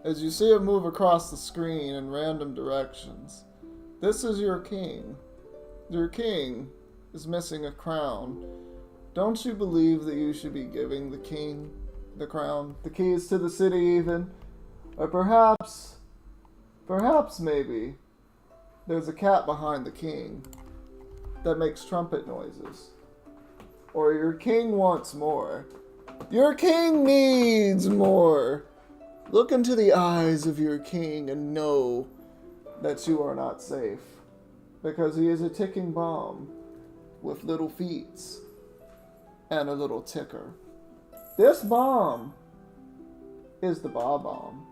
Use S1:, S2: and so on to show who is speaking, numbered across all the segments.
S1: as you see it move across the screen in random directions. This is your king. Your king is missing a crown. Don't you believe that you should be giving the king the crown? The keys to the city even? Or perhaps maybe, there's a cat behind the king that makes trumpet noises. Or your king wants more. Your king needs more. Look into the eyes of your king and know that you are not safe. Because he is a ticking bomb with little feet and a little ticker. This bomb is the bomb.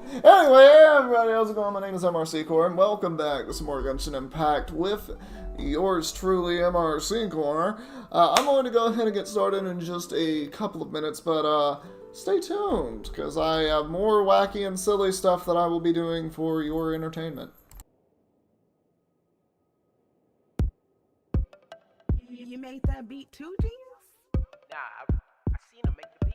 S1: Anyway, hey everybody, how's it going? My name is mrseacoore, and welcome back to some more Genshin Impact with yours truly, mrseacoore. I'm going to go ahead and get started in just a couple of minutes, but stay tuned, because I have more wacky and silly stuff that I will be doing for your entertainment.
S2: You made that beat too, Genius?
S3: Nah, I seen him make the beat.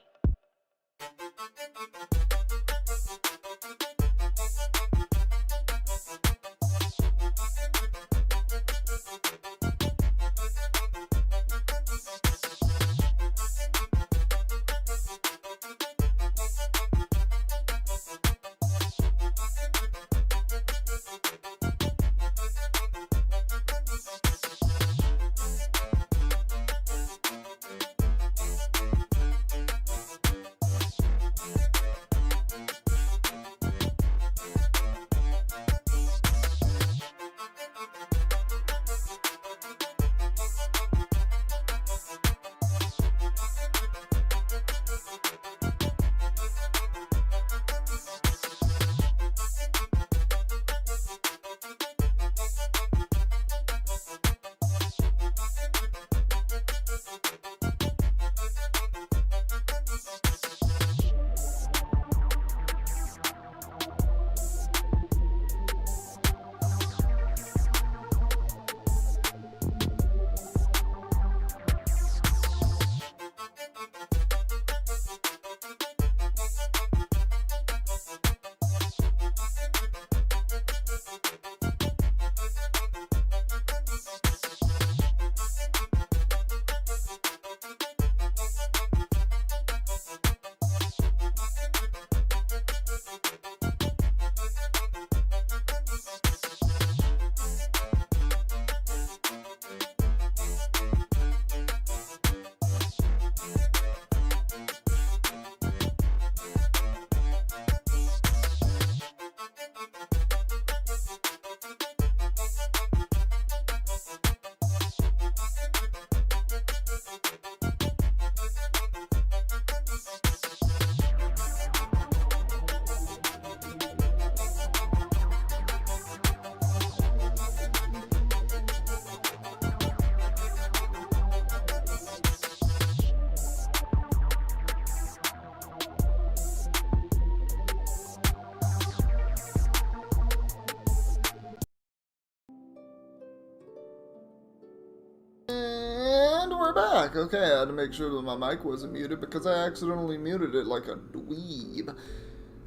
S1: And we're back. Okay, I had to make sure that my mic wasn't muted because I accidentally muted it like a dweeb.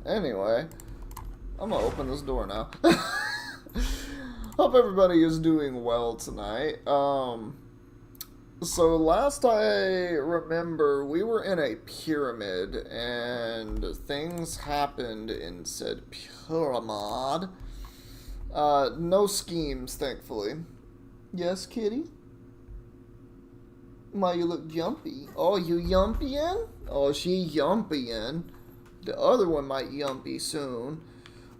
S1: Anyway, I'm gonna open this door now. Hope everybody is doing well tonight. So last I remember, we were in a pyramid and things happened in said pyramid. No schemes, thankfully. Yes, kitty? Why you look jumpy? Oh, you yumpyin'? Oh, she yumpyin'. The other one might yumpy soon.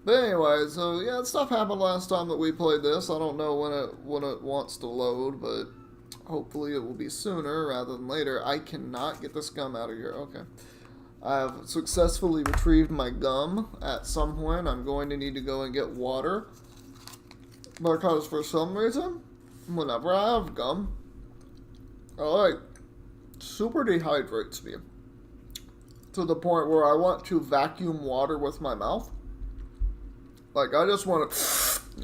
S1: But anyway, so yeah, stuff happened last time that we played this. I don't know when it wants to load, but hopefully it will be sooner rather than later. I cannot get this gum out of here. Okay. I have successfully retrieved my gum. At some point, I'm going to need to go and get water. Because for some reason, whenever I have gum, super dehydrates me to the point where I want to vacuum water with my mouth. Like, I just want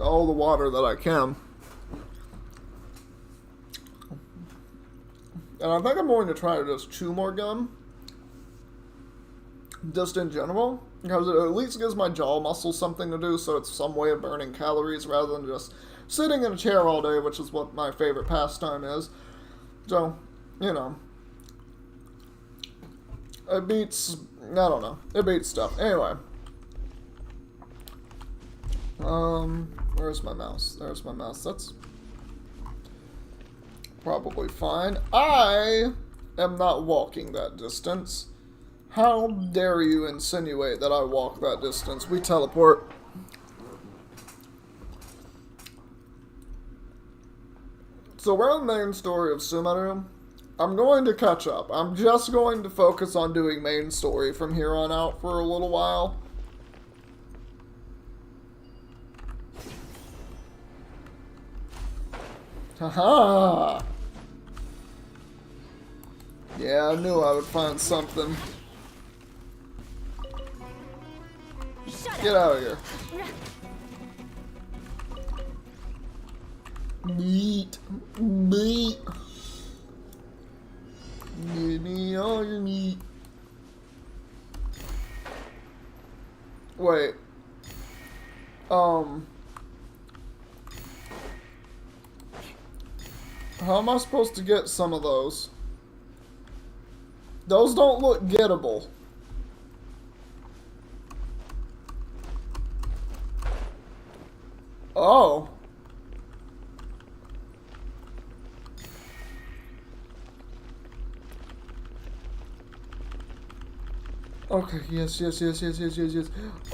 S1: all the water that I can. And I think I'm going to try to just chew more gum. just in general, because it at least gives my jaw muscles something to do, so it's some way of burning calories rather than just sitting in a chair all day, which is what my favorite pastime is. So, you know, it beats, I don't know, it beats stuff. Anyway. Where's my mouse? There's my mouse. That's probably fine. I am not walking that distance. How dare you insinuate that I walk that distance? We teleport. So we're in the main story of Sumeru. I'm going to catch up. I'm just going to focus on doing main story from here on out for a little while. Haha! Yeah, I knew I would find something. Get out of here. Meat. Meat. Give me all your meat. Wait. How am I supposed to get some of those? Those don't look gettable. Oh. Okay, yes.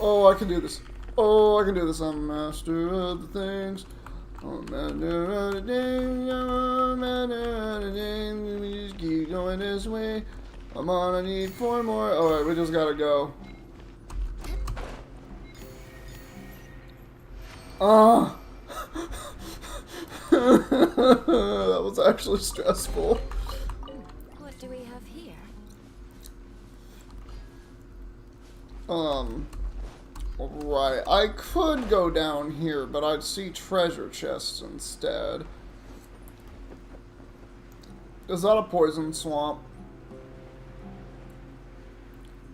S1: Oh, I can do this. Oh, I can do this. I'm master of the things. I'm master of the things. I'm master of the things. We just keep going this way. I'm on, I need 4 more. Alright, we just gotta go. Ah! That was actually stressful.
S4: What do we have here?
S1: Right. I could go down here, but I'd see treasure chests instead. Is that a poison swamp?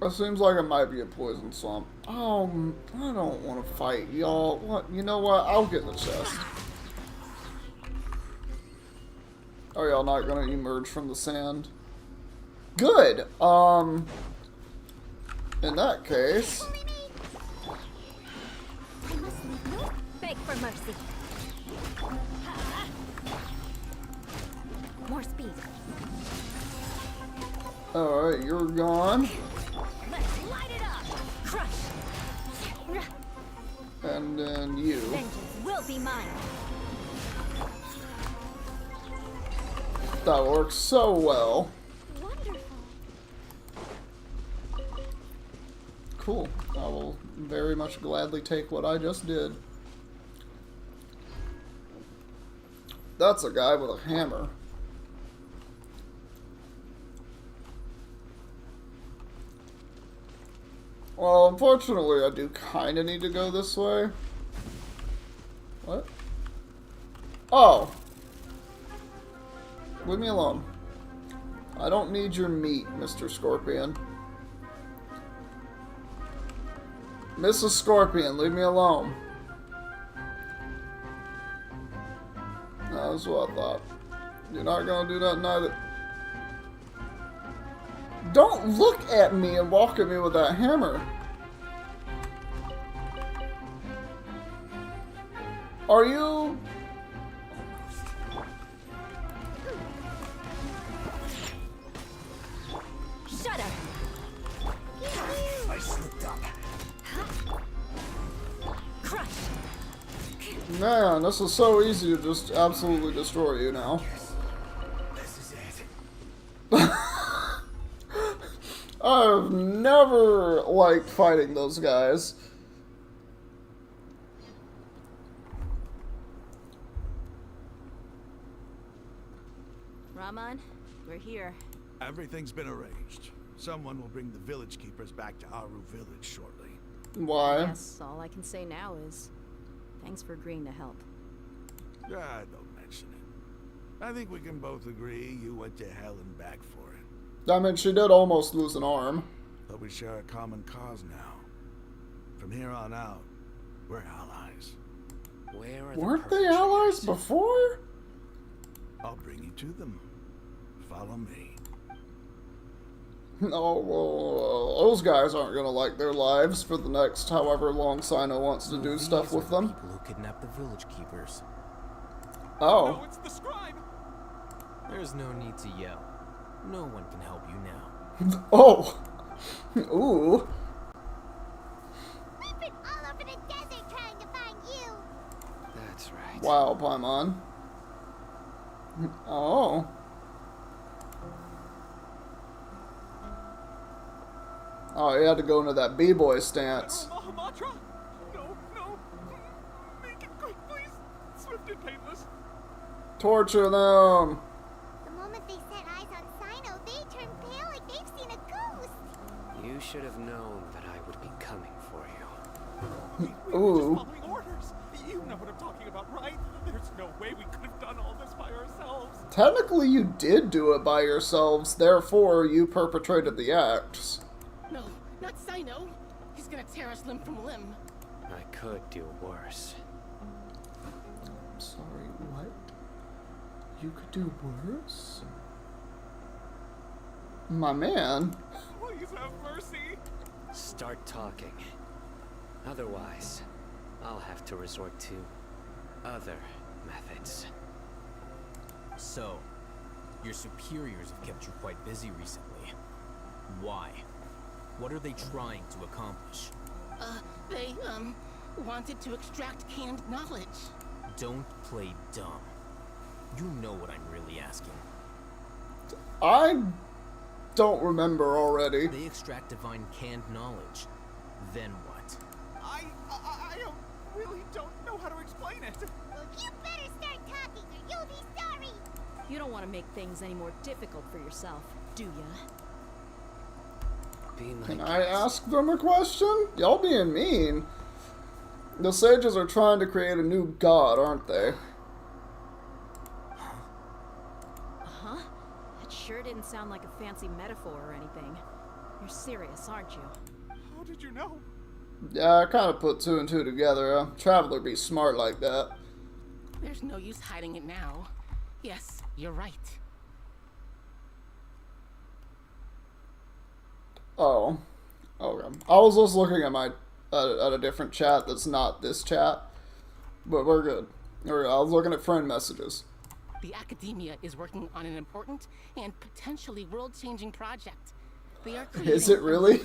S1: It seems like it might be a poison swamp. Oh, I don't want to fight y'all. What? You know what? I'll get the chest. Are y'all not gonna emerge from the sand? Good. In that case.
S4: Beg for mercy. More speed.
S1: Alright, you're gone.
S4: Let's light it up. Crush.
S1: And then you.
S4: Vengeance will be mine.
S1: That works so well.
S4: Wonderful.
S1: Cool. I will very much gladly take what I just did. That's a guy with a hammer. Well, unfortunately, I do kind of need to go this way. What? Oh. Leave me alone. I don't need your meat, Mr. Scorpion. Mrs. Scorpion, leave me alone. That's what I thought. You're not gonna do that neither. Don't look at me and walk at me with that hammer. Are you...
S4: Shut up.
S3: I slipped up.
S4: Crush.
S1: Man, this is so easy to just absolutely destroy you now.
S3: This is it.
S1: I've never liked fighting those guys.
S4: Raman, we're here.
S5: Everything's been arranged. Someone will bring the village keepers back to Aru village shortly.
S1: Why?
S4: Yes, all I can say now is thanks for agreeing to help.
S5: Ah, don't mention it. I think we can both agree you went to hell and back for it.
S1: I mean, she did almost lose an arm.
S5: But we share a common cause now. From here on out, we're allies.
S3: Where are the
S1: Weren't they allies
S3: perpetrators?
S1: before?
S5: I'll bring you to them. Follow me.
S1: Oh, well, those guys aren't gonna like their lives for the next however long Sino wants to do
S3: These
S1: stuff
S3: are
S1: with
S3: the
S1: them.
S3: people who kidnapped the village keepers.
S1: Oh.
S6: it's the scribe.
S3: There's no need to yell. No one can help you now.
S1: Oh. Ooh.
S7: We've been all over the desert trying to find you.
S3: That's right.
S1: Wow, Paimon. Oh. Oh, he had to go into that b-boy stance.
S6: Mahamatra? No, no. Make it quick, please. Swift and painless.
S1: Torture them.
S7: The moment they set eyes on Sino, they turn pale like they've seen a ghost.
S8: You should have known that I would be coming for you.
S6: We were
S1: Ooh.
S6: just following orders. You know what I'm talking about, right? There's no way we could have done all this by ourselves.
S1: Technically, you did do it by yourselves, therefore you perpetrated the acts.
S2: No, not Sino. He's gonna tear us limb from limb.
S8: I could do worse.
S1: I'm sorry, what? You could do worse? My man.
S6: Please have mercy.
S8: Start talking. Otherwise, I'll have to resort to other methods.
S3: So, your superiors have kept you quite busy recently. Why? What are they trying to accomplish?
S2: They, wanted to extract canned knowledge.
S3: Don't play dumb. You know what I'm really asking.
S1: I don't remember already.
S3: They extract divine canned knowledge. Then what?
S6: I really don't know how to explain it.
S7: Well, you better start talking or you'll be sorry.
S4: You don't want to make things any more difficult for yourself, do ya?
S8: Be my
S1: Can I
S8: guest.
S1: ask them a question? Y'all being mean. The sages are trying to create a new god, aren't they?
S4: Huh? That sure didn't sound like a fancy metaphor or anything. You're serious, aren't you?
S6: How did you know?
S1: Yeah, I kind of put two and two together. A traveler be smart like that.
S2: There's no use hiding it now. Yes, you're right.
S1: Oh. Okay. I was just looking at my at a different chat that's not this chat. But we're good. I was looking at friend messages.
S2: The academia is working on an important and potentially world-changing project. They are creating
S1: Is it really?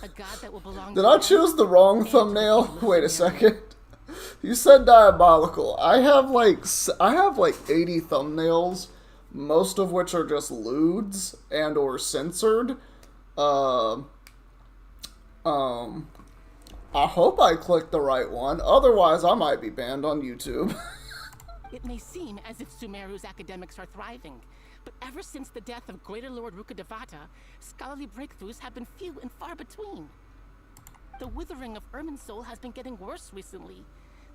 S2: a god that will belong
S1: Did
S2: to
S1: I
S2: them
S1: choose the wrong
S2: and to the
S1: thumbnail?
S2: people of
S1: Wait a
S2: Sumeru.
S1: second. You said diabolical. I have like 80 thumbnails, most of which are just lewds and or censored. I hope I clicked the right one. Otherwise, I might be banned on YouTube.
S2: It may seem as if Sumeru's academics are thriving, but ever since the death of Greater Lord Rukkhadevata, scholarly breakthroughs have been few and far between. The withering of Irminsul has been getting worse recently.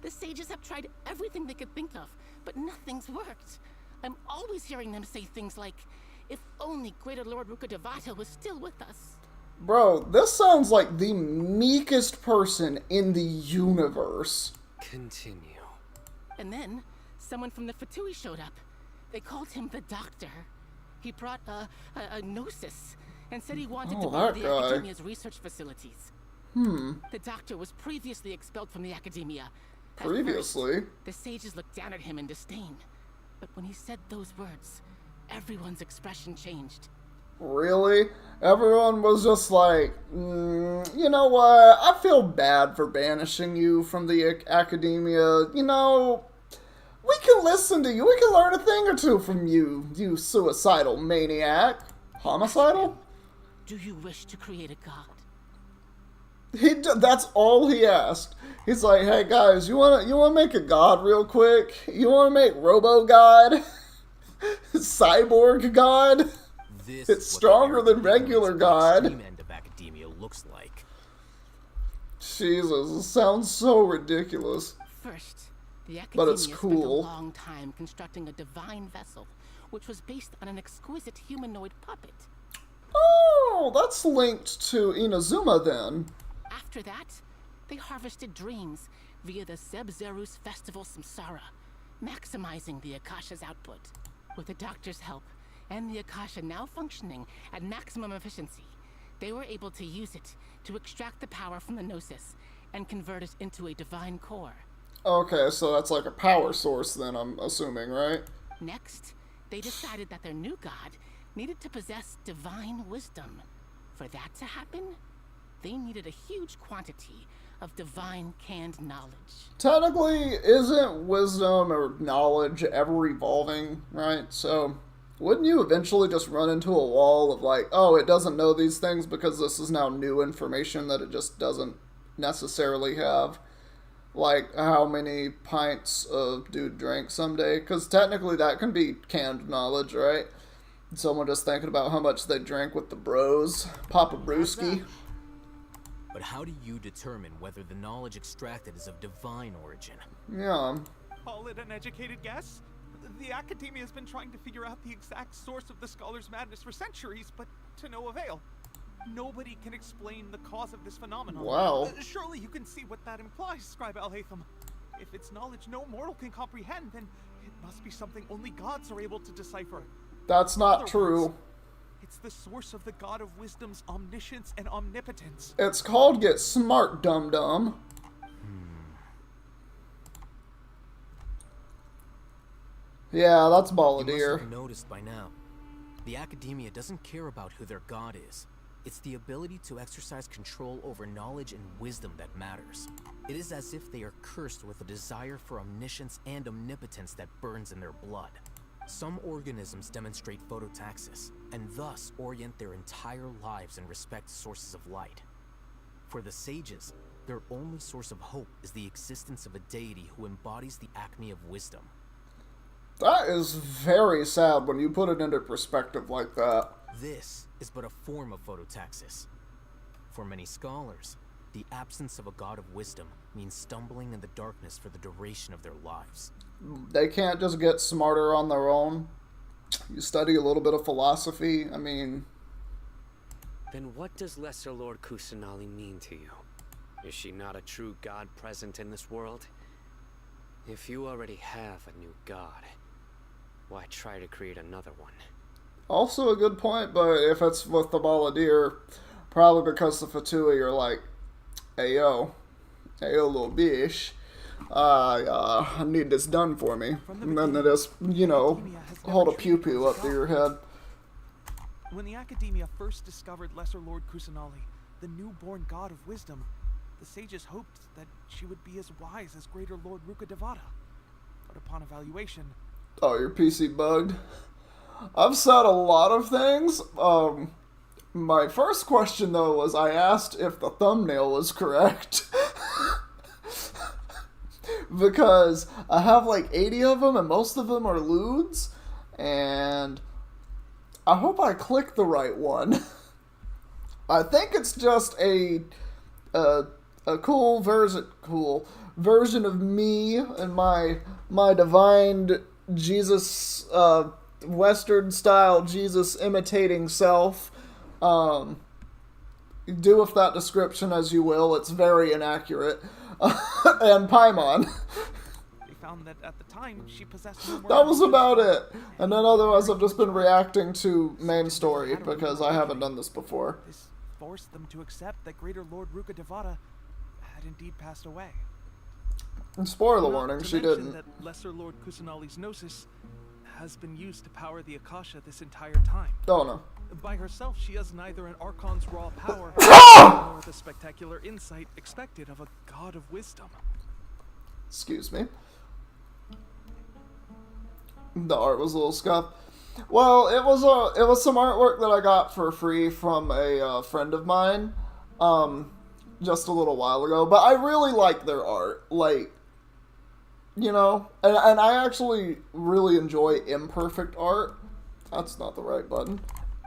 S2: The sages have tried everything they could think of, but nothing's worked. I'm always hearing them say things like, if only Greater Lord Rukkhadevata was still with us.
S1: Bro, this sounds like the meekest person in the universe.
S8: Continue.
S2: And then, someone from the Fatui showed up. They called him the Doctor. He brought a gnosis and said he wanted to
S1: Oh,
S2: build
S1: that
S2: the
S1: guy.
S2: Academia's research facilities. The Doctor was previously expelled from the Academia. At
S1: Previously?
S2: first, the sages looked down at him in disdain. But when he said those words, everyone's expression changed.
S1: Really? Everyone was just like, you know what? I feel bad for banishing you from the academia. You know, we can listen to you. We can learn a thing or two from you, you suicidal maniac. Homicidal?
S2: Do you wish to create a god?
S1: That's all he asked. He's like, hey guys, you wanna make a god real quick? You wanna make Robo God? Cyborg God?
S3: This
S1: It's
S3: is what the
S1: stronger than
S3: arrogant
S1: regular
S3: ignorance of the
S1: God.
S3: extreme end of academia looks like.
S1: Jesus, it sounds so ridiculous.
S2: First, the
S1: But
S2: Academia
S1: it's
S2: spent a
S1: cool.
S2: long time constructing a divine vessel, which was based on an exquisite humanoid puppet.
S1: Oh, that's linked to Inazuma then.
S2: After that, they harvested dreams via the Zeb-Zerus Festival Samsara, maximizing the Akasha's output. With the doctor's help, and the Akasha now functioning at maximum efficiency, they were able to use it to extract the power from the Gnosis and convert it into a divine core.
S1: Okay, so that's like a power source then, I'm assuming, right?
S2: Next, they decided that their new god needed to possess divine wisdom. For that to happen, they needed a huge quantity of divine canned knowledge.
S1: Technically, isn't wisdom or knowledge ever evolving, right? So, wouldn't you eventually just run into a wall of like, oh, it doesn't know these things because this is now new information that it just doesn't necessarily have? Like, how many pints of dude drank someday? Because technically that can be canned knowledge, right? Someone just thinking about how much they drank with the bros. Papa Brewski.
S3: But how do you determine whether the knowledge extracted is of divine origin?
S1: Yeah.
S6: Call it an educated guess? The academia has been trying to figure out the exact source of the scholar's madness for centuries, but to no avail. Nobody can explain the cause of this phenomenon.
S1: Wow.
S6: Surely you can see what that implies, Scribe Al-Haytham. If it's knowledge no mortal can comprehend, then it must be something only gods are able to decipher.
S1: That's not true.
S6: It's the source of the god of wisdom's omniscience and omnipotence.
S1: It's called Get Smart, dum-dum. Yeah, that's
S3: You must
S1: Balladeer.
S3: have noticed by now. The academia doesn't care about who their god is. It's the ability to exercise control over knowledge and wisdom that matters. It is as if they are cursed with a desire for omniscience and omnipotence that burns in their blood. Some organisms demonstrate phototaxis, and thus orient their entire lives in respect to sources of light. For the sages, their only source of hope is the existence of a deity who embodies the acme of wisdom.
S1: That is very sad when you put it into perspective like that.
S3: This is but a form of phototaxis. For many scholars, the absence of a god of wisdom means stumbling in the darkness for the duration of their lives.
S1: They can't just get smarter on their own. You study a little bit of philosophy, I mean...
S8: Then what does Lesser Lord Kusanali mean to you? Is she not a true god present in this world? If you already have a new god, why try to create another one?
S1: Also a good point, but if it's with the Balladeer, probably because the Fatui are like, hey yo, little bitch, I need this done for me. And then they just, you know, hold a pew-pew up to your head.
S6: When the academia first discovered Lesser Lord Kusanali, the newborn god of wisdom, the sages hoped that she would be as wise as Greater Lord Rukkhadevata. But upon evaluation...
S1: Oh, your PC bugged? I've said a lot of things. My first question, though, was I asked if the thumbnail was correct. Because I have like 80 of them, and most of them are lewds, and I hope I clicked the right one. I think it's just a cool version of me and my divine Jesus, Western style Jesus imitating self. Do with that description as you will. It's very inaccurate. And Paimon.
S6: They found that at the time she possessed no more
S1: That was about it. And then otherwise I've just been reacting to main story because I haven't done this before.
S6: This forced them to accept that Greater Lord Rukkhadevata had indeed passed away.
S1: And spoiler
S6: Not
S1: warning,
S6: to
S1: she
S6: mention
S1: didn't.
S6: That Lesser Lord Kusanali's gnosis has been used to power the Akasha this entire time.
S1: Oh no.
S6: By herself, she has neither an Archon's raw power nor the spectacular insight expected of a god of wisdom.
S1: Excuse me. The art was a little scuffed. Well, it was some artwork that I got for free from a friend of mine, just a little while ago. But I really like their art, like, you know, and I actually really enjoy imperfect art. That's not the right button.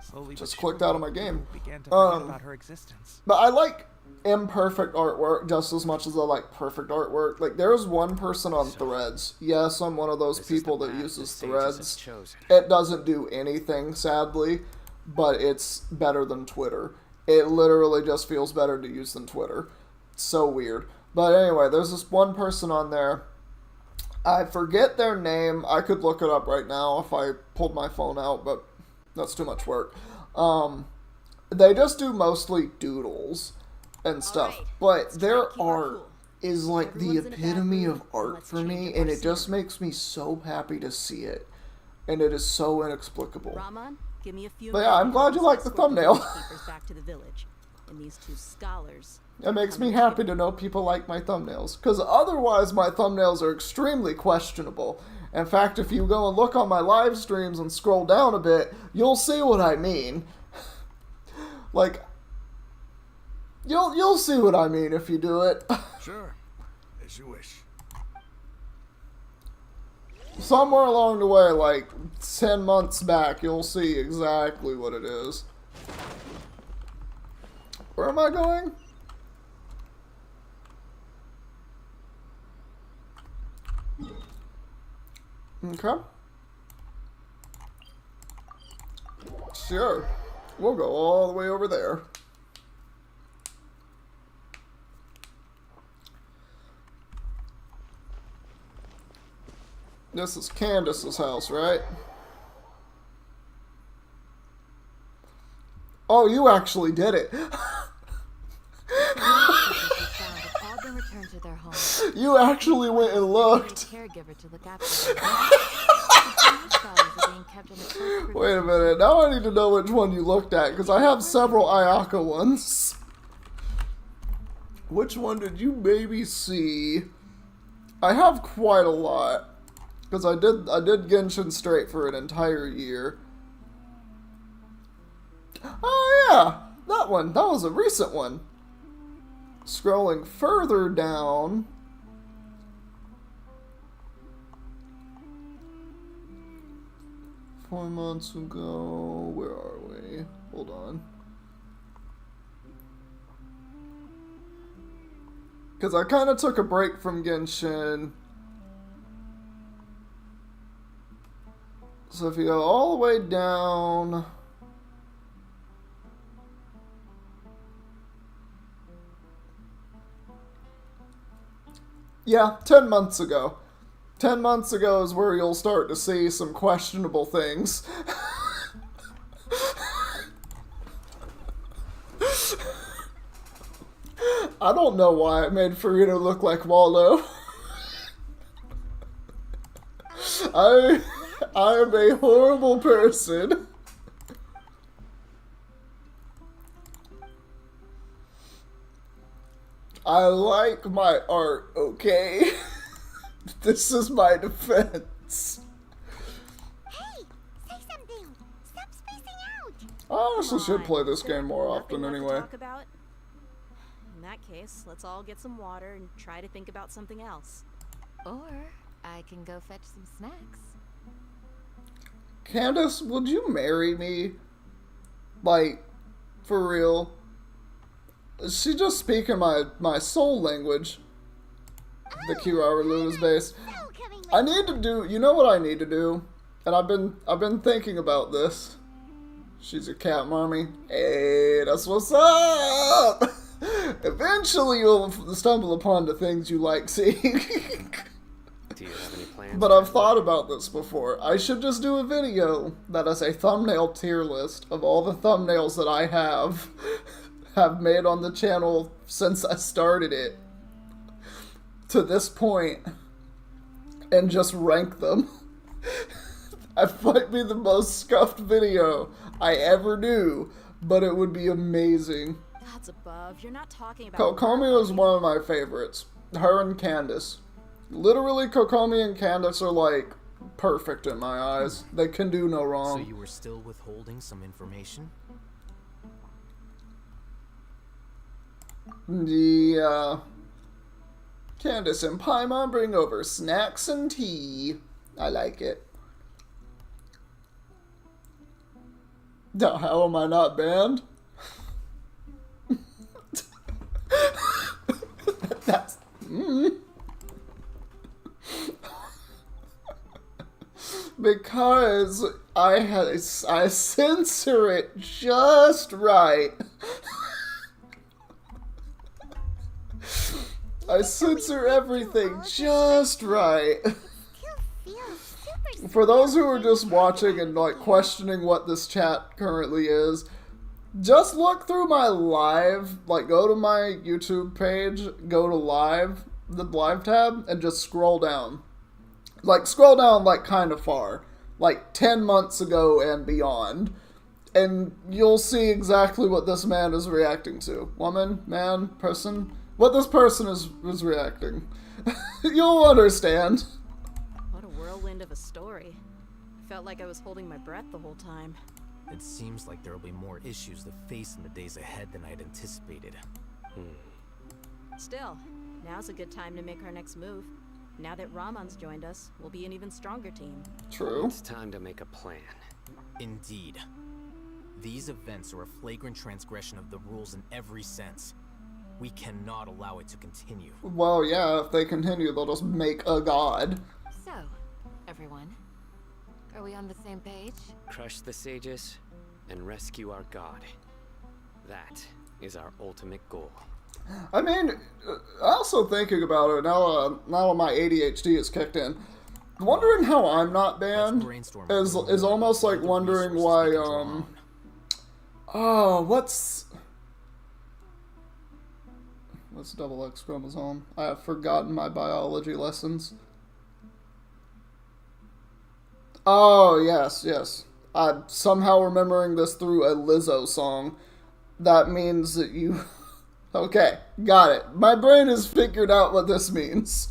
S6: Slowly
S1: Just
S6: but
S1: clicked
S6: surely,
S1: out of my game.
S6: people began to forget about her existence.
S1: But I like imperfect artwork just as much as I like perfect artwork. Like, there's one person on Threads. Yes, I'm one of those people that uses Threads. It doesn't do anything, sadly. but it's better than Twitter. It literally just feels better to use than Twitter. It's so weird. But anyway, there's this one person on there. I forget their name. I could look it up right now if I pulled my phone out, but that's too much work. They just do mostly doodles and stuff.
S4: Alright,
S1: But their
S4: keep our
S1: art
S4: cool.
S1: is like the
S4: Everyone's in a bad
S1: epitome
S4: mood,
S1: of
S4: so
S1: art
S4: let's
S1: for
S4: change
S1: me,
S4: up
S1: and
S4: our
S1: it just
S4: scenery.
S1: makes me so happy to see it. And it is so inexplicable.
S4: Raman, give me a few
S1: But yeah, I'm glad you like the thumbnail.
S4: Back to the village. And these two scholars.
S1: It makes me happy to know people like my thumbnails, because otherwise my thumbnails are extremely questionable. In fact, if you go and look on my live streams and scroll down a bit, you'll see what I mean. Like, you'll see what I mean if you do it.
S5: Sure, as you wish.
S1: Somewhere along the way, like 10 months back, you'll see exactly what it is. Where am I going? Okay. Sure. We'll go all the way over there. This is Candace's house, right? Oh, you actually did it.
S9: All been returned to their home.
S1: You actually went and looked.
S9: Caregiver to look after them. Scholars are being kept in a close
S1: Wait a minute. Now I need to know which one you looked at, because I have several Ayaka ones. Which one did you maybe see? I have quite a lot. Because I did Genshin straight for an entire year. Oh yeah, that one. That was a recent one. Scrolling further down. Four months ago. Where are we? Hold on. Because I kind of took a break from Genshin. So if you go all the way down... Yeah, 10 months ago. 10 months ago is where you'll start to see some questionable things. I don't know why it made Farida look like Waldo. I am a horrible person. I like my art, okay? This is my defense.
S7: Hey, say something. Stop spacing out.
S1: I honestly
S4: Come
S1: should
S4: on,
S1: play this
S4: is there
S1: game more
S4: nothing
S1: often
S4: left to
S1: anyway.
S4: talk about? In that case, let's all get some water and try to think about something else.
S9: Or I can go fetch some snacks.
S1: Candace, would you marry me? Like, for real? She just speaking my soul language. The Kiraru is based.
S7: So coming with
S1: I need to do, you know what I need to do? And I've been thinking about this. She's a cat mommy. Hey, that's what's up! Eventually you'll stumble upon the things you like seeing.
S8: Do you have any plans?
S1: But I've thought about this before. I should just do a video that is a thumbnail tier list of all the thumbnails that I have made on the channel since I started it to this point, and just rank them. That might be the most scuffed video I ever do, but it would be amazing.
S4: That's above. You're not talking about.
S1: Kokomi was one of my favorites. Her and Candace. Literally, Kokomi and Candace are like perfect in my eyes. They can do no
S3: So
S1: wrong.
S3: you were still withholding some information?
S1: Yeah. Candace and Paimon bring over snacks and tea. I like it. Now, how am I not banned? That's... Because I censor it just right. I censor everything just right. For those who are just watching and like questioning what this chat currently is, just look through my live, like go to my YouTube page, go to live, the live tab, and just scroll down. Like scroll down like kind of far, like 10 months ago and beyond. And you'll see exactly what this man is reacting to. Woman, man, person, what this person is reacting. You'll understand.
S4: What a whirlwind of a story. Felt like I was holding my breath the whole time.
S3: It seems like there will be more issues to face in the days ahead than I'd anticipated.
S4: Still, now's a good time to make our next move. Now that Ramon's joined us, we'll be an even stronger team.
S1: True.
S8: It's time to make a plan.
S3: Indeed. These events are a flagrant transgression of the rules in every sense. We cannot allow it to continue.
S1: Well, yeah, if they continue, they'll just make a god.
S9: So, everyone, are we on the same page?
S8: Crush the sages and rescue our god. That is our ultimate goal.
S1: I mean, also thinking about it, now my ADHD is kicked in. Wondering how I'm not banned is almost like wondering why, what's double X chromosome? I have forgotten my biology lessons. Oh, yes. I'm somehow remembering this through a Lizzo song. That means that you... Okay, got it. My brain has figured out what this means.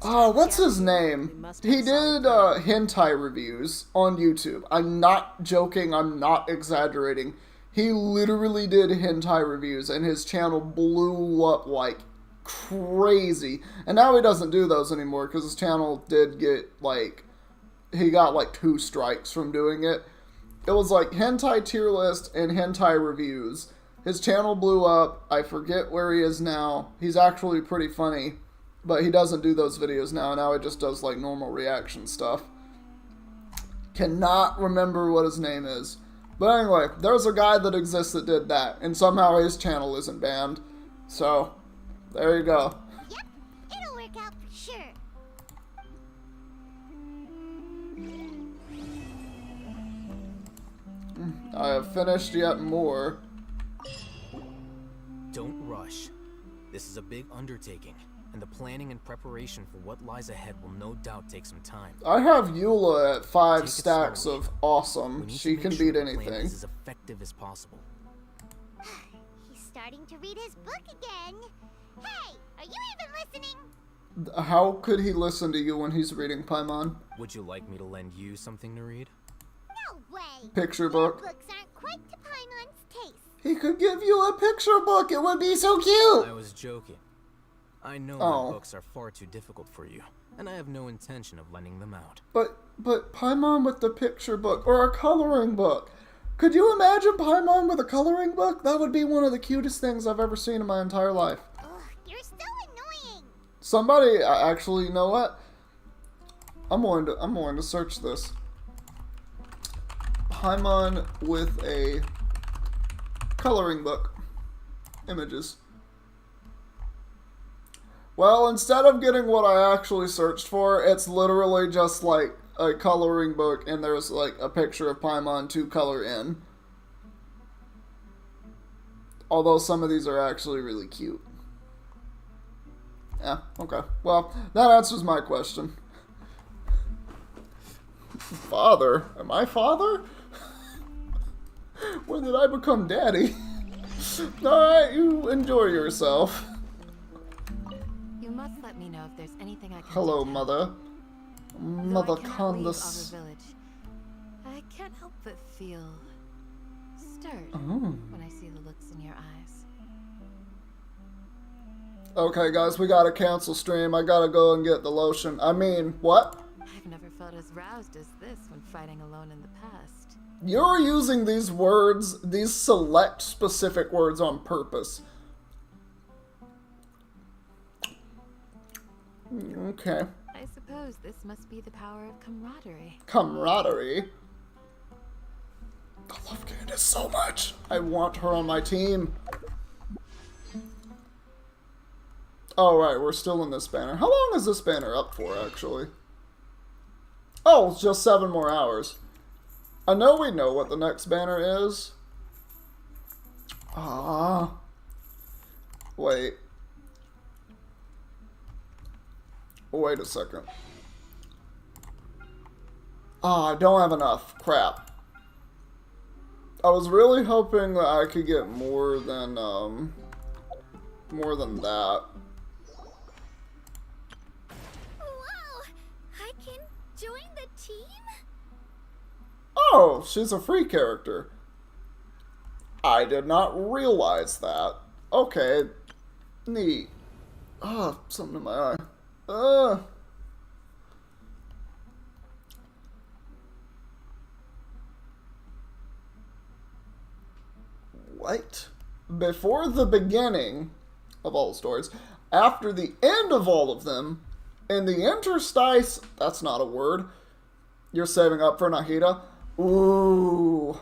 S1: Oh, what's his name? He did hentai reviews on YouTube. I'm not joking, I'm not exaggerating. He literally did hentai reviews and his channel blew up like crazy. And now he doesn't do those anymore because his channel did get like... He got like 2 strikes from doing it. It was like hentai tier list and hentai reviews. His channel blew up. I forget where he is now. He's actually pretty funny. But he doesn't do those videos now. Now he just does like normal reaction stuff. Cannot remember what his name is. But anyway, there's a guy that exists that did that. And somehow his channel isn't banned. So, there you go.
S7: Yep, it'll work out for sure.
S1: I have finished yet more.
S3: Don't rush. This is a big undertaking, and the planning and preparation for what lies ahead will no doubt take some time.
S1: I have Eula at 5
S3: Take it
S1: stacks
S3: slowly.
S1: of awesome.
S3: We need
S1: She
S3: to
S1: can
S3: make sure
S1: beat
S3: the plan
S1: anything.
S3: is as effective as possible.
S7: He's starting to read his book again. Hey, are you even listening?
S1: How could he listen to you when he's reading Paimon?
S3: Would you like me to lend you something to read?
S7: No way.
S1: Picture
S7: Your
S1: book.
S7: books aren't quite to Paimon's taste.
S1: He could give you a picture book. It would be so cute.
S3: I was joking. I know
S1: Oh.
S3: my books are far too difficult for you, and I have no intention of lending them out.
S1: But Paimon with the picture book or a coloring book. Could you imagine Paimon with a coloring book? That would be one of the cutest things I've ever seen in my entire life.
S7: Ugh, you're so annoying.
S1: Somebody actually, you know what? I'm going to search this. Paimon with a coloring book. Images. Well, instead of getting what I actually searched for, it's literally just like a coloring book and there's like a picture of Paimon to color in. Although some of these are actually really cute. Yeah, okay. Well, that answers my question. Father? Am I father? When did I become daddy? Alright, you enjoy yourself.
S9: You must let me know if there's anything I can
S1: Hello,
S9: do to
S1: mother.
S9: help.
S1: Mother
S9: Though I cannot leave
S1: Candace.
S9: our village, I can't help but feel stirred
S1: Oh.
S9: when I see the looks in your eyes.
S1: Okay, guys, we gotta cancel stream. I gotta go and get the lotion. I mean, what?
S9: I've never felt as roused as this when fighting alone in the past.
S1: You're using these words, these select specific words on purpose. Okay.
S9: I I suppose this must be the power of camaraderie.
S1: Camaraderie? I love Candace so much. I want her on my team. Oh, right, we're still in this banner. How long is this banner up for, actually? Oh, it's just 7 more hours. I know we know what the next banner is. Wait. Wait a second. I don't have enough. Crap. I was really hoping that I could get more than that.
S7: Wow! I can join the team?
S1: Oh, she's a free character. I did not realize that. Okay. Neat. Something in my eye. What? Before the beginning of all the stories, after the end of all of them, in the interstice, that's not a word, you're saving up for Nahida? Ooh.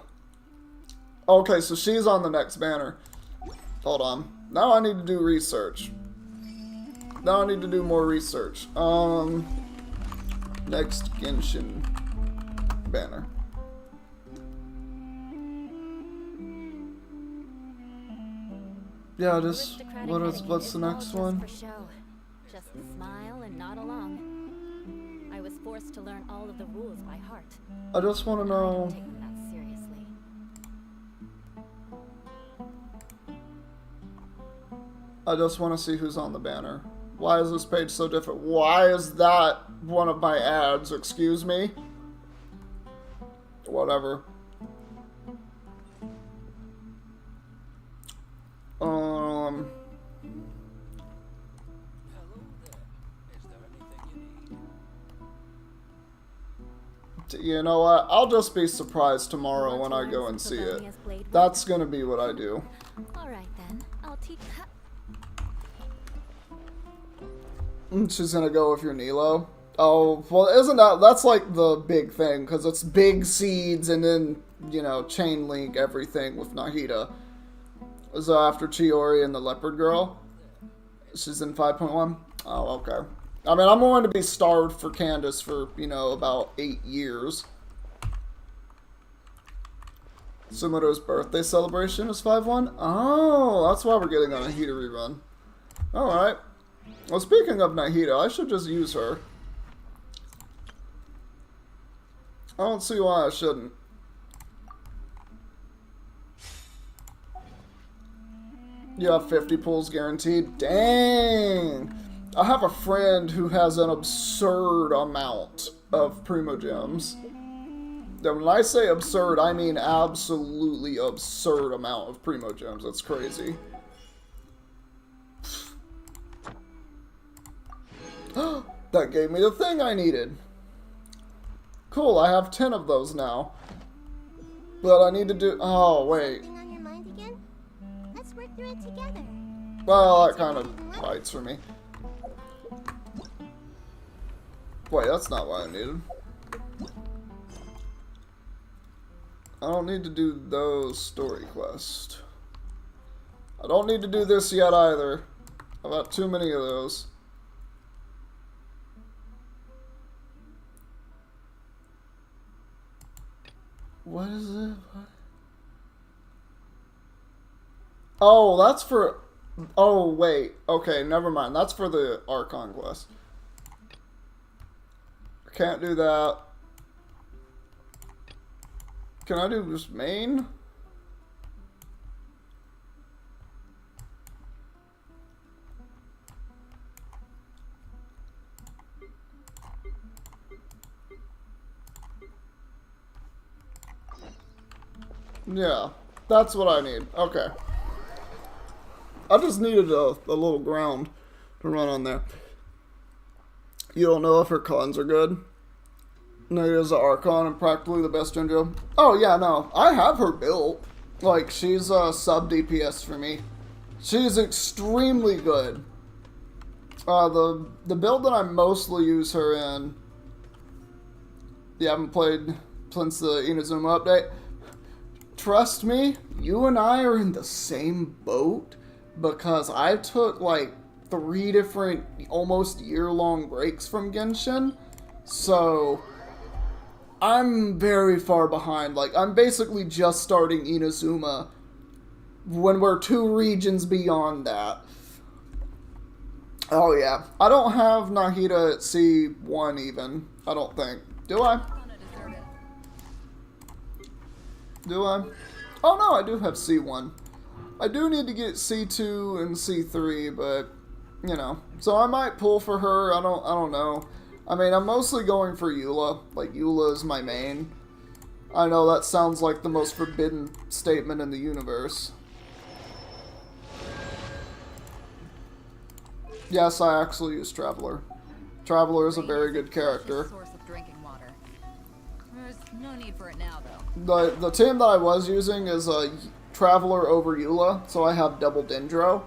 S1: Okay, so she's on the next banner. Hold on. Now I need to do research. Now I need to do more research. Next Genshin banner. Yeah, just what's the next one?
S4: For show. Just smile and nod along. I was forced to learn all of the rules by heart.
S1: I just want to know.
S4: Take them that seriously.
S1: I just want to see who's on the banner. Why is this page so different? Why is that one of my ads? Excuse me? Whatever. You know what? I'll just be surprised tomorrow when I go and see it. That's gonna be what I do.
S4: Alright then. I'll teach.
S1: She's gonna go with your Nilo. Oh, well, isn't that's like the big thing, because it's big seeds and then, you know, chain link everything with Nahida. So after Chiori and the Leopard Girl, she's in 5.1? Oh, okay. I mean, I'm going to be starved for Candace for, you know, about 8 years. Sumito's birthday celebration is 5.1? Oh, that's why we're getting a Nahida rerun. Alright. Well, speaking of Nahida, I should just use her. I don't see why I shouldn't. You have 50 pulls guaranteed? Dang! I have a friend who has an absurd amount of Primo Gems. And when I say absurd, I mean absolutely absurd amount of Primo Gems. That's crazy. That gave me the thing I needed. Cool, I have 10 of those now. But I need to do... Oh, wait.
S7: On your mind again? Let's work through it together.
S1: Well, that kind of bites for me. Wait, that's not what I needed. I don't need to do those story quests. I don't need to do this yet either. I've got too many of those. What is it? What? Oh, that's for... Oh, wait. Okay, never mind. That's for the Archon quest. Can't do that. Can I do just main? Yeah, that's what I need. Okay. I just needed a little ground to run on there. You don't know if her cons are good? Nahida's the Archon and practically the best Genjo. Oh yeah, no. I have her built. Like, she's a sub DPS for me. She's extremely good. The build that I mostly use her in. You haven't played since the Inazuma update. Trust me, you and I are in the same boat because I took like 3 different almost year-long breaks from Genshin. So I'm very far behind. Like, I'm basically just starting Inazuma when we're 2 regions beyond that. Oh yeah, I don't have Nahida at C1 even, I don't think. Do I? Do I? Oh no, I do have C1. I do need to get C2 and C3, but, you know. So I might pull for her, I don't know. I mean, I'm mostly going for Eula. Like, Eula is my main. I know that sounds like the most forbidden statement in the universe. Yes, I actually use Traveler. Traveler is a very good character.
S9: Source of drinking water. There's no need for it now, though.
S1: The team that I was using is a Traveler over Eula, so I have double Dendro.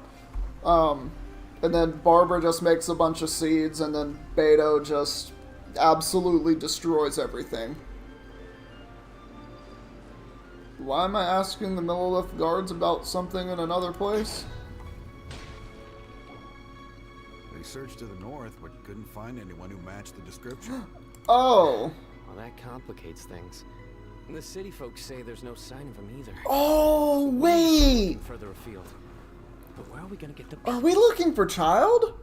S1: And then Barbara just makes a bunch of seeds, and then Beto just absolutely destroys everything. Why am I asking the Millilith guards about something in another place?
S5: They searched to the north, but couldn't find anyone who matched the description.
S1: Oh.
S8: Well, that complicates things. And the city folks say there's no sign of him either.
S1: Oh, wait!
S8: Further afield. But where are we gonna get the...
S1: Are we looking for Child?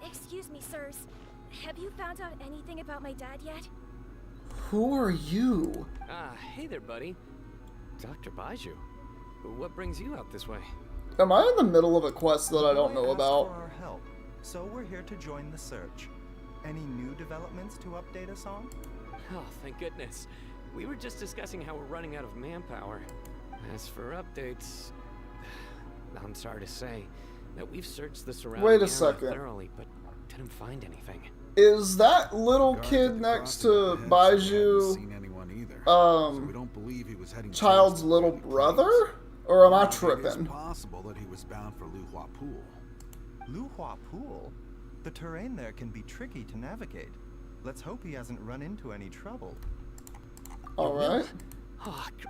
S10: Excuse me, sirs. Have you found out anything about my dad yet?
S1: Who are you?
S8: Ah, hey there, buddy. Dr. Baiju. What brings you out this way?
S1: Am I in the middle of a quest that I don't know about?
S11: For our help, so we're here to join the search. Any new developments to update us on?
S8: Oh, thank goodness. We were just discussing how we're running out of manpower. As for updates, I'm sorry to say that we've searced the surrounding area thoroughly, but didn't find anything.
S1: Is that little kid next to Baiju, Child's little brother? Or am I tripping?
S5: It's possible that he was bound for Luhua Pool.
S11: Luhua Pool? The terrain there can be tricky to navigate. Let's hope he hasn't run into any trouble.
S1: Alright.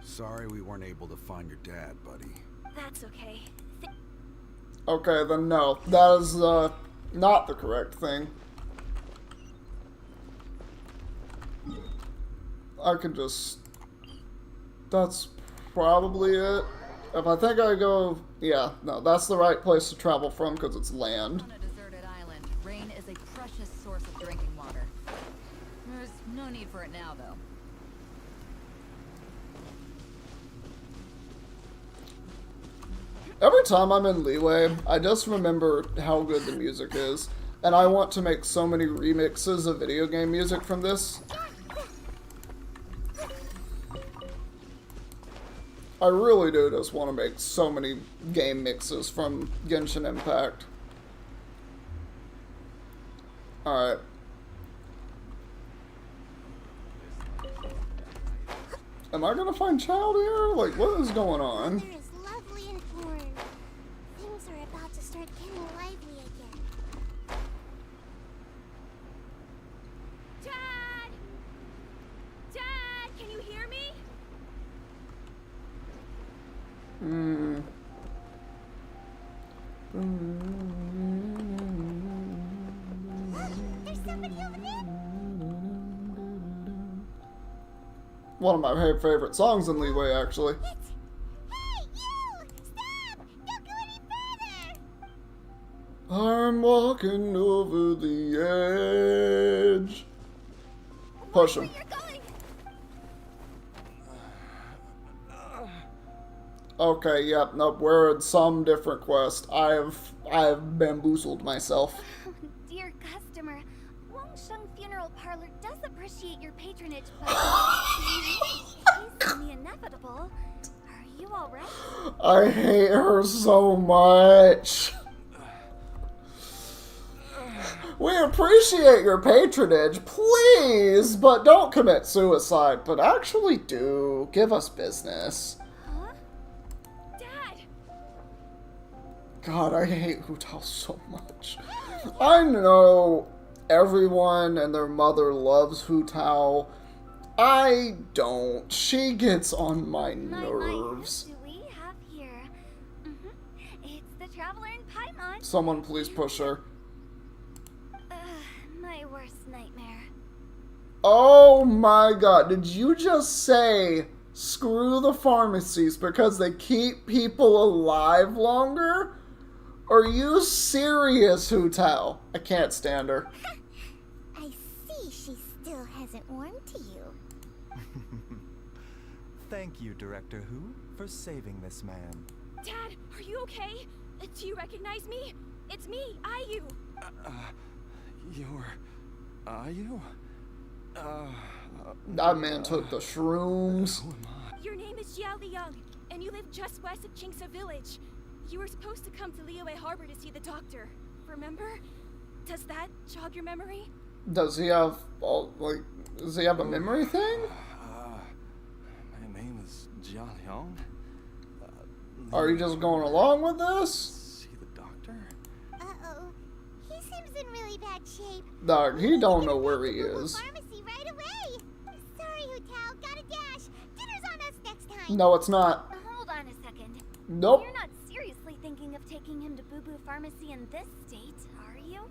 S5: Sorry we weren't able to find your dad, buddy.
S10: That's okay.
S1: Okay, then no. That is not the correct thing. I can just... That's probably it. If I think I go... Yeah, no, that's the right place to travel from because it's land.
S9: On a deserted island, rain is a precious source of drinking water. There's no need for it now, though.
S1: Every time I'm in Leeway, I just remember how good the music is. And I want to make so many remixes of video game music from this. I really do just want to make so many game mixes from Genshin Impact. Alright. Am I gonna find Child here? Like, what is going on?
S7: Weather is lovely and warm. Things are about to start getting lively again.
S10: Dad! Dad, can you hear me?
S7: There's somebody over there!
S1: One of my favorite songs in Leeway, actually.
S7: Hey, you! Stop! Don't go any further!
S1: I'm walking over the edge. Push him.
S7: You're going!
S1: Okay, yep, nope, we're in some different quest. I have bamboozled myself.
S10: Dear customer, Wang Sheng Funeral Parlor does appreciate your patronage, but facing the inevitable. Are you alright?
S1: I hate her so much. We appreciate your patronage, please, but don't commit suicide. But actually do. Give us business.
S10: Huh? Dad!
S1: God, I hate Hu Tao so much. I know everyone and their mother loves Hu Tao. I don't. She gets on my nerves.
S10: Who do we have here? It's the Traveler in Paimon.
S1: Someone please push her.
S10: My worst nightmare.
S1: Oh my God, did you just say screw the pharmacies because they keep people alive longer? Are you serious, Hu Tao? I can't stand her.
S7: I see she still hasn't warmed to you.
S11: Thank you, Director Hu, for saving this man.
S4: Dad, are you okay? Do you recognize me? It's me, Ayu.
S11: Ayu?
S1: That man took the shrooms.
S11: Who am I?
S4: Your name is Jia Liang, and you live just west of Qingse Village. You were supposed to come to Liyue Harbor to see the doctor. Remember? Does that jog your memory?
S1: Does he have, does he have a memory thing?
S11: My name is Jia Liang.
S1: Are you just going along with this?
S11: See the doctor?
S7: Uh-oh. He seems in really bad shape.
S1: Dog, he don't know where he is.
S7: Pharmacy right away. Sorry, Hu Tao. Gotta dash. Dinner's on us next time.
S1: No, it's not.
S10: Hold on a second.
S1: Nope.
S10: You're not seriously thinking of taking him to Boo Boo Pharmacy in this state, are you?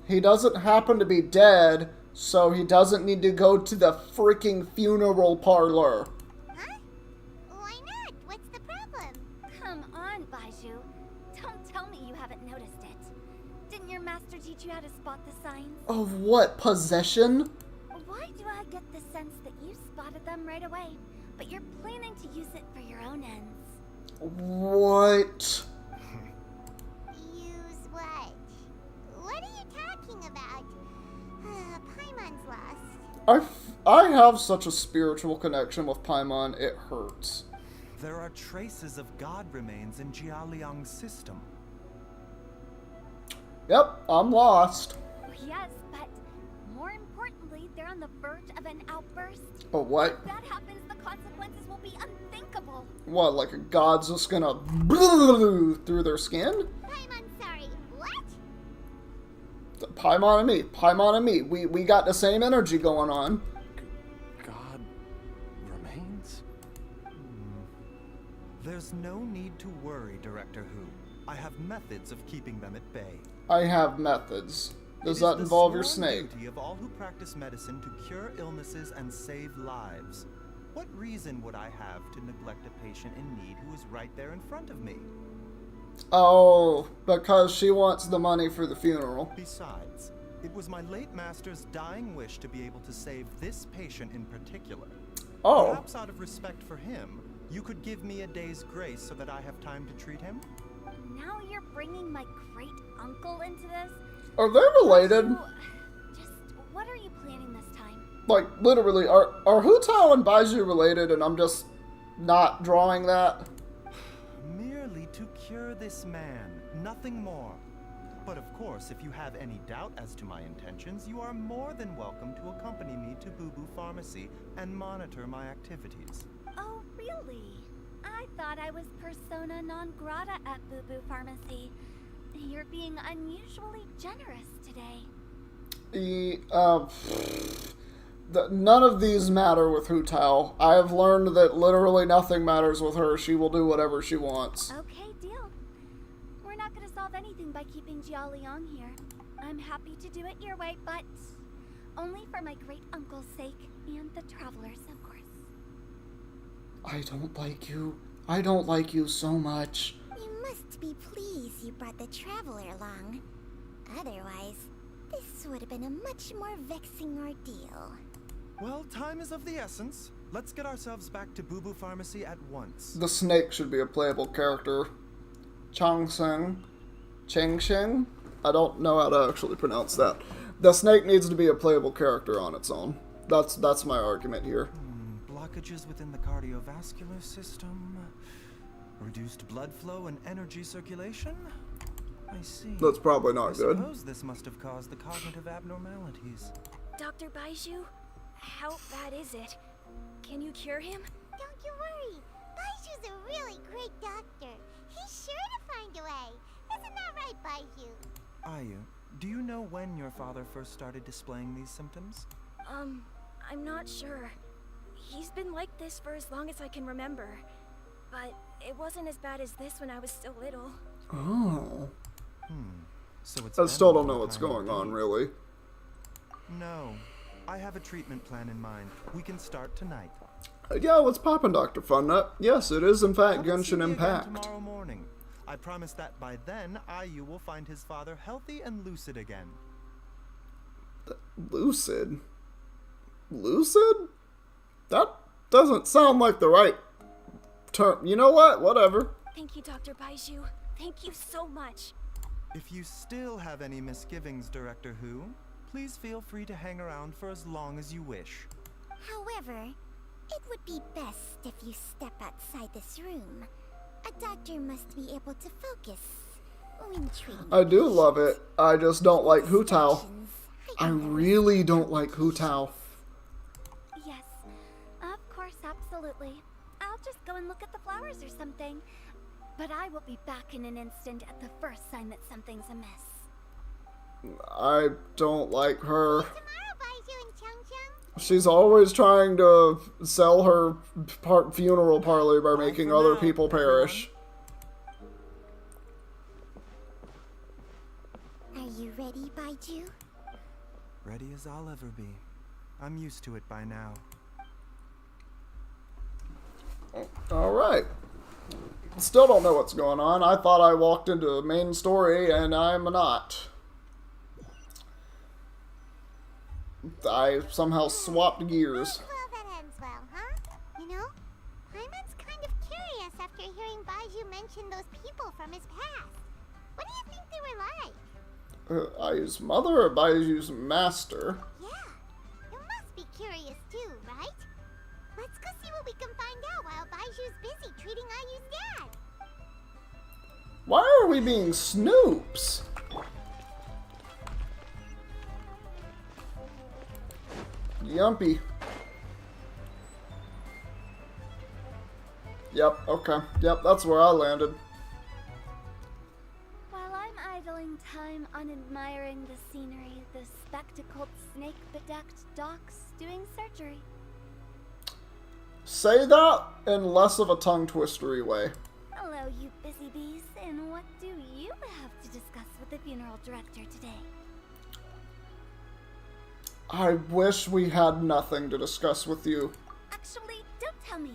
S1: He doesn't happen to be dead, so he doesn't need to go to the freaking funeral parlor.
S7: Huh? Why not? What's the problem?
S10: Come on, Baiju. Don't tell me you haven't noticed it. Didn't your master teach you how to spot the signs?
S1: Of what, possession?
S10: Why do I get the sense that you spotted them right away, but you're planning to use it for your own ends?
S1: What?
S7: Use what? What are you talking about? Paimon's lost.
S1: I have such a spiritual connection with Paimon, it hurts.
S11: There are traces of god remains in Jia Liang's system.
S1: Yep, I'm lost.
S10: Yes, but more importantly, they're on the verge of an outburst.
S1: Oh, what?
S10: If that happens, the consequences will be unthinkable.
S1: What, like a god's just gonna through their skin?
S7: Paimon, sorry. What?
S1: Paimon and me. Paimon and me. We got the same energy going on.
S11: God remains? There's no need to worry, Director Hu. I have methods of keeping them at bay.
S1: I have methods. Does
S11: It
S1: that
S11: is the
S1: involve your
S11: sworn
S1: snake?
S11: duty of all who practice medicine to cure illnesses and save lives. What reason would I have to neglect a patient in need who is right there in front of me?
S1: Oh, because she wants the money for the funeral.
S11: Besides, it was my late master's dying wish to be able to save this patient in particular.
S1: Oh.
S11: Perhaps out of respect for him, you could give me a day's grace so that I have time to treat him?
S10: Now you're bringing my great uncle into this?
S1: Are they related?
S10: Just what are you planning this time?
S1: Like, literally, are Hu Tao and Baiju related and I'm just not drawing that?
S11: Merely to cure this man, nothing more. But of course, if you have any doubt as to my intentions, you are more than welcome to accompany me to Boo Boo Pharmacy and monitor my activities.
S10: Oh, really? I thought I was persona non grata at Boo Boo Pharmacy. You're being unusually generous today.
S1: None of these matter with Hu Tao. I have learned that literally nothing matters with her. She will do whatever she wants.
S10: Okay, deal. We're not gonna solve anything by keeping Jia Liang here. I'm happy to do it your way, but only for my great uncle's sake and the travelers, of course.
S1: I don't like you. I don't like you so much.
S7: You must be pleased you brought the traveler along. Otherwise, this would have been a much more vexing ordeal.
S11: Well, time is of the essence. Let's get ourselves back to Boo Boo Pharmacy at once.
S1: The snake should be a playable character. Changsheng? Changsheng? I don't know how to actually pronounce that. The snake needs to be a playable character on its own. That's my argument here.
S11: Blockages within the cardiovascular system, reduced blood flow and energy circulation. I see.
S1: That's probably not good.
S11: I suppose this must have caused the cognitive abnormalities.
S4: Dr. Baiju, how bad is it? Can you cure him?
S7: Don't you worry. Baiju's a really great doctor. He's sure to right, Baiju.
S11: Ayu, do you know when your father first started displaying these symptoms?
S4: I'm not sure. He's been like this for as long as I can remember. But it wasn't as bad as this when I was still little.
S1: Oh.
S11: So it's
S1: I
S11: been
S1: still
S11: a
S1: don't know
S11: long
S1: what's
S11: time
S1: going on,
S11: indeed.
S1: really.
S11: No. I have a treatment plan in mind. We can start tonight.
S1: Yeah, what's poppin', Dr. Funnut? Yes, it is in fact
S11: Come and see
S1: Genshin
S11: me again
S1: Impact.
S11: tomorrow morning. I promise that by then, Ayu will find his father healthy and lucid again.
S1: Lucid? Lucid? That doesn't sound like the right term. You know what? Whatever.
S4: Thank you, Dr. Baiju. Thank you so much.
S11: If you still have any misgivings, Director Who, please feel free to hang around for as long as you wish.
S7: However, it would be best if you step outside this room. A doctor must be able to focus when treating
S1: I do love it.
S7: patients.
S1: I just don't like Hu Tao.
S7: Distractions
S1: I
S7: heighten the
S1: really
S7: risk
S1: don't
S7: of
S1: like Hu Tao.
S10: Yes, of course, absolutely. I'll just go and look at the flowers or something. But I will be back in an instant at the first sign that something's amiss.
S1: I don't like her.
S7: Tomorrow, Baiju and Chung Chung.
S1: She's always trying to sell her funeral parlor by
S11: Bye
S1: making
S11: for
S1: other
S11: now,
S1: people perish.
S7: Are you ready, Baiju?
S11: Ready as I'll ever be. I'm used to it by now.
S1: Alright. Still don't know what's going on. I thought I walked into the main story, and I'm not. I somehow swapped gears.
S7: Well, that ends well, huh? You know, Paimon's kind of curious after hearing Baiju mention those people from his past. What do you think they were like?
S1: Baiju's mother or Baiju's master?
S7: Yeah, you must be curious too, right? Let's go see what we can find out while Baiju's busy treating Ayu's dad.
S1: Why are we being snoops? Yumpy. Yep, okay. Yep, that's where I landed.
S10: While I'm idling time on admiring the scenery, the spectacled snake-bedecked docs doing surgery.
S1: Say that in less of a tongue-twistery way.
S10: Hello, you busy bees, and what do you have to discuss with the funeral director today?
S1: I wish we had nothing to discuss with you.
S10: Actually, don't tell me.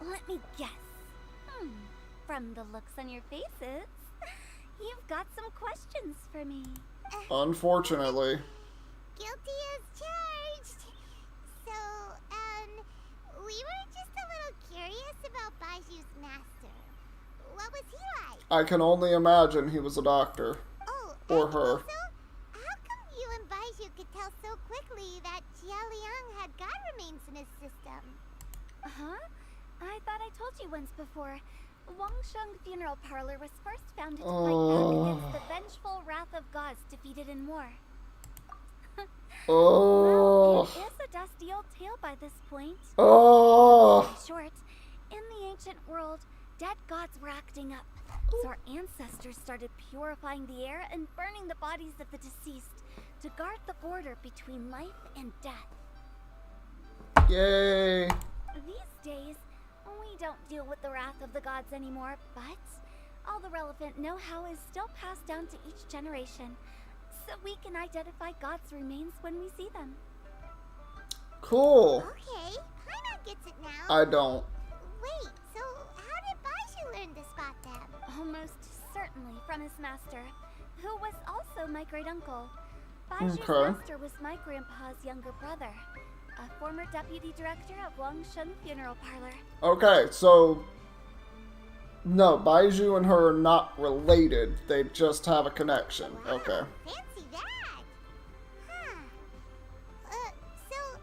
S10: Let me guess. From the looks on your faces, you've got some questions for me.
S1: Unfortunately.
S7: Guilty as charged. So, we were just a little curious about Baiju's master. What was he like?
S1: I can only imagine he was a doctor.
S7: Oh,
S1: Or
S7: and
S1: her.
S7: Also, how come you and Baiju could tell so quickly that Jia Liang had God remains in his system?
S10: Huh? I thought I told you once before. Wangsheng Funeral Parlor was first founded to fight back against the vengeful wrath of gods defeated in war. Well, it is a dusty old tale by this point. In short, in the ancient world, dead gods were acting up. So our ancestors started purifying the air and burning the bodies of the deceased to guard the border between life and death.
S1: Yay.
S10: These days, we don't deal with the wrath of the gods anymore, but all the relevant know-how is still passed down to each generation, so we can identify gods' remains when we see them.
S1: Cool.
S7: Okay, Paimon gets it now.
S1: I don't.
S7: Wait, so how did Baiju learn to spot them?
S10: Almost certainly from his master, who was also my great-uncle. Baiju's
S1: Okay.
S10: master was my grandpa's younger brother, a former deputy director of Wangsheng Funeral Parlor.
S1: Okay, so... No, Baiju and her are not related. They just have a connection.
S7: Wow,
S1: Okay.
S7: fancy that. Huh. So,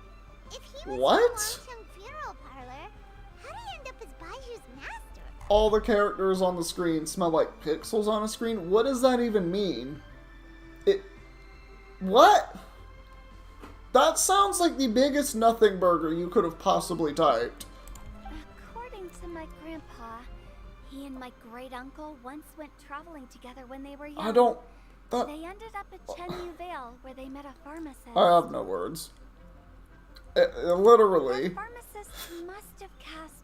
S7: if he was
S1: What?
S7: in Wangsheng Funeral Parlor, how did he end up as Baiju's master?
S1: All the characters on the screen smell like pixels on a screen? What does that even mean? What? That sounds like the biggest nothing burger you could have possibly typed.
S10: According to my grandpa, He and my great uncle once went traveling together when they were young.
S1: I don't... That...
S10: They ended up at Chenyu Vale, where they met a pharmacist.
S1: I have no words. Literally.
S10: The pharmacist must have cast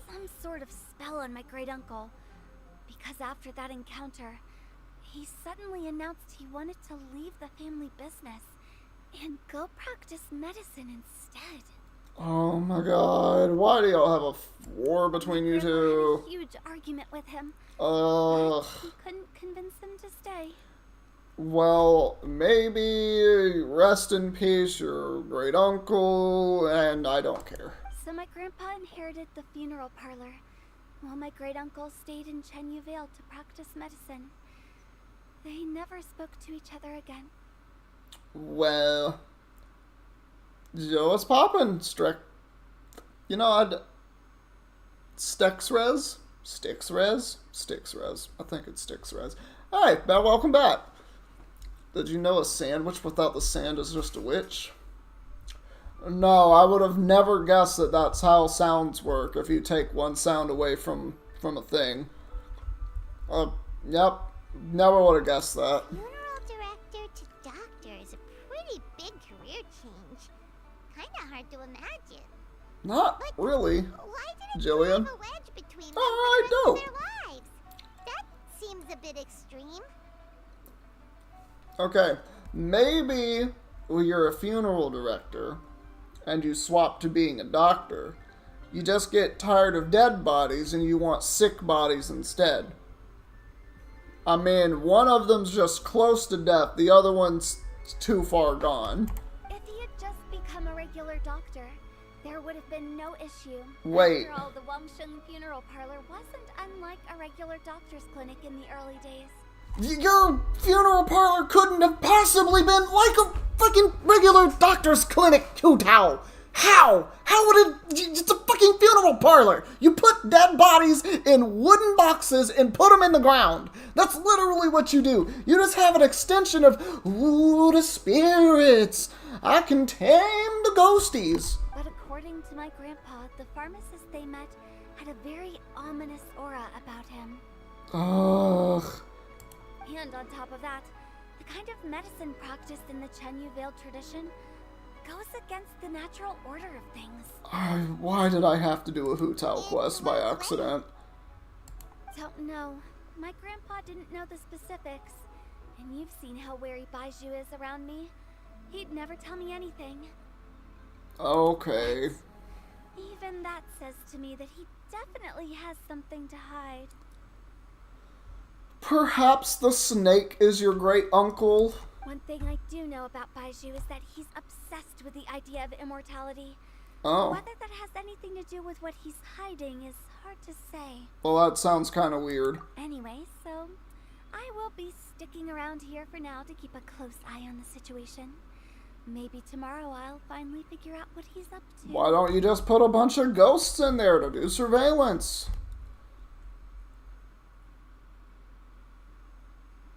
S10: some sort of spell on my great uncle, because after that encounter, he suddenly announced he wanted to leave the family business and go practice medicine instead.
S1: Oh my god, why do y'all have a war between you two?
S10: Had a huge argument with him.
S1: Ugh.
S10: He couldn't convince him to stay.
S1: Well, maybe rest in peace, your great uncle, and I don't care.
S10: So my grandpa inherited the funeral parlor, while my great uncle stayed in Chenyu Vale to practice medicine. They never spoke to each other again.
S1: Well, Joe, what's poppin'? You know, Stixres? I think it's Stixres. Hi, welcome back. Did you know a sandwich without the sand is just a witch? No, I would have never guessed that that's how sounds work if you take one sound away from a thing. Yep, never would have guessed that.
S7: Funeral director to doctor is a pretty big career change. Kinda hard to imagine.
S1: Not really,
S7: Why did it
S1: Jillian.
S7: drive a wedge between them
S1: Alright,
S7: for the
S1: dope.
S7: rest of their lives? That seems a bit extreme.
S1: Okay, maybe you're a funeral director and you swap to being a doctor. You just get tired of dead bodies and you want sick bodies instead. I mean, one of them's just close to death, the other one's too far gone.
S10: If he had just become a regular doctor, there would have been no issue.
S1: Wait.
S10: After all, the Wangsheng funeral parlor wasn't unlike a regular doctor's clinic in the early days.
S1: Your funeral parlor couldn't have possibly been like a fucking regular doctor's clinic, Hu Tao. How? How would it... It's a fucking funeral parlor. You put dead bodies in wooden boxes and put them in the ground. That's literally what you do. You just have an extension of, ooh, the spirits. I can tame the ghosties.
S10: But according to my grandpa, the pharmacist they met had a very ominous aura about him.
S1: Ugh.
S10: And on top of that, the kind of medicine practiced in the Chenyu Vale tradition goes against the natural order of things.
S1: Why did I have to do a Hu Tao quest by accident?
S10: Don't know. My grandpa didn't know the specifics. And you've seen how wary Baiju is around me. He'd never tell me anything.
S1: Okay.
S10: Even that says to me that he definitely has something to hide.
S1: Perhaps the snake is your great uncle?
S10: One thing I do know about Baiju is that he's obsessed with the idea of immortality.
S1: Oh.
S10: Whether that has anything to do with what he's hiding is hard to say.
S1: Well, that sounds kind of weird.
S10: Anyway, so I will be sticking around here for now to keep a close eye on the situation. Maybe tomorrow I'll finally figure out what he's up to.
S1: Why don't you just put a bunch of ghosts in there to do surveillance?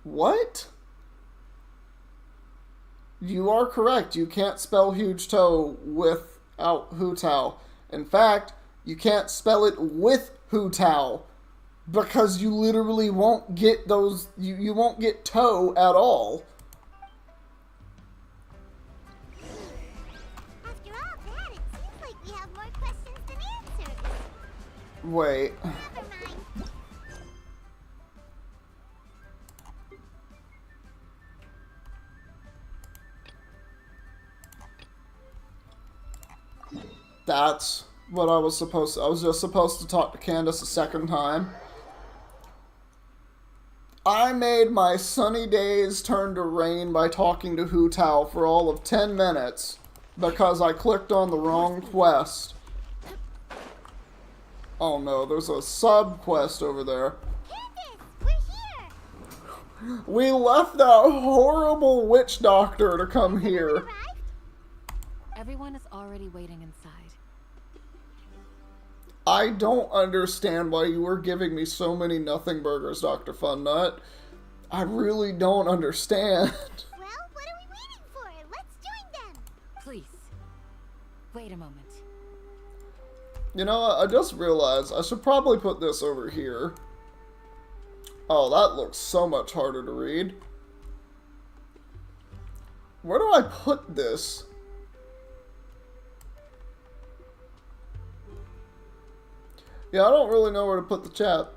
S1: What? You are correct. You can't spell huge toe without Hu Tao. In fact, you can't spell it with Hu Tao because you literally won't get those. You won't get toe at all.
S7: After all that, it seems like we have more questions than answers.
S1: Wait.
S7: Never mind.
S1: That's what I was supposed to... I was just supposed to talk to Candace a second time. I made my sunny days turn to rain by talking to Hu Tao for all of 10 minutes because I clicked on the wrong quest. Oh no, there's a sub-quest over there.
S7: Candace, we're here!
S1: We left that horrible witch doctor to come here.
S7: Arrived?
S9: Everyone is already waiting inside.
S1: I don't understand why you were giving me so many nothing burgers, Dr. Funnut. I really don't understand.
S7: Well, what are we waiting for? Let's join them!
S9: Please, wait a moment.
S1: You know what? I just realized I should probably put this over here. Oh, that looks so much harder to read. Where do I put this? Yeah, I don't really know where to put the chat.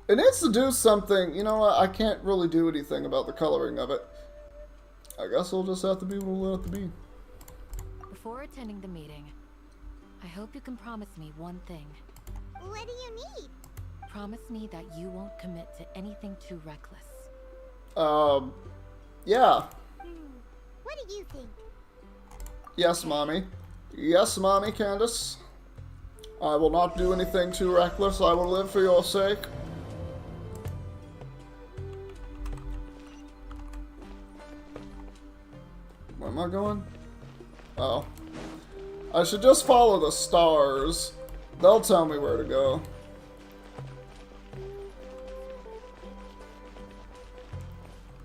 S1: It needs to do something. You know what? I can't really do anything about the coloring of it. I guess we'll just have to be able to let it be.
S9: Before attending the meeting, I hope you can promise me one thing.
S7: What do you need?
S9: Promise me that you won't commit to anything too reckless.
S1: Yeah.
S7: What do you think?
S1: Yes, Mommy. Yes, Mommy, Candace. I will not do anything too reckless. I will live for your sake. Where am I going? Oh. I should just follow the stars. They'll tell me where to go.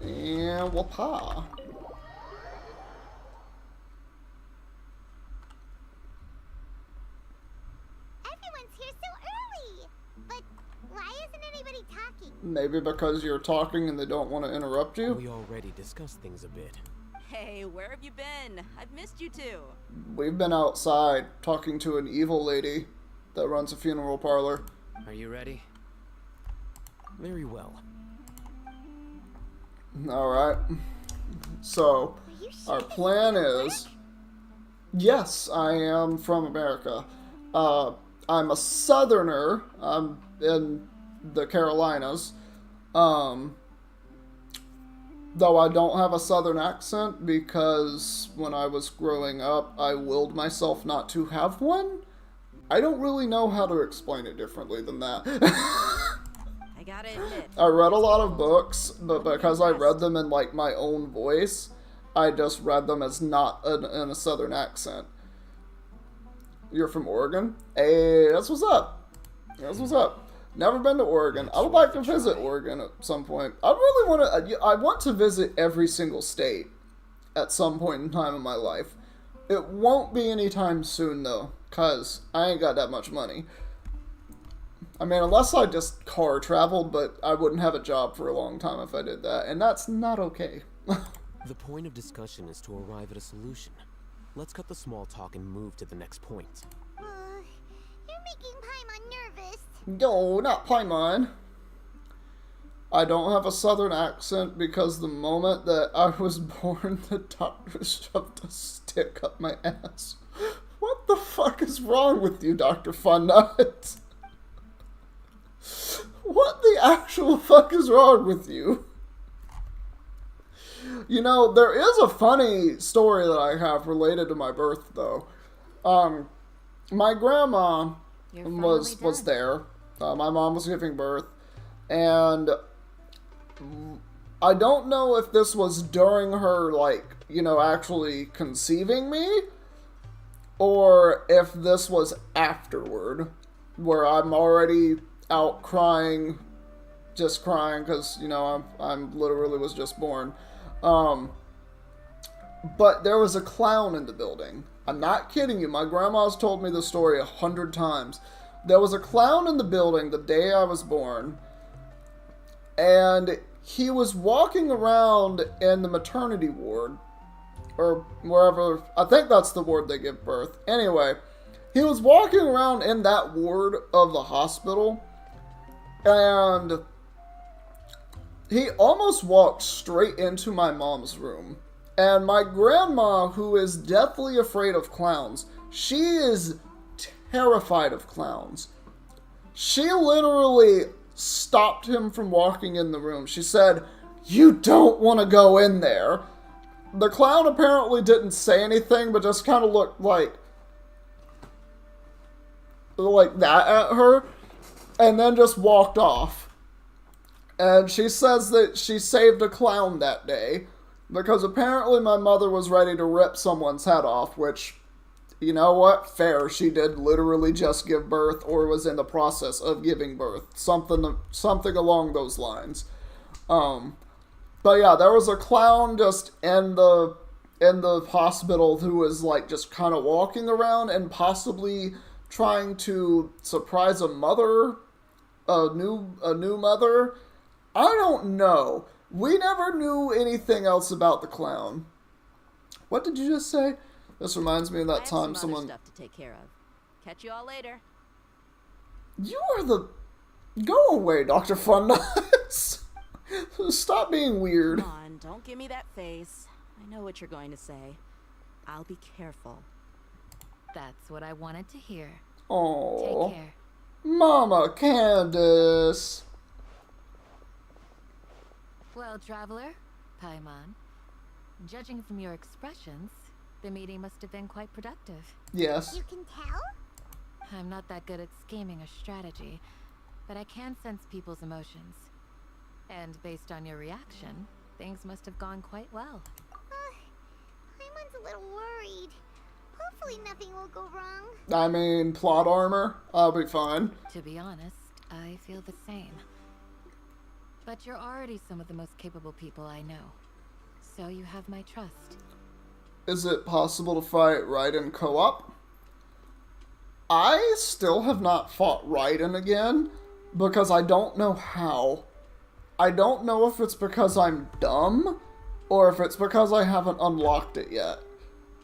S1: And whoop-ha.
S7: Everyone's here so early! But why isn't anybody talking?
S1: Maybe because you're talking and they don't want to interrupt you?
S3: We already discussed things a bit.
S12: Hey, where have you been? I've missed you too.
S1: We've been outside talking to an evil lady that runs a funeral parlor.
S8: Are you ready?
S3: Very well.
S1: Alright. So, our plan is... Yes, I am from America. I'm a southerner. I'm in the Carolinas. Though I don't have a southern accent because when I was growing up, I willed myself not to have one. I don't really know how to explain it differently than that.
S12: I gotta admit.
S1: I read a lot of books, but because I read them in like my own voice, I just read them as not in a southern accent. You're from Oregon? Hey, that's what's up. That's what's up. Never been to Oregon. I would like to visit Oregon at some point. I really want to. I want to visit every single state at some point in time in my life. It won't be anytime soon though, cause I ain't got that much money. I mean, unless I just car traveled, but I wouldn't have a job for a long time if I did that, and that's not okay.
S3: The point of discussion is to arrive at a solution. Let's cut the small talk and move to the next point.
S7: You're making Paimon nervous.
S1: No, not Paimon. I don't have a southern accent because the moment that I was born, the doctor shoved a stick up my ass. What the fuck is wrong with you, Dr. Funnut? What the actual fuck is wrong with you? You know, there is a funny story that I have related to my birth, though. My grandma was there. My mom was giving birth, and I don't know if this was during her, like, you know, actually conceiving me, or if this was afterward, where I'm already out crying, just crying, because, you know, I'm literally was just born. But there was a clown in the building. I'm not kidding you. My grandma's told me the story 100 times. There was a clown in the building the day I was born, and he was walking around in the maternity ward, or wherever, I think that's the ward they give birth. Anyway, he was walking around in that ward of the hospital, and he almost walked straight into my mom's room. And my grandma, who is deathly afraid of clowns, she is terrified of clowns. She literally stopped him from walking in the room. She said, "You don't want to go in there." The clown apparently didn't say anything, but just kind of looked like that at her, and then just walked off. And she says that she saved a clown that day, because apparently my mother was ready to rip someone's head off, which, you know what? Fair. She did literally just give birth, or was in the process of giving birth. Something along those lines. But yeah, there was a clown just in the in the hospital who was like just kind of walking around and possibly trying to surprise a mother, a new mother. I don't know. We never knew anything else about the clown. What did you just say? This reminds me of that time someone...
S12: stuff to take care of. Catch you all later.
S1: You are the... Go away, Dr. Fun Nuts. Stop being weird.
S12: Come on, don't give me that face. I know what you're going to say. I'll be careful.
S9: That's what I wanted to hear.
S1: Oh,
S9: take care.
S1: Mama Candace.
S9: Well, traveler, Paimon, judging from your expressions, the meeting must have been quite productive.
S1: Yes.
S7: You can tell?
S9: I'm not that good at scheming or strategy, but I can sense people's emotions. And based on your reaction, things must have gone quite well.
S7: Paimon's a little worried. Hopefully nothing will go wrong.
S1: I mean, plot armor. I'll be fine.
S9: To be honest, I feel the same. But you're already some of the most capable people I know. So you have my trust.
S1: Is it possible to fight Raiden co-op? I still have not fought Raiden again because I don't know how. I don't know if it's because I'm dumb or if it's because I haven't unlocked it yet.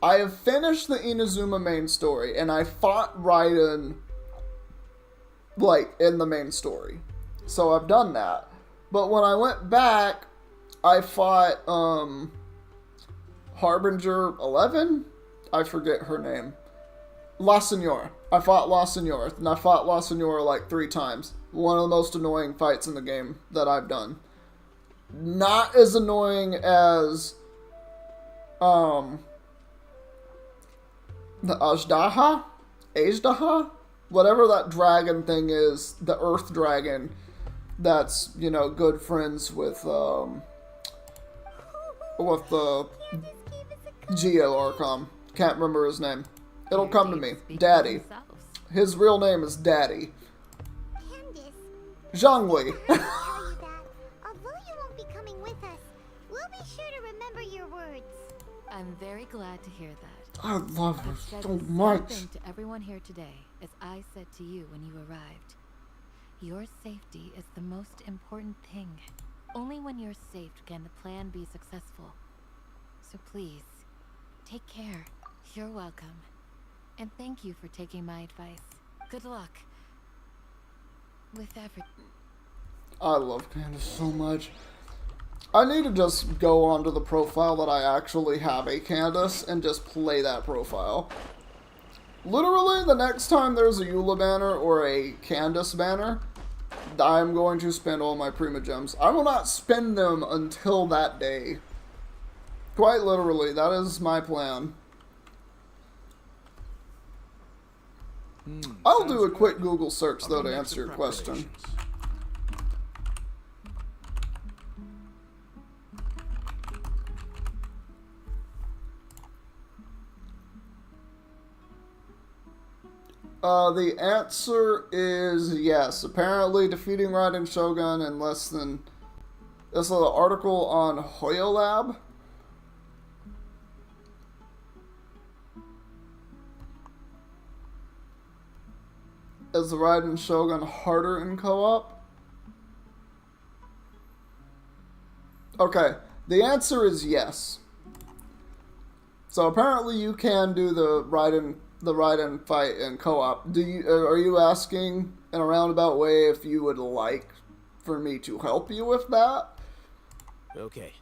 S1: I have finished the Inazuma main story and I fought Raiden like in the main story. So I've done that. But when I went back, I fought Harbinger 11? I forget her name. La Senora. I fought La Senora, and I fought La Senora like 3 times. One of the most annoying fights in the game that I've done. Not as annoying as the Ajdaha? Whatever that dragon thing is, the Earth Dragon that's, you know, good friends with the Geo Archon. Can't remember his name. It'll come to me. Daddy. His real name is Daddy.
S7: Candace.
S1: Zhongli.
S7: Tell you that, although you won't be coming with us, we'll be sure to remember your words.
S9: I'm very glad to hear that.
S1: I love her
S9: I've said
S1: so
S9: the same
S1: much.
S9: thing to everyone here today, as I said to you when you arrived. Your safety is the most important thing. Only when you're safe can the plan be successful. So please, take care. You're welcome. And thank you for taking my advice. Good luck with everything.
S1: I love Candace so much. I need to just go onto the profile that I actually have a Candace and just play that profile. Literally, the next time there's a Eula banner or a Candace banner, I'm going to spend all my Prima Gems. I will not spend them until that day. Quite literally, that is my plan. I'll do a quick Google search, though, to answer your question. The answer is yes. Apparently, defeating Raiden Shogun in less than... This is an article on Hoyolab. Is the Raiden Shogun harder in co-op? Okay, the answer is yes. So apparently you can do the Raiden fight in co-op. Are you asking in a roundabout way if you would like for me to help you with that?
S3: Okay.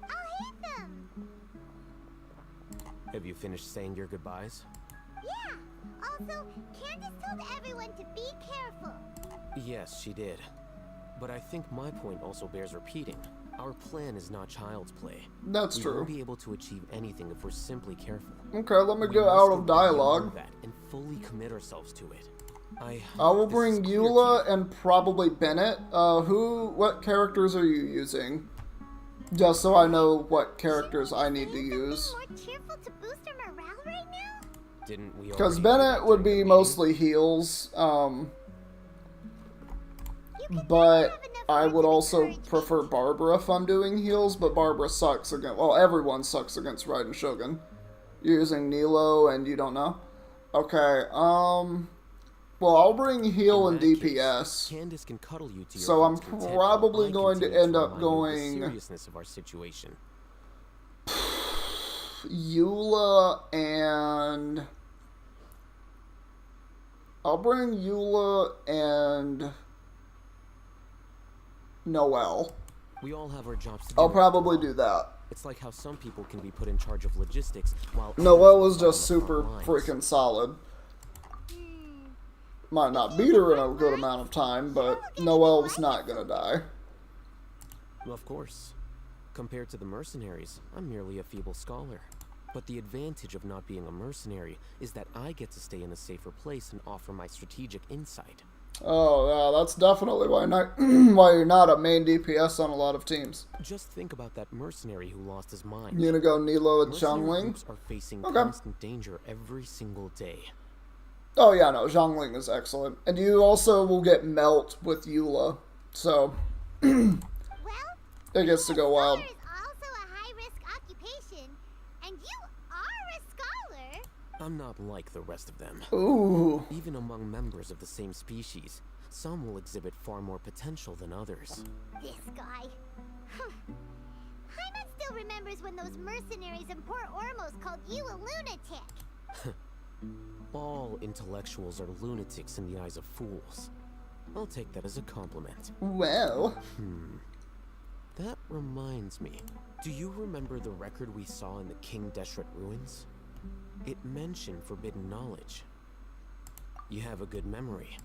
S7: I'll hit them.
S3: Have you finished saying your goodbyes?
S7: Yeah. Also, Candace told everyone to be careful.
S3: Yes, she did. But I think my point also bears repeating. Our plan is not child's play.
S1: That's true.
S3: We won't be able to achieve anything if we're simply careful.
S1: Okay, let me go out of dialogue.
S3: That and fully commit ourselves to it.
S1: I will bring Eula and probably Bennett. What characters are you using? Just so I know what characters I need to use.
S7: More cheerful to boost our morale right now?
S3: Didn't we?
S1: Because Bennett would be mostly heals.
S7: You
S1: but
S7: have enough
S1: I would also prefer Barbara if I'm doing heals, but Barbara sucks against... Well, everyone sucks against Raiden Shogun. You're using Nilo and you don't know? Okay, well, I'll bring heal and DPS.
S3: Candace can cuddle you to your
S1: So I'm
S3: heart's content
S1: probably
S3: while I
S1: going to
S3: continue
S1: end up
S3: remind you of the
S1: going...
S3: seriousness of our situation.
S1: Eula and... I'll bring Eula and... Noelle.
S3: We all have our jobs to do.
S1: I'll probably do that.
S3: It's like how some people can be put in charge of logistics while
S1: Noelle is just super freaking solid. Might not beat her in a good amount of time, but Noelle's not gonna die.
S3: Well, of course. Compared to the mercenaries, I'm merely a feeble scholar. But the advantage of not being a mercenary is that I get to stay in a safer place and offer my strategic insight.
S1: Oh, yeah, that's definitely why why you're not a main DPS on a lot of teams.
S3: Just think about that mercenary who lost his mind.
S1: You gonna go Nilo and
S3: Mercenary
S1: Zhongling?
S3: groups are facing constant danger every single day.
S1: Oh yeah, no, Zhongling is excellent. And you also will get Melt with Eula. So, it gets to go wild.
S7: Scholar is also a high-risk occupation, and you are a scholar.
S3: I'm not like the rest of them.
S1: Ooh.
S3: Even among members of the same species, some will exhibit far more potential than others.
S7: This guy. Hyman still remembers when those mercenaries in Port Ormos called you a lunatic.
S3: All intellectuals are lunatics in the eyes of fools. I'll take that as a compliment.
S1: Well.
S3: That reminds me. Do you remember the record we saw in the King Deshret ruins? It mentioned forbidden knowledge. You have a good memory.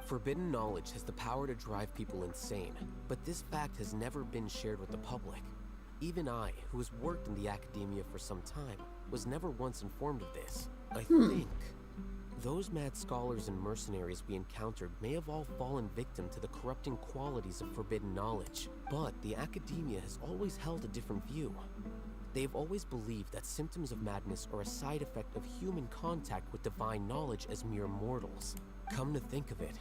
S3: Forbidden knowledge has the power to drive people insane, but this fact has never been shared with the public. Even I, who has worked in the academia for some time, was never once informed of this. I think those mad scholars and mercenaries we encountered may have all fallen victim to the corrupting qualities of forbidden knowledge. But the academia has always held a different view. They've always believed that symptoms of madness are a side effect of human contact with divine knowledge as mere mortals. Come to think of it,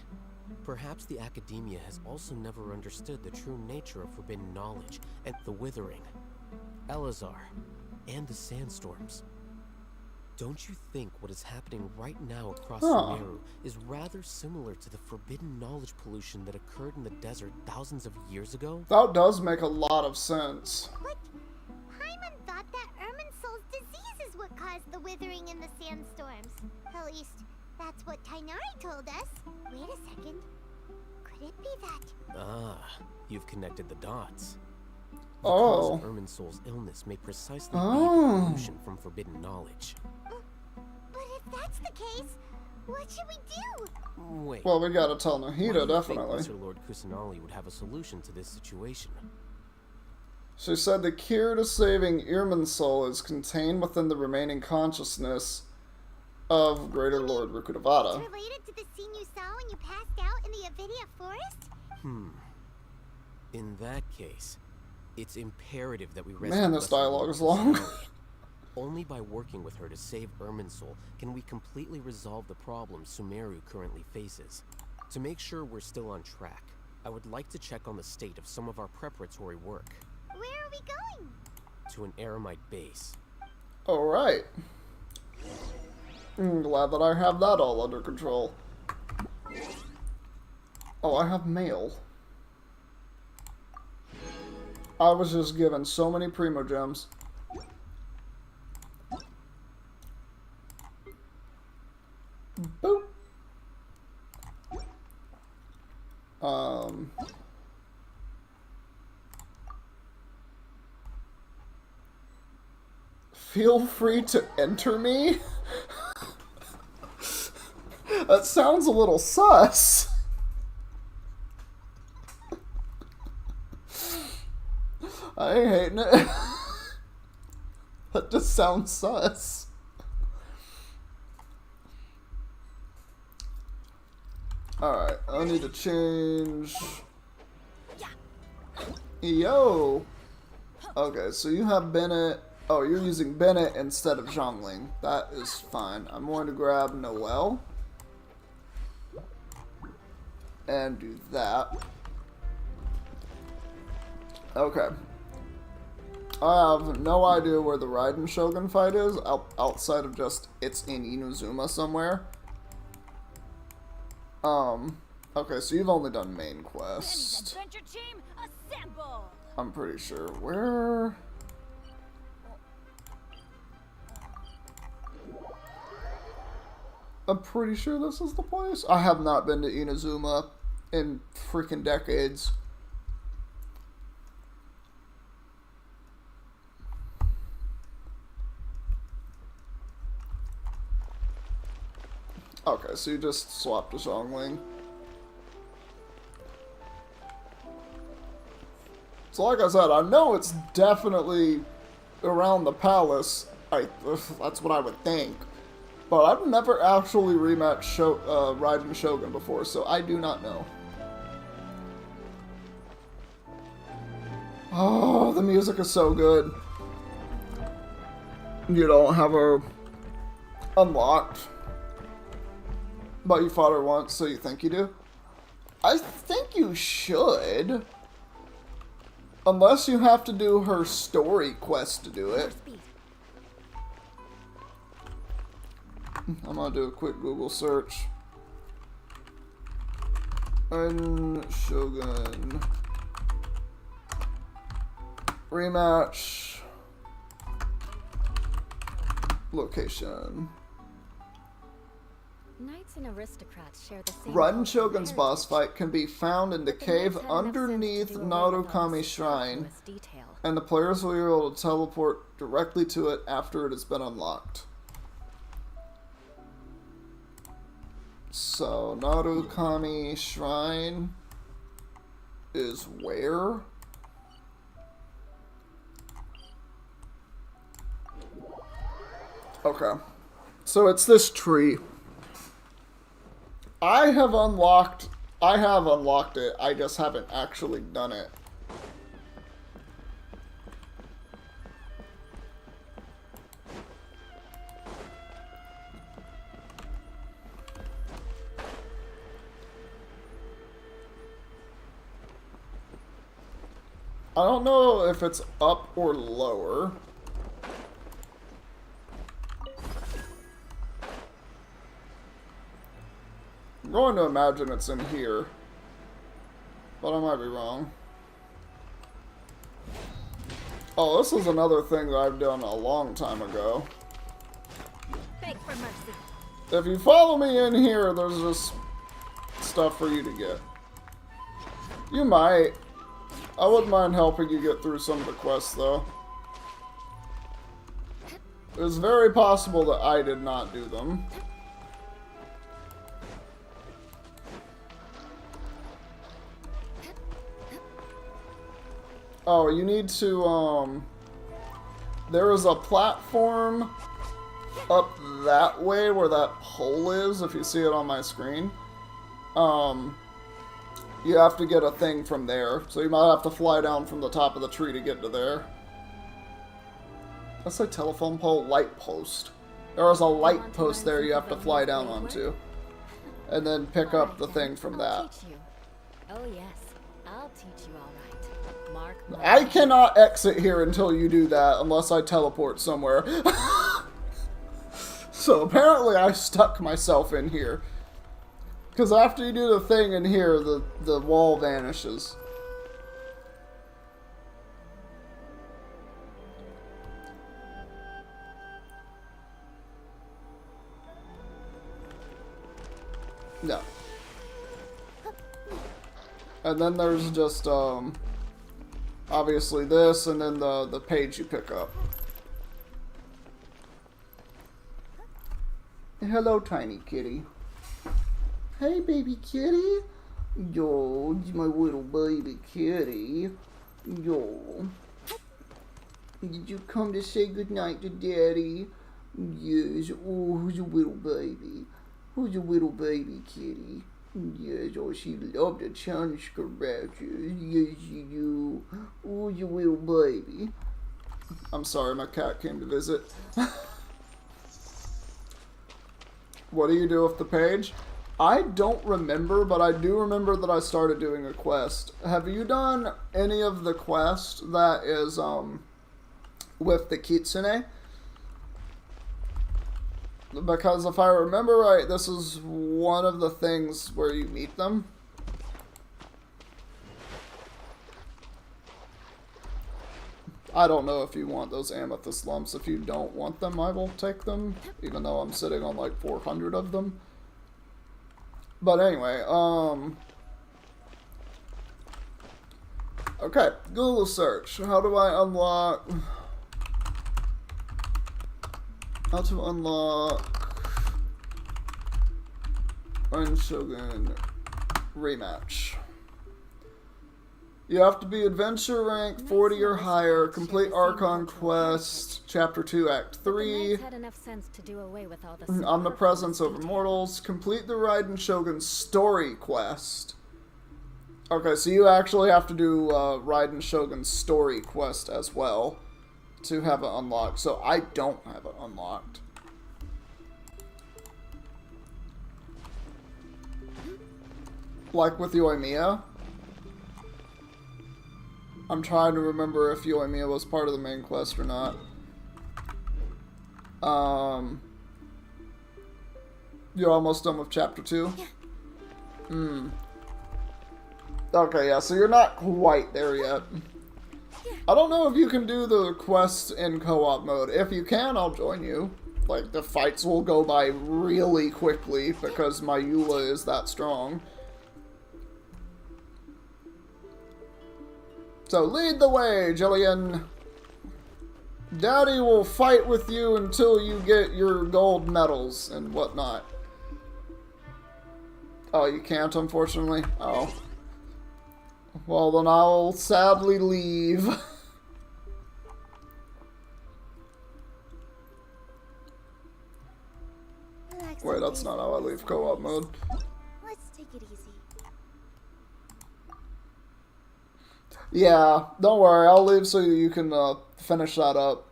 S3: perhaps the academia has also never understood the true nature of forbidden knowledge and the Withering, Elazar, and the sandstorms. Don't you think what is happening right now across Sumeru is rather similar to the forbidden knowledge pollution that occurred in the desert thousands of years ago?
S1: That does make a lot of sense.
S7: But Hyman thought that Irminsul's disease is what caused the withering in the sandstorms. At least, that's what Tainari told us. Wait a second. Could it be that?
S3: Ah, you've connected the dots. The
S1: Oh.
S3: cause of Irminsul's illness may precisely be the pollution from forbidden knowledge.
S7: But if that's the case, what should we do?
S3: Wait.
S1: Well, we gotta tell
S3: Why do
S1: Nahida,
S3: you think
S1: definitely.
S3: Lesser Lord Kusanali would have a solution to this situation?
S1: She said the cure to saving Irminsul is contained within the remaining consciousness of Greater Lord Rukudevata.
S7: It's related to the scene you saw when you passed out in the Avidia forest?
S3: In that case, it's imperative that we rescue
S1: Man, this
S3: Lesser Lord
S1: dialogue is long.
S3: Kusanali. Only by working with her to save Irminsul can we completely resolve the problems Sumeru currently faces. To make sure we're still on track, I would like to check on the state of some of our preparatory work.
S7: Where are we going?
S3: To an Eremite base.
S1: Alright. I'm glad that I have that all under control. Oh, I have mail. I was just given so many Primo Gems. Boop. Feel free to enter me? That sounds a little sus. I ain't hating it. That just sounds sus. Alright, I need to change. Yo! Okay, so you have Bennett. Oh, you're using Bennett instead of Zhongling. That is fine. I'm going to grab Noelle. And do that. Okay. I have no idea where the Raiden Shogun fight is, outside of just it's in Inazuma somewhere. Okay, so you've only done main quest.
S10: Adventure team, assemble!
S1: I'm pretty sure. Where? I'm pretty sure this is the place. I have not been to Inazuma in freaking decades. Okay, so you just swapped to Xiangling. So like I said, I know it's definitely around the palace. That's what I would think. But I've never actually rematched Raiden Shogun before, so I do not know. Oh, the music is so good. You don't have her unlocked. But you fought her once, so you think you do? I think you should. Unless you have to do her story quest to do it. I'm gonna do a quick Google search. Shogun rematch location.
S10: Knights and aristocrats share the same
S1: Raiden Shogun's boss fight can be found in the cave underneath Narukami Shrine, and the players will be able to teleport directly to it after it has been unlocked. So, Narukami Shrine is where? Okay. So it's this tree. I have unlocked it, I just haven't actually done it. I don't know if it's up or lower. I'm going to imagine it's in here, but I might be wrong. Oh, this is another thing that I've done a long time ago.
S10: Beg for mercy.
S1: If you follow me in here, there's just stuff for you to get. You might. I wouldn't mind helping you get through some of the quests, though. It's very possible that I did not do them. Oh, you need to, there is a platform up that way where that hole is, if you see it on my screen. You have to get a thing from there, so you might have to fly down from the top of the tree to get to there. That's a telephone pole light post. There is a light post there you have to fly down onto. And then pick up the thing from that.
S10: Oh yes, I'll teach you all right. Mark.
S1: I cannot exit here until you do that, unless I teleport somewhere. So apparently I stuck myself in here. Because after you do the thing in here, the wall vanishes. No. And then there's just, obviously this, and then the page you pick up. Hello, tiny kitty. Hey, baby kitty. Yo, my little baby kitty. Yo. Did you come to say goodnight to Daddy? Yes. Oh, who's your little baby? Who's your little baby kitty? Yes, oh, she loved the tongue scratches. Yes, she do. Oh, your little baby. I'm sorry, my cat came to visit. What do you do with the page? I don't remember, but I do remember that I started doing a quest. Have you done any of the quest that is, with the Kitsune? Because if I remember right, this is one of the things where you meet them. I don't know if you want those amethyst lumps. If you don't want them, I will take them, even though I'm sitting on like 400 of them. But anyway, okay, Google search. How do I unlock... How to unlock Iron Shogun rematch. You have to be adventure rank 40 or higher, complete Archon quest, chapter 2, act 3,
S10: had enough sense to do away with all this
S1: omnipresence over mortals, complete the Raiden Shogun story quest. Okay, so you actually have to do Raiden Shogun story quest as well to have it unlocked, so I don't have it unlocked. Like with Yoimiya. I'm trying to remember if Yoimiya was part of the main quest or not. You're almost done with chapter 2? Yeah. Okay, yeah, so you're not quite there yet. I don't know if you can do the quests in co-op mode. If you can, I'll join you. Like, the fights will go by really quickly because my Eula is that strong. So lead the way, Jillian. Daddy will fight with you until you get your gold medals and whatnot. Oh, you can't, unfortunately? Oh. Well, then I'll sadly leave. Wait, that's not how I leave co-op mode.
S10: Let's take it easy.
S1: Yeah, don't worry, I'll leave so you can finish that up.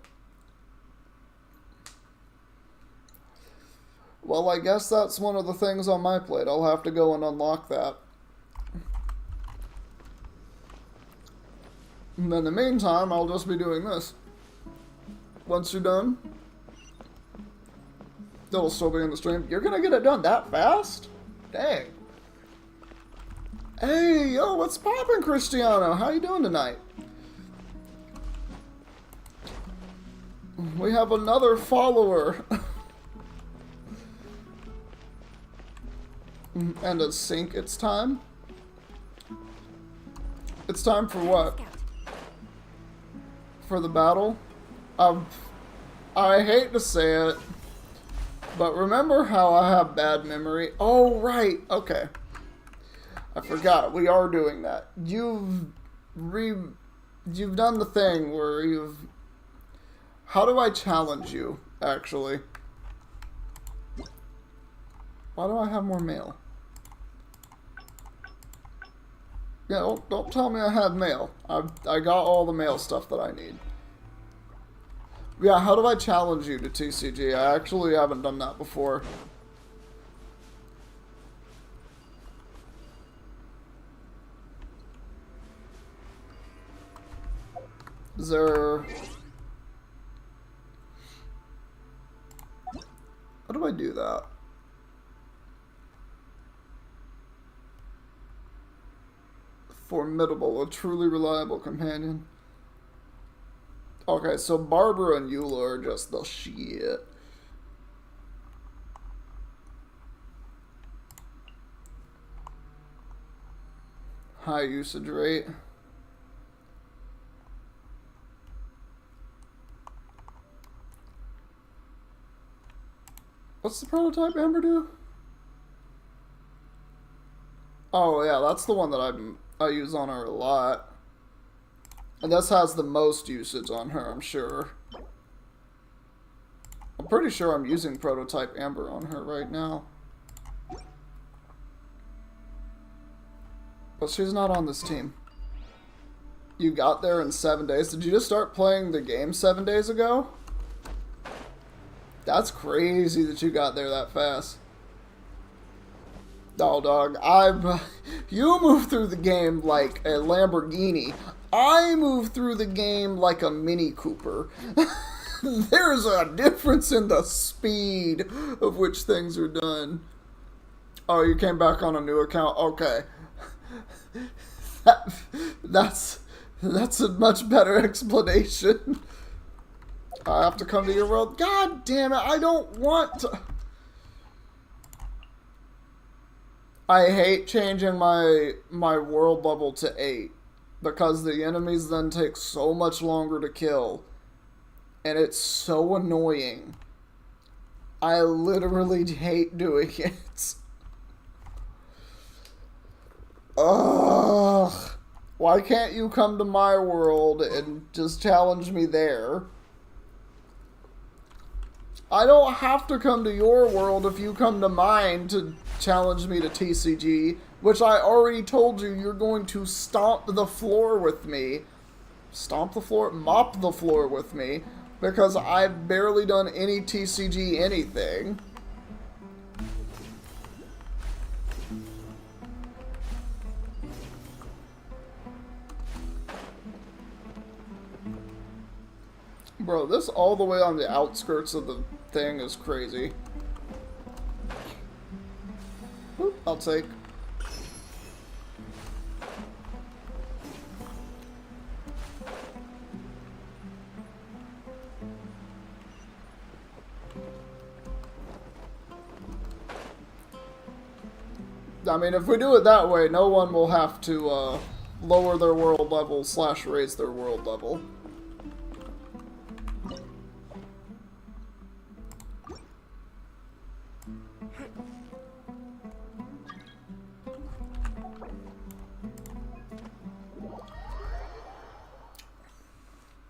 S1: Well, I guess that's one of the things on my plate. I'll have to go and unlock that. And in the meantime, I'll just be doing this. Once you're done, it'll still be in the stream. You're gonna get it done that fast? Dang. Hey, yo, what's poppin', Cristiano? How you doing tonight? We have another follower. And a sync, it's time. It's time for what? For the battle? I hate to say it, but remember how I have bad memory? Oh, right, okay. I forgot, we are doing that. You've done the thing where you've... How do I challenge you, actually? Why do I have more mail? Yeah, don't tell me I have mail. I got all the mail stuff that I need. Yeah, how do I challenge you to TCG? I actually haven't done that before. Is there... How do I do that? Formidable, a truly reliable companion. Okay, so Barbara and Eula are just the shit. High usage rate. What's the prototype Amber do? Oh yeah, that's the one that I use on her a lot. And this has the most usage on her, I'm sure. I'm pretty sure I'm using prototype Amber on her right now. But she's not on this team. You got there in 7 days. Did you just start playing the game 7 days ago? That's crazy that you got there that fast. Oh, dog, you move through the game like a Lamborghini. I move through the game like a Mini Cooper. There's a difference in the speed of which things are done. Oh, you came back on a new account? Okay. That's a much better explanation. I have to come to your world. God damn it, I don't want to. I hate changing my world level to 8 because the enemies then take so much longer to kill. And it's so annoying. I literally hate doing it. Ugh. Why can't you come to my world and just challenge me there? I don't have to come to your world if you come to mine to challenge me to TCG, which I already told you you're going to stomp the floor with me. Stomp the floor? Mop the floor with me, because I've barely done any TCG anything. Bro, this all the way on the outskirts of the thing is crazy. Oop, I'll take. I mean, if we do it that way, no one will have to lower their world level / raise their world level.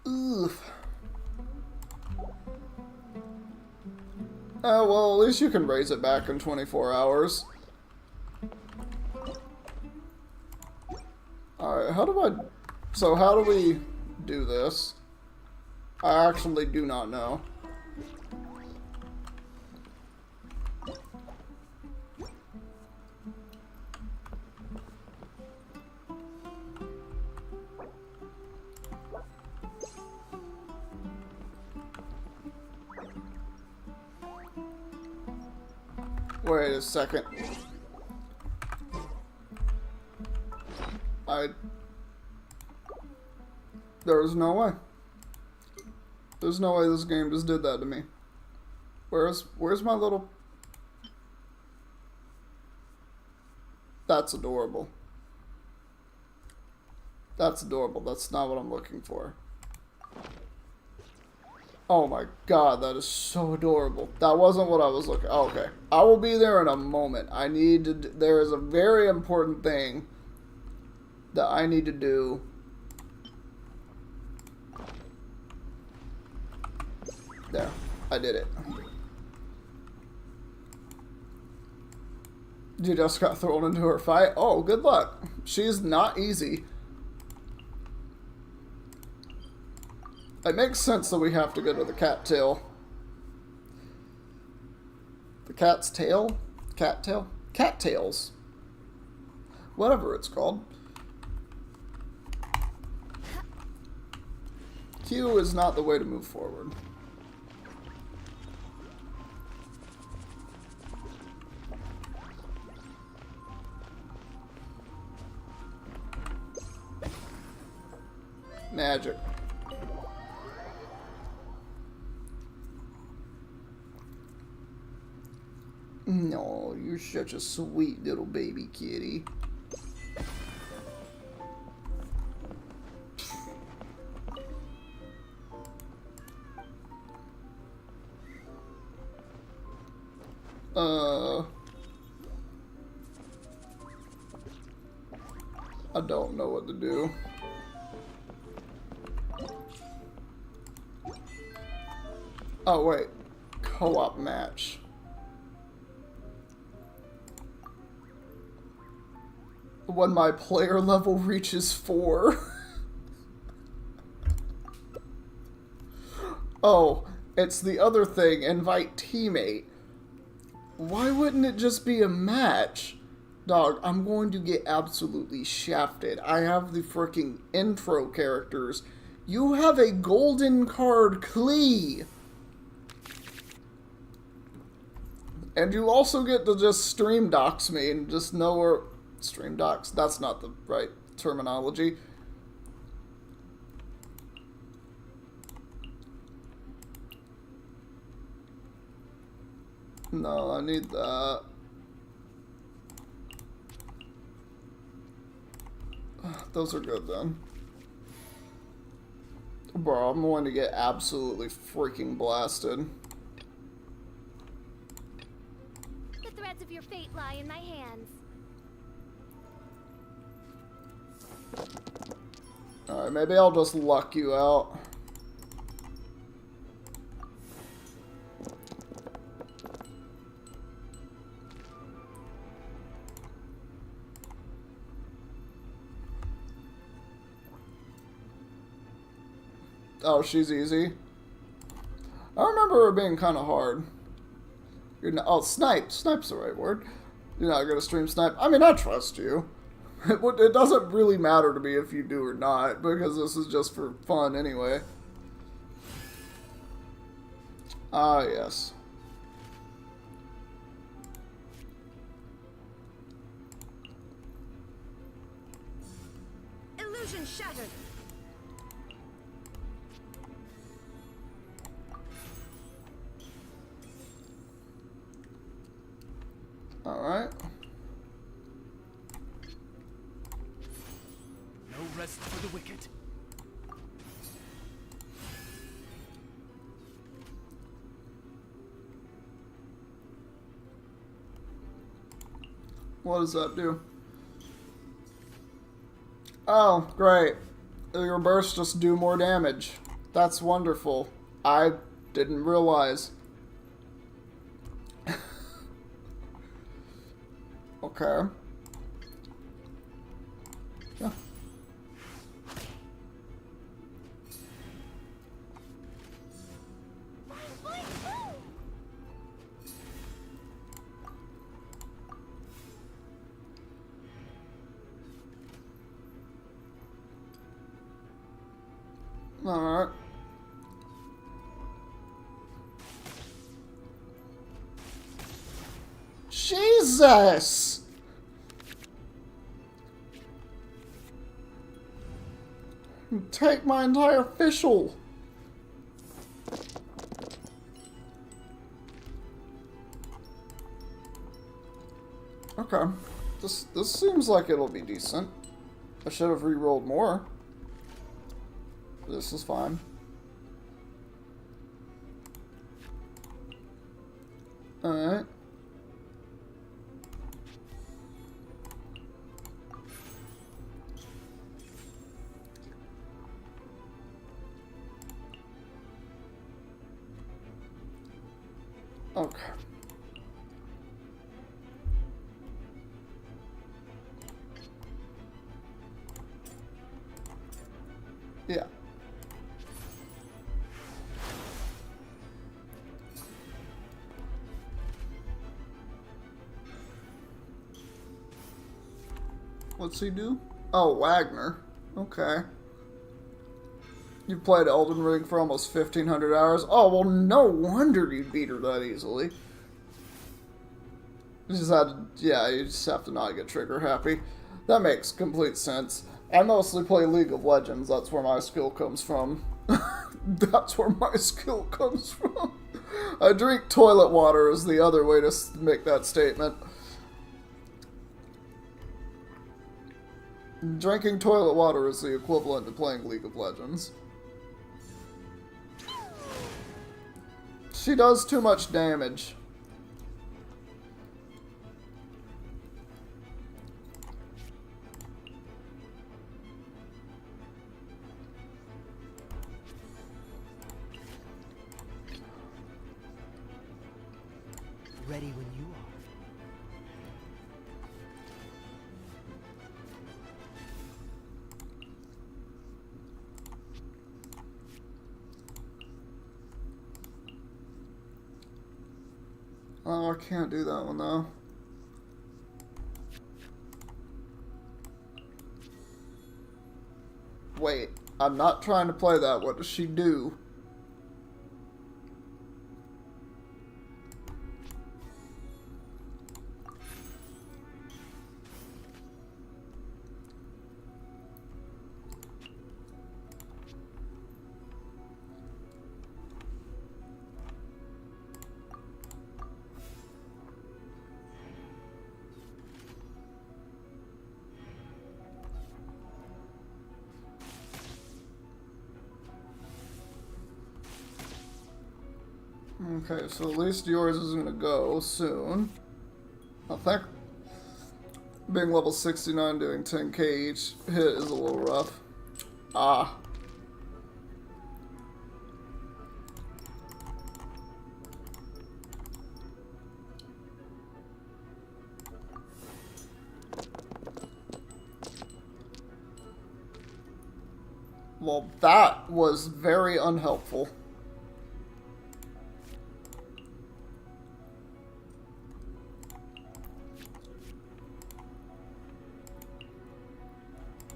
S1: Oof. Oh, well, at least you can raise it back in 24 hours. Alright, how do we do this? I actually do not know. Wait a second. There's no way. There's no way this game just did that to me. Where's my little... That's adorable. That's adorable. That's not what I'm looking for. Oh my god, that is so adorable. That wasn't what I was looking... Oh, okay. I will be there in a moment. I need to... There is a very important thing that I need to do. There. I did it. You just got thrown into her fight? Oh, good luck. She's not easy. It makes sense that we have to go to the cattail. The cat's tail? Cattail? Cattails. Whatever it's called. Q is not the way to move forward. Magic. No, you're such a sweet little baby kitty. I don't know what to do. Oh, wait. Co-op match. When my player level reaches 4. Oh, it's the other thing. Invite teammate. Why wouldn't it just be a match? Dog, I'm going to get absolutely shafted. I have the freaking intro characters. You have a golden card Klee. And you also get to just stream dox me and just know where... Stream dox? That's not the right terminology. No, I need that. Those are good then. Bro, I'm going to get absolutely freaking blasted.
S10: The threads of your fate lie in my hands.
S1: Alright, maybe I'll just luck you out. Oh, she's easy. I remember her being kind of hard. You're not, oh, snipe. Snipe's the right word. You're not gonna stream snipe. I mean, I trust you. It doesn't really matter to me if you do or not, because this is just for fun anyway. Ah, yes.
S4: Illusion shattered.
S1: Alright.
S6: No rest for the wicked.
S1: What does that do? Oh, great. Your bursts just do more damage. That's wonderful. I didn't realize. Okay. Yeah. Alright. Jesus! Take my entire official. Okay. This seems like it'll be decent. I should have re-rolled more. This is fine. Alright. Okay. Yeah. What's he do? Oh, Wagner. Okay. You've played Elden Ring for almost 1,500 hours. Oh, well, no wonder you beat her that easily. You just had to, yeah, you just have to not get trigger happy. That makes complete sense. I mostly play League of Legends. That's where my skill comes from. That's where my skill comes from. I drink toilet water is the other way to make that statement. Drinking toilet water is the equivalent to playing League of Legends. She does too much damage.
S11: Ready when you
S1: are. Oh, I can't do that one though. Wait, I'm not trying to play that. What does she do? Okay, so at least yours is gonna go soon. I think being level 69 doing 10k each hit is a little rough. Ah. Well, that was very unhelpful.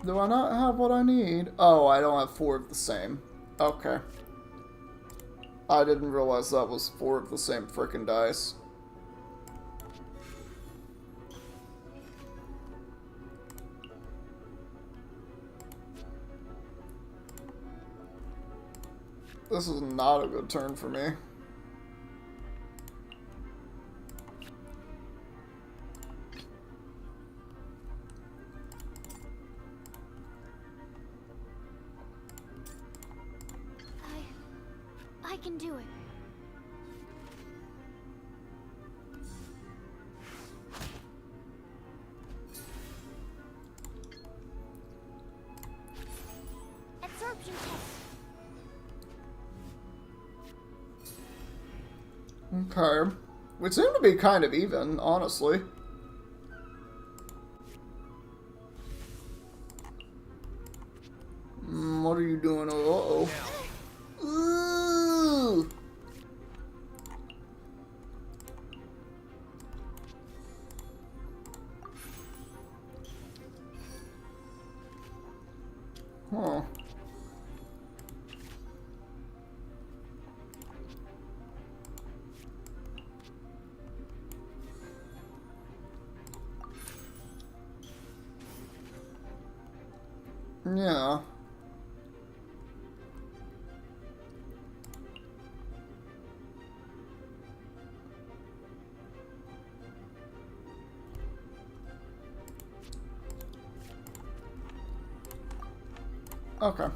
S1: Do I not have what I need? Oh, I don't have 4 of the same. Okay. I didn't realize that was 4 of the same frickin' dice. This is not a good turn for me.
S10: I can do it. Absorption test.
S1: Okay. We seem to be kind of even, honestly. What are you doing? Uh-oh. Ooh. Huh. Yeah. Okay.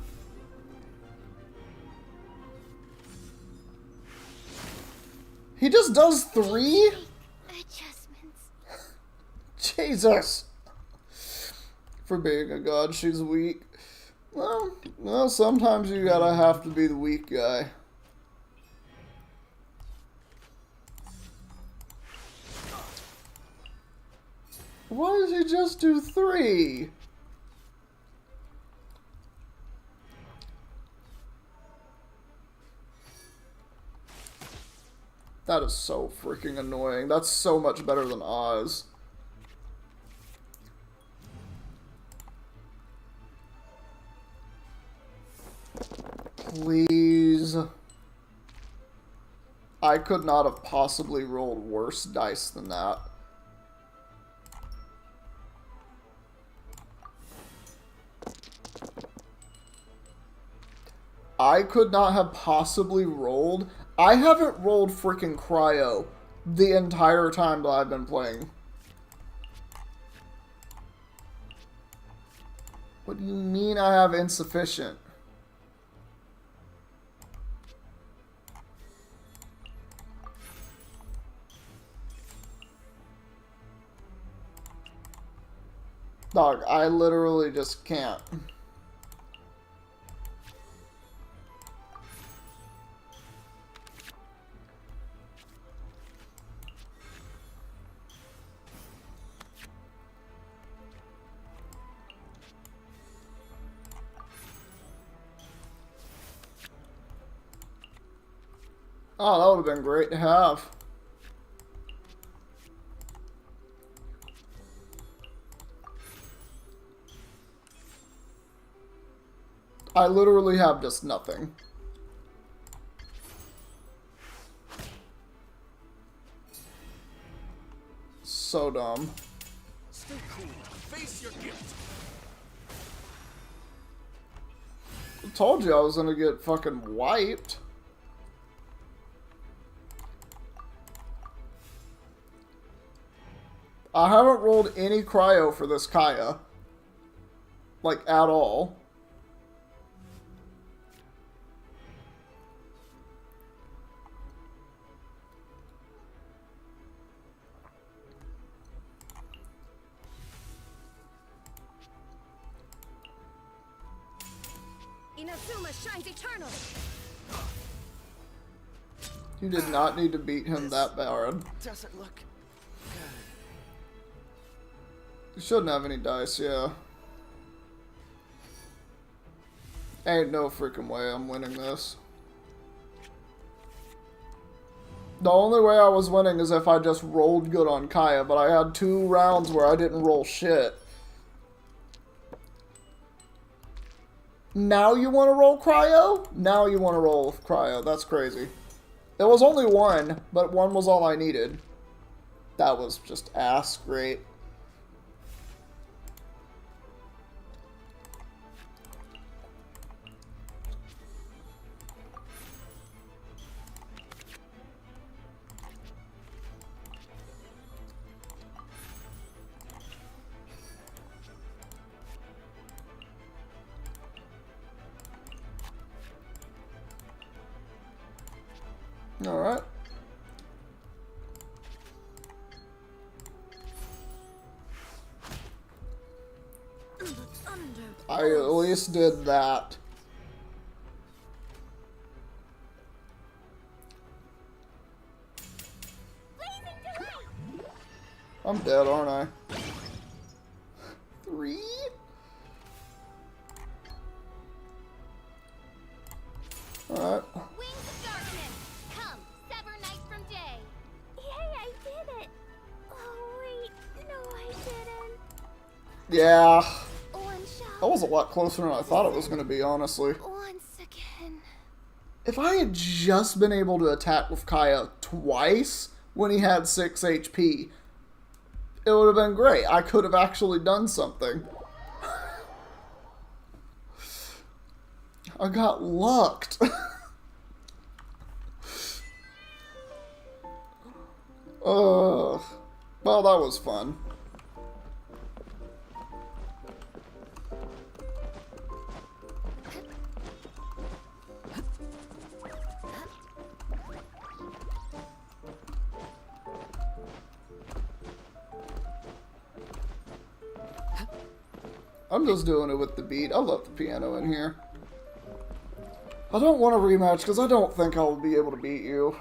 S1: He just does 3?
S10: Adjustments.
S1: Jesus. For being a god, she's weak. Well, sometimes you gotta have to be the weak guy. Why does he just do 3? That is so freaking annoying. That's so much better than Oz. Please. I could not have possibly rolled worse dice than that. I could not have possibly rolled. I haven't rolled freaking cryo the entire time that I've been playing. What do you mean I have insufficient? Dog, I literally just can't. Oh, that would have been great to have. I literally have just nothing. So dumb.
S5: Stay cool. Face your guilt.
S1: I told you I was gonna get fucking wiped. I haven't rolled any cryo for this Kaya. Like, at all.
S4: Inazuma shines eternal.
S1: You did not need to beat him that bad.
S8: Doesn't look good.
S1: You shouldn't have any dice, yeah. Ain't no freaking way I'm winning this. The only way I was winning is if I just rolled good on Kaya, but I had 2 rounds where I didn't roll shit. Now you want to roll cryo? Now you want to roll cryo. That's crazy. It was only 1, but 1 was all I needed. That was just ass great. Alright. I at least did that. I'm dead, aren't I? 3? Alright. Yeah. That was a lot closer than I thought it was going to be, honestly.
S7: Once again.
S1: If I had just been able to attack with Kaya twice when he had 6 HP, it would have been great. I could have actually done something. I got lucked. Well, that was fun. I'm just doing it with the beat. I love the piano in here. I don't want a rematch because I don't think I'll be able to beat you.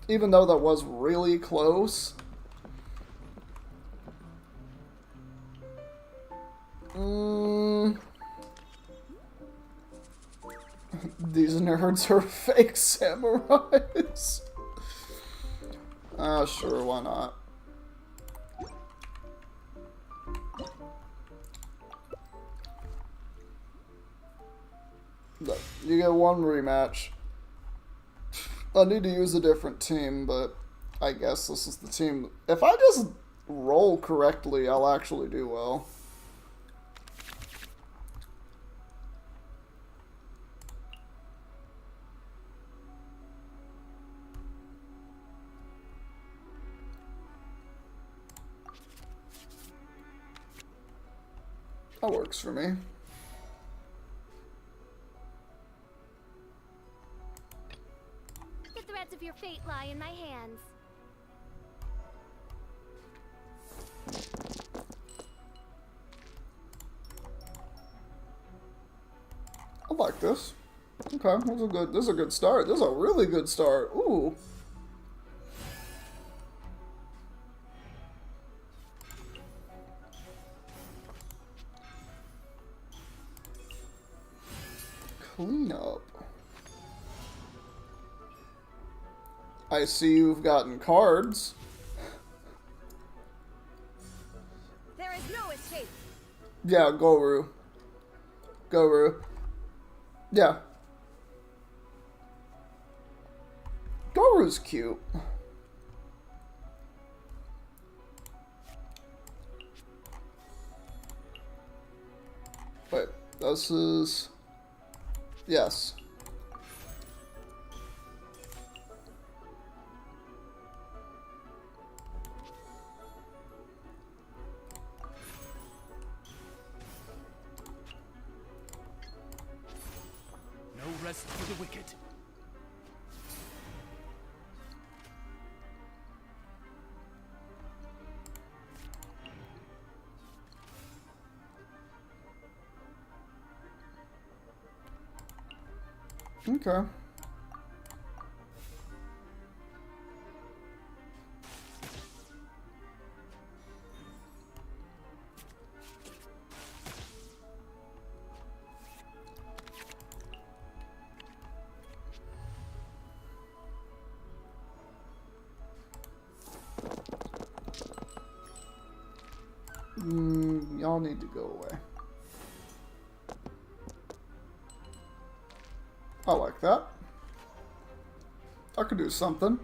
S1: Even though that was really close. These nerds are fake samurais. Sure, why not? Look, you get 1 rematch. I need to use a different team, but I guess this is the team. If I just roll correctly, I'll actually do well. That works for me.
S7: The threads of your fate lie in my hands.
S1: I like this. Okay, this is a good start. This is a really good start. Ooh. Clean up. I see you've gotten cards.
S4: There is no escape.
S1: Yeah, Goru. Goru. Yeah. Goru's cute. Wait, this is... Yes.
S13: No rest for the wicked.
S1: Okay. Y'all need to go away. I like that. I could do something.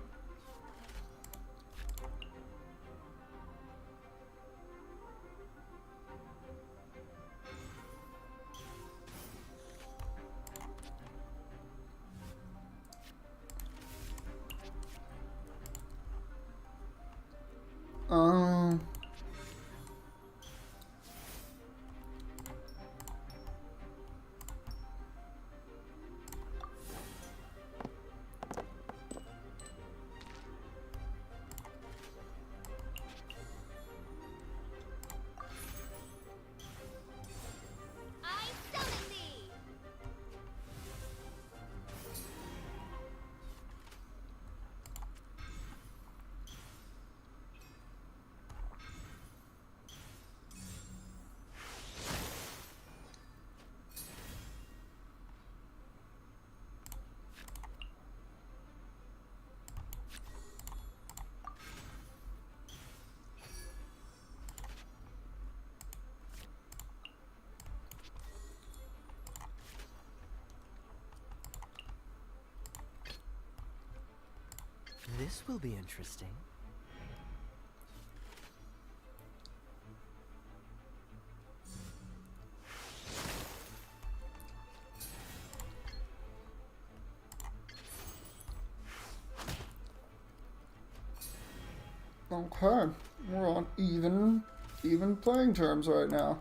S3: This will be interesting.
S1: Okay, we're on even playing terms right now.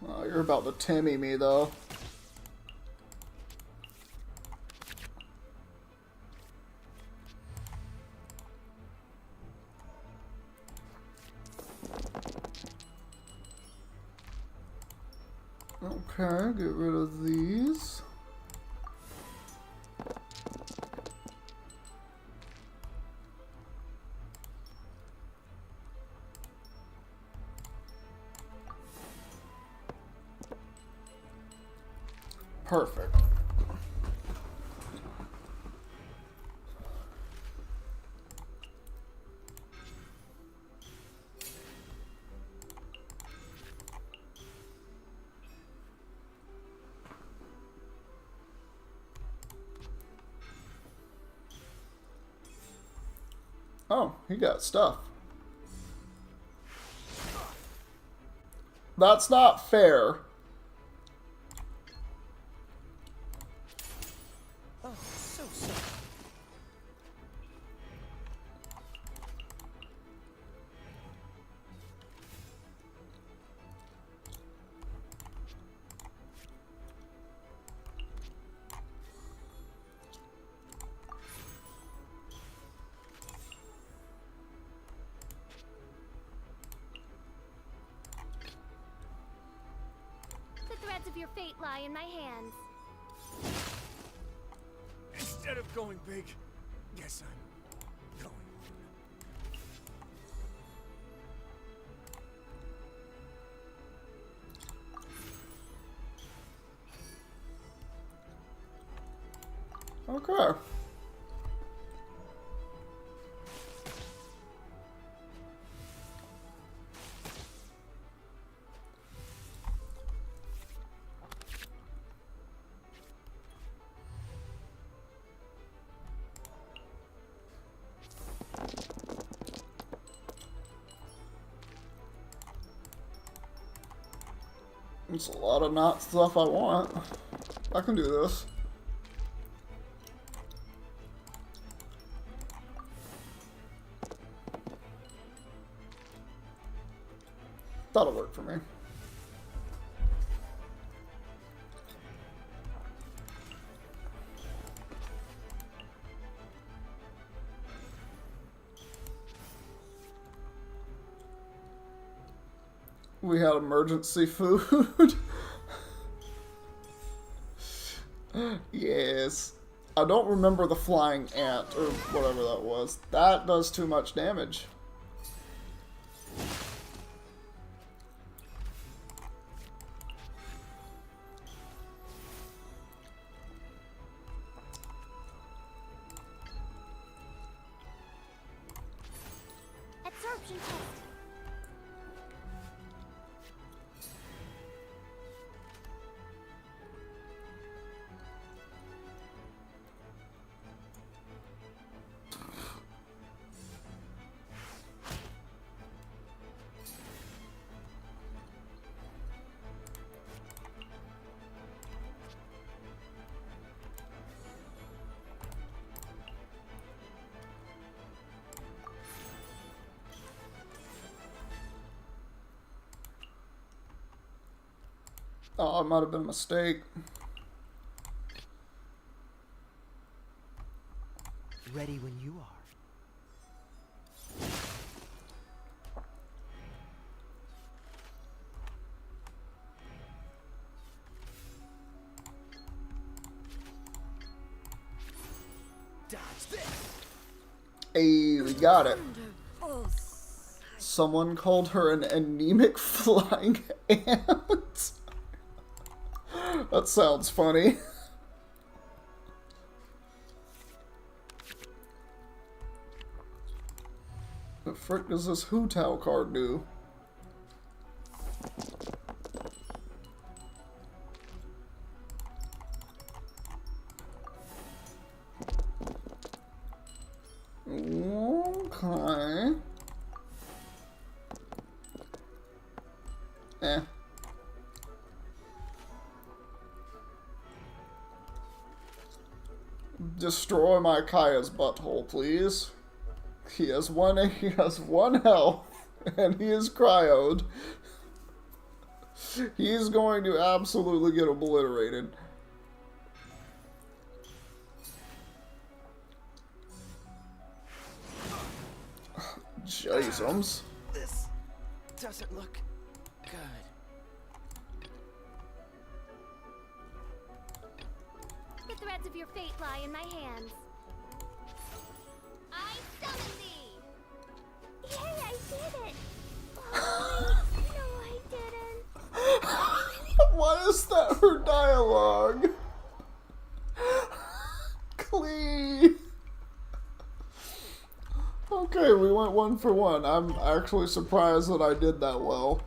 S1: Oh, you're about to Timmy me though. Okay, get rid of these. Perfect. Oh, he got stuff. That's not fair.
S6: Oh, so sorry.
S10: The threads of your fate lie in my hands.
S13: Instead of going big, guess I'm going home.
S1: Okay. It's a lot of not stuff I want. I can do this. That'll work for me. We had emergency food. Yes. I don't remember the flying ant or whatever that was. That does too much damage.
S10: Absorption test.
S1: Oh, it might have been a mistake.
S11: Ready when you are.
S1: Hey, we got it. Someone called her an anemic flying ant. That sounds funny. The frick does this Hu Tao card do? Okay. Eh. Destroy my Kaya's butthole, please. He has one health, and he is cryoed. He's going to absolutely get obliterated. Jasums.
S8: This doesn't look good.
S10: The threads of your fate lie in my hands. I summon thee! Yay, I did it! Oh, no, I didn't.
S1: Why is that her dialogue? Clee. Okay, we went 1 for 1. I'm actually surprised that I did that well.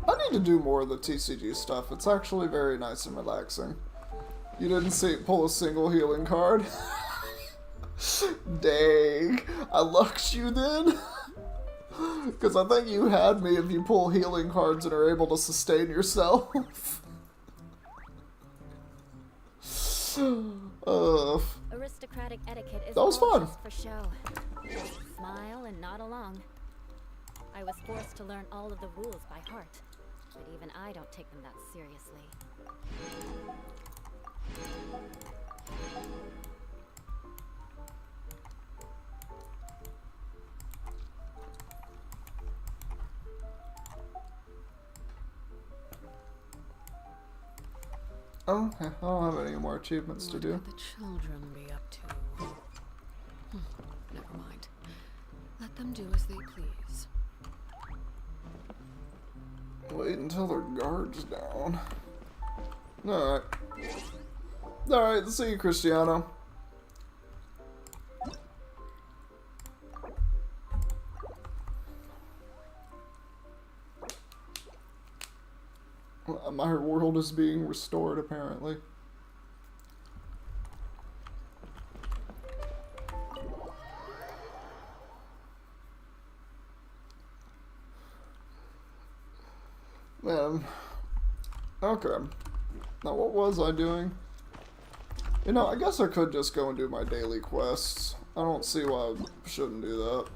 S1: I need to do more of the TCG stuff. It's actually very nice and relaxing. You didn't pull a single healing card? Dang. I lucked you then? Because I think you had me if you pull healing cards and are able to sustain yourself.
S10: Aristocratic etiquette is
S1: that was fun.
S10: for show. Smile and nod along. I was forced to learn all of the rules by heart, but even I don't take them that seriously.
S1: Okay, I don't have any more achievements to do.
S14: What could the children be up to? Never mind. Let them them do as they please.
S1: Wait until their guard's down. Alright. Alright, see you, Cristiano. My world is being restored, apparently. Man. Okay. Now, what was I doing? You know, I guess I could just go and do my daily quests. I don't see why I shouldn't do that.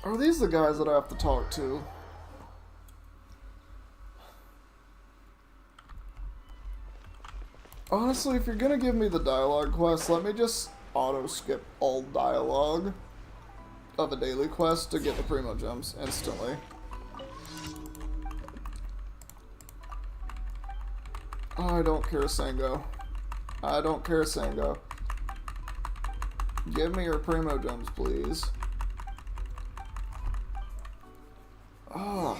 S1: Are these the guys that I have to talk to? Honestly, if you're gonna give me the dialogue quest, let me just auto-skip all dialogue of a daily quest to get the Primo Gems instantly. Oh, I don't care, Sango. I don't care, Sango. Give me your Primo Gems, please. Oh.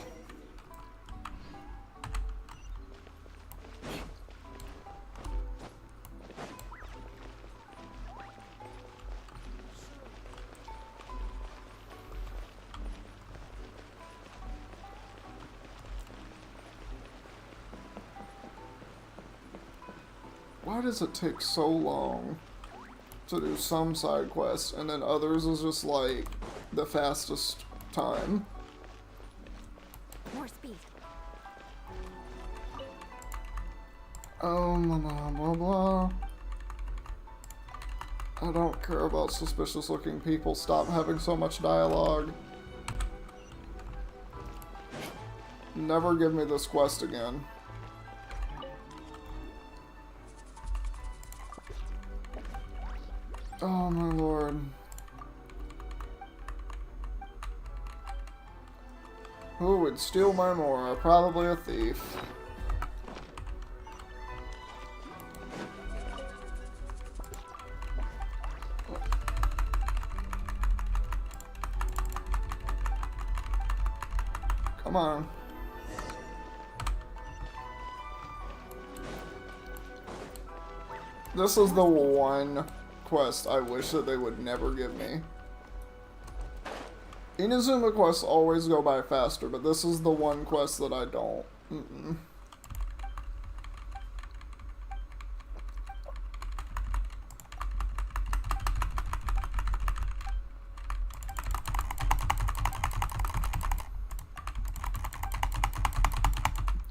S1: Why does it take so long to do some side quests and then others is just like the fastest time?
S10: More speed.
S1: Oh, blah, blah, blah. I don't care about suspicious looking people. Stop having so much dialogue. Never give me this quest again. Oh my lord. Who would steal my Mora? Probably a thief. Come on. This is the one quest I wish that they would never give me. Inazuma quests always go by faster, but this is the one quest that I don't.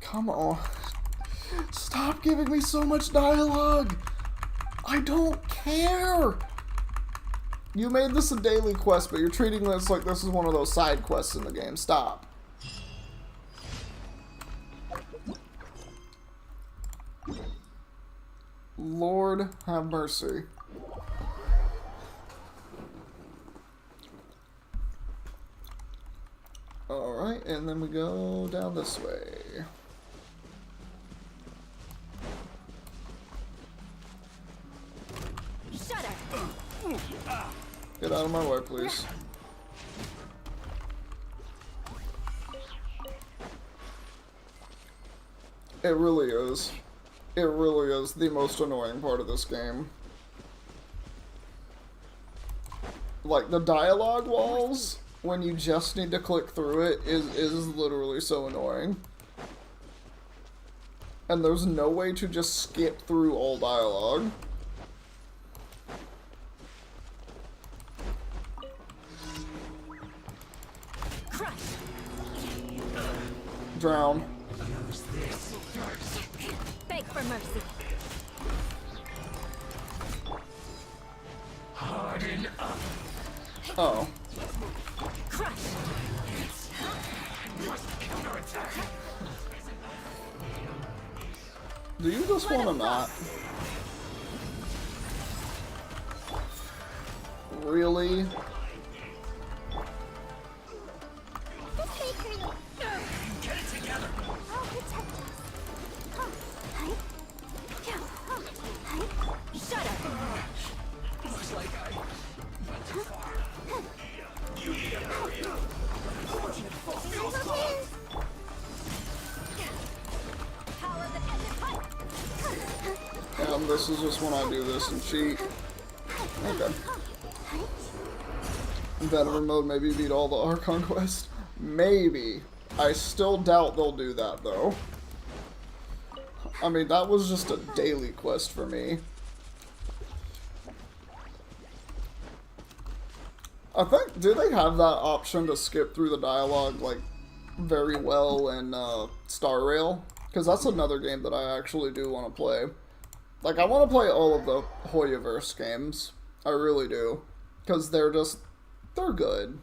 S1: Come on. Stop giving me so much dialogue! I don't care! You made this a daily quest, but you're treating this like this is one of those side quests in the game. Stop. Lord have mercy. Alright, and then we go down this way.
S10: Shut up.
S1: Get out of my way, please. It really is. It really is the most annoying part of this game. Like, the dialogue walls, when you just need to click through it, is literally so annoying. And there's no way to just skip through all dialogue. Drown.
S10: Beg for mercy.
S13: Harden up.
S1: Oh.
S10: Crush.
S13: Counterattack.
S1: Do you just want to not? Really?
S7: This bakery.
S13: Get it together.
S7: I'll protect us. Huh.
S10: Shut up!
S13: Looks like I went too far. You need to hurry up. Unfortunate fall. Feels close.
S10: Power that ended fight!
S1: This is just when I do this and cheat. Okay. Veteran mode, maybe beat all the Archon quests. Maybe. I still doubt they'll do that, though. I mean, that was just a daily quest for me. I think, do they have that option to skip through the dialogue, like, very well in Star Rail? Because that's another game that I actually do want to play. Like, I want to play all of the Hoyoverse games. I really do. Because they're good.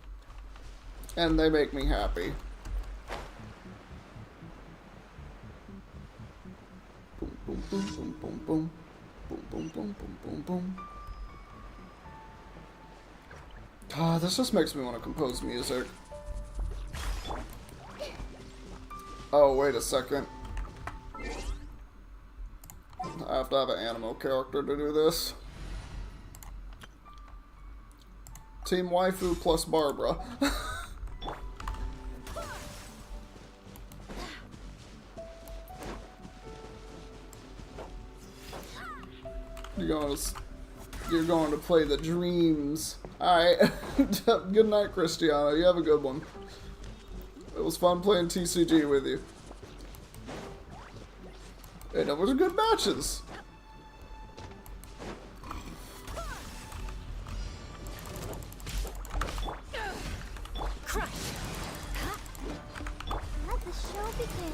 S1: And they make me happy. Boom, boom, boom, boom, boom, boom. Boom, boom, boom, boom, boom, boom. Ah, this just makes me want to compose music. Oh, wait a second. I have to have an animo character to do this. Team Waifu plus Barbara. You're going to play the dreams. Alright. Good night, Cristiano. You have a good one. It was fun playing TCG with you. And it was good matches.
S10: Crush!
S7: Let the show begin.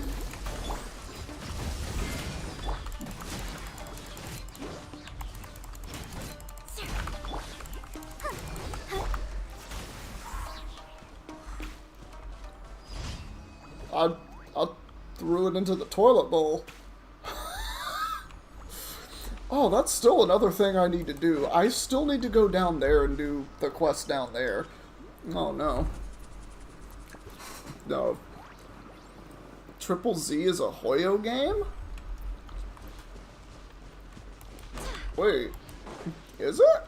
S1: I threw it into the toilet bowl. Oh, that's still another thing I need to do. I still need to go down there and do the quest down there. Oh, no. No. Triple Z is a Hoyo game? Wait. Is it?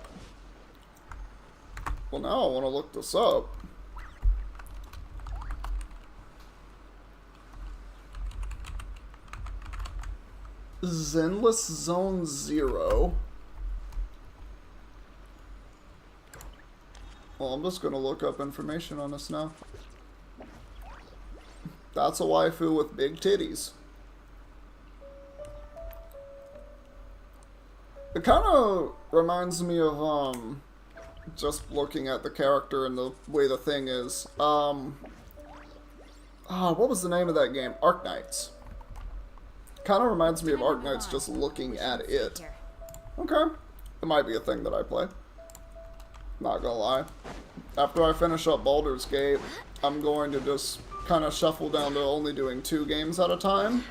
S1: Well, now I want to look this up. Zenless Zone 0. Well, I'm just gonna look up information on this now. That's a waifu with big titties. It kind of reminds me of, just looking at the character and the way the thing is. What was the name of that game? Arknights. Kind of reminds me of Arknights just looking at it. Okay. It might be a thing that I play. Not gonna lie. After I finish up Baldur's Gate, I'm going to just kind of shuffle down to only doing 2 games at a time.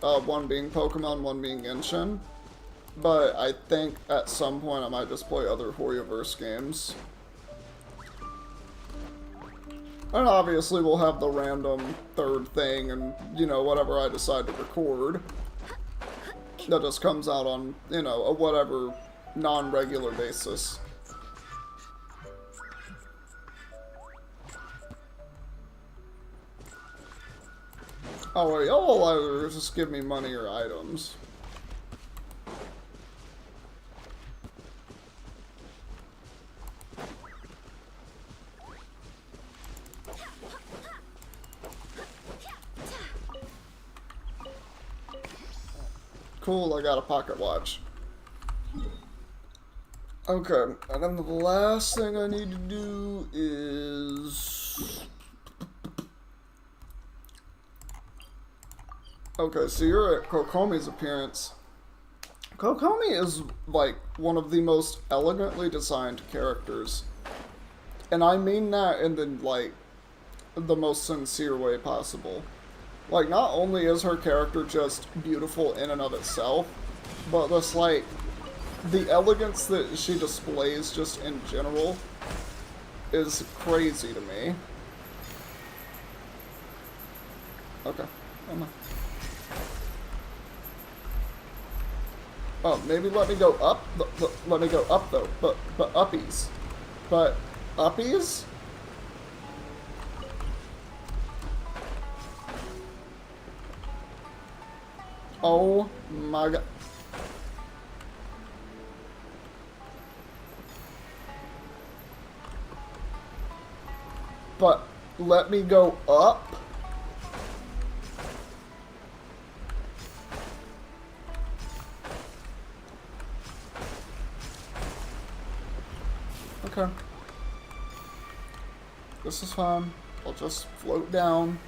S1: One being Pokemon, one being Genshin. But I think at some point I might just play other Hoyoverse games. And obviously we'll have the random 3rd thing and, you know, whatever I decide to record. That just comes out on, you know, a whatever non-regular basis. Oh wait, y'all will either just give me money or items. Cool, I got a pocket watch. Okay, and then the last thing I need to do is... Okay, so you're at Kokomi's appearance. Kokomi is, like, one of the most elegantly designed characters. And I mean that in the, like, the most sincere way possible. Like, not only is her character just beautiful in and of itself, but just, like, the elegance that she displays just in general is crazy to me. Okay. Oh, maybe let me go up. Let me go up though. But uppies. But uppies? Oh my god. But let me go up? Okay. This is fine. I'll just float down.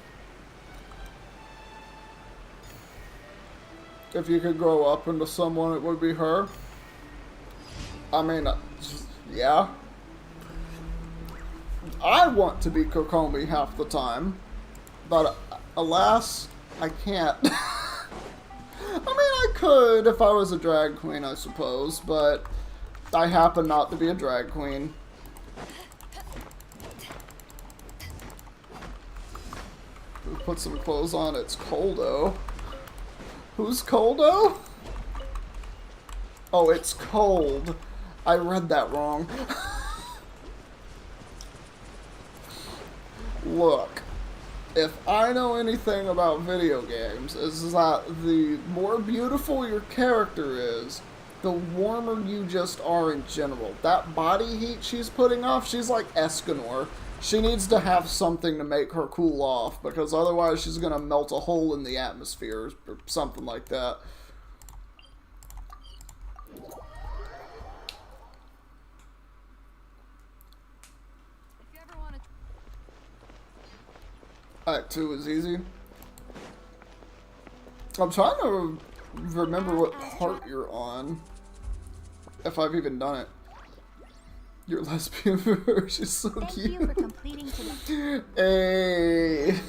S1: If you could grow up into someone, it would be her. I mean, yeah. I want to be Kokomi half the time, but alas, I can't. I mean, I could if I was a drag queen, I suppose, but I happen not to be a drag queen. We put some clothes on. It's Coldo. Who's Coldo? Oh, it's cold. I read that wrong. Look, if I know anything about video games, is that the more beautiful your character is, the warmer you just are in general. That body heat she's putting off, she's like Escanor. She needs to have something to make her cool off, because otherwise she's gonna melt a hole in the atmosphere, or something like that. Act 2 is easy. I'm trying to remember what part you're on. If I've even done it. Your lesbian she's so cute.
S10: You for completing today.
S1: Hey,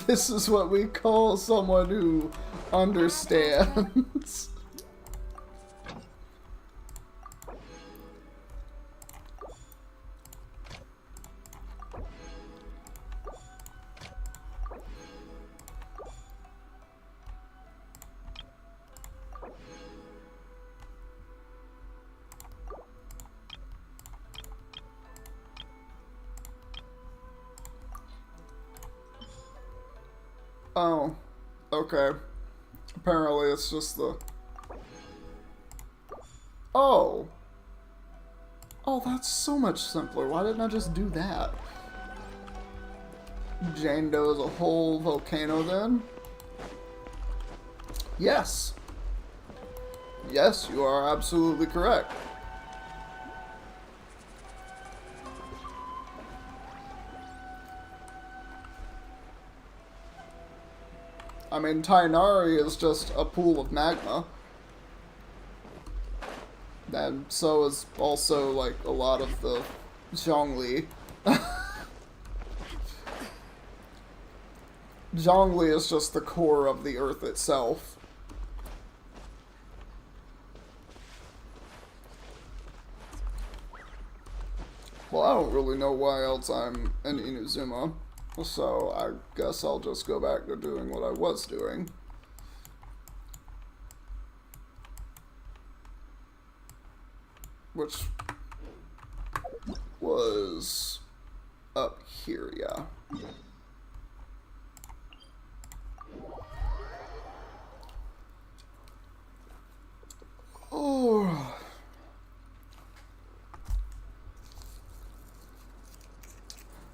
S1: this is what we call someone who understands. Oh, okay. Apparently it's just the... Oh! Oh, that's so much simpler. Why didn't I just do that? Jane Doe is a whole volcano then? Yes. Yes, you are absolutely correct. I mean, Tainari is just a pool of magma. And so is also, like, a lot of the Zhongli. Zhongli is just the core of the earth itself. Well, I don't really know why else I'm in Inazuma. So I guess I'll just go back to doing what I was doing. Which was up here, yeah. Oh.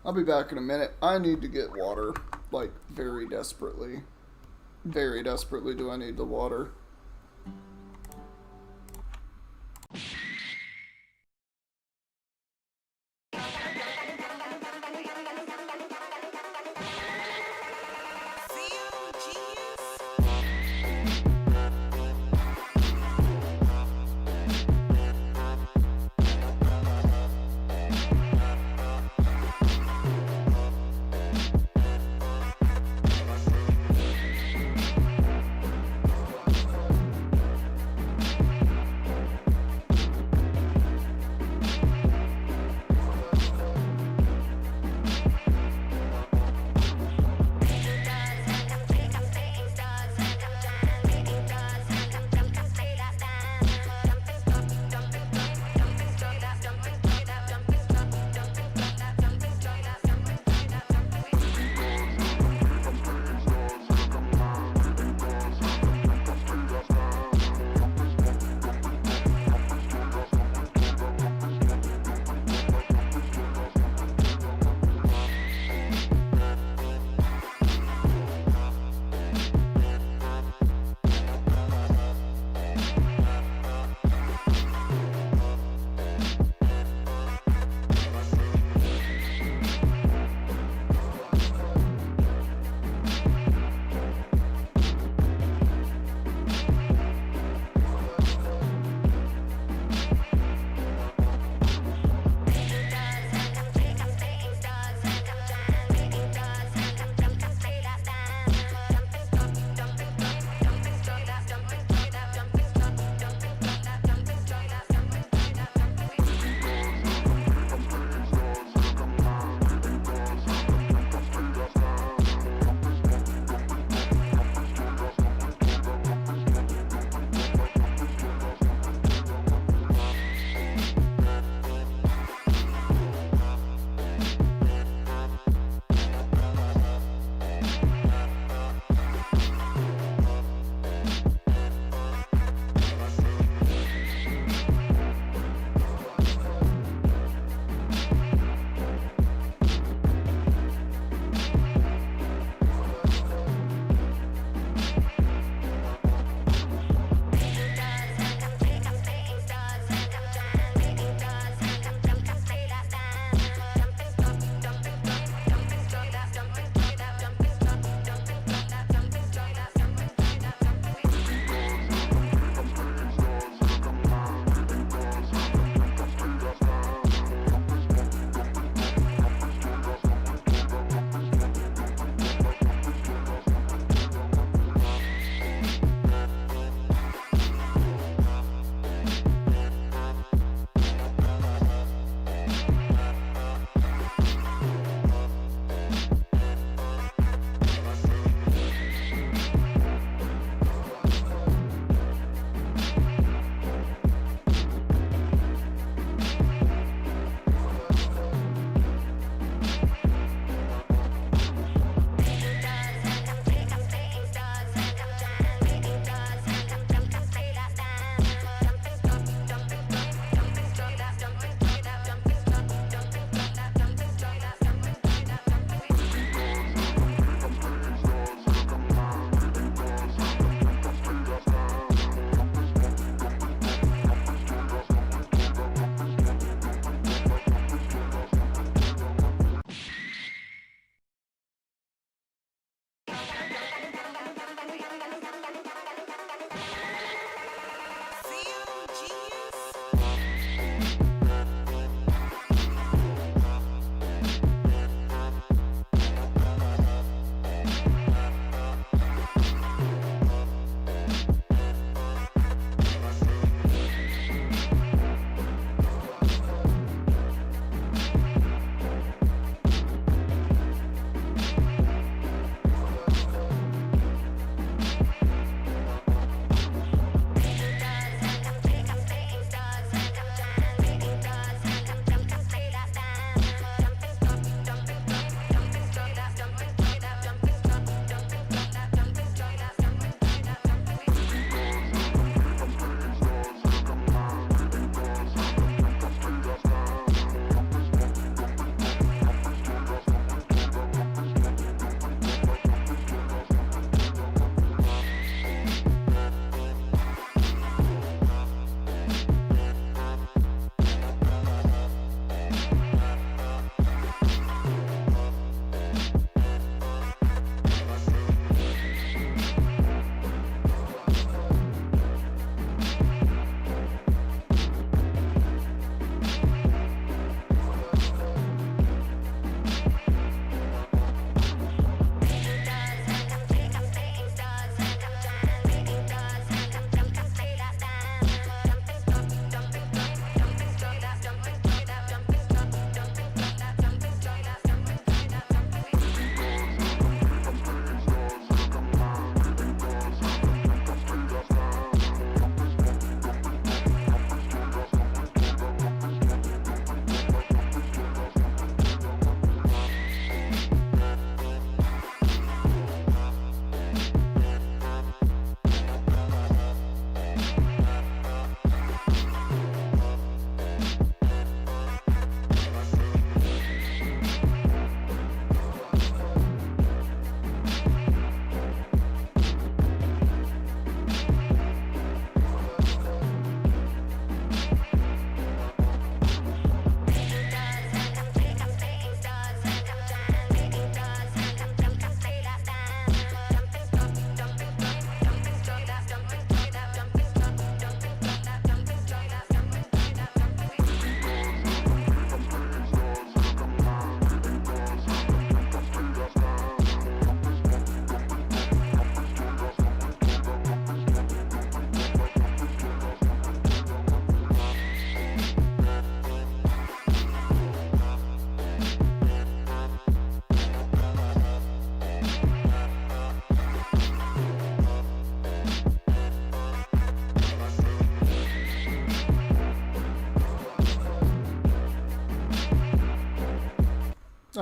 S1: I'll be back in a minute. I need to get water, like, very desperately. Very desperately do I need the water.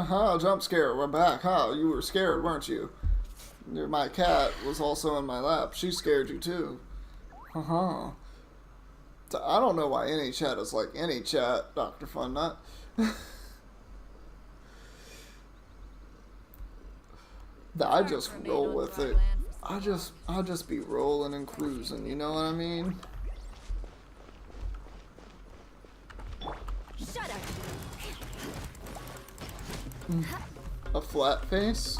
S1: Haha, jump scare, we're back. Huh, you were scared, weren't you? My cat was also in my lap. She scared you too. Haha. I don't know why any chat is like any chat, Dr. Fun Nut. I just roll with it. I just be rolling and cruising, you know what I mean?
S4: Shut up.
S1: A flat face?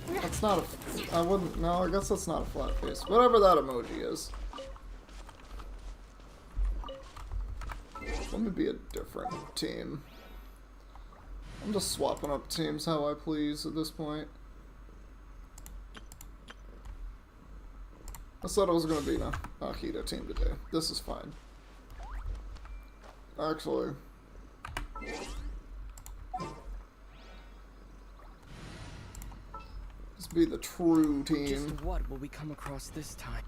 S1: That's not a... I wouldn't... No, I guess that's not a flat face. Whatever that emoji is. Let me be a different team. I'm just swapping up teams how I please at this point. I said I was going to be in a Akita team today. This is fine. Actually... Let's be the true team.
S14: Just what will we come across this time?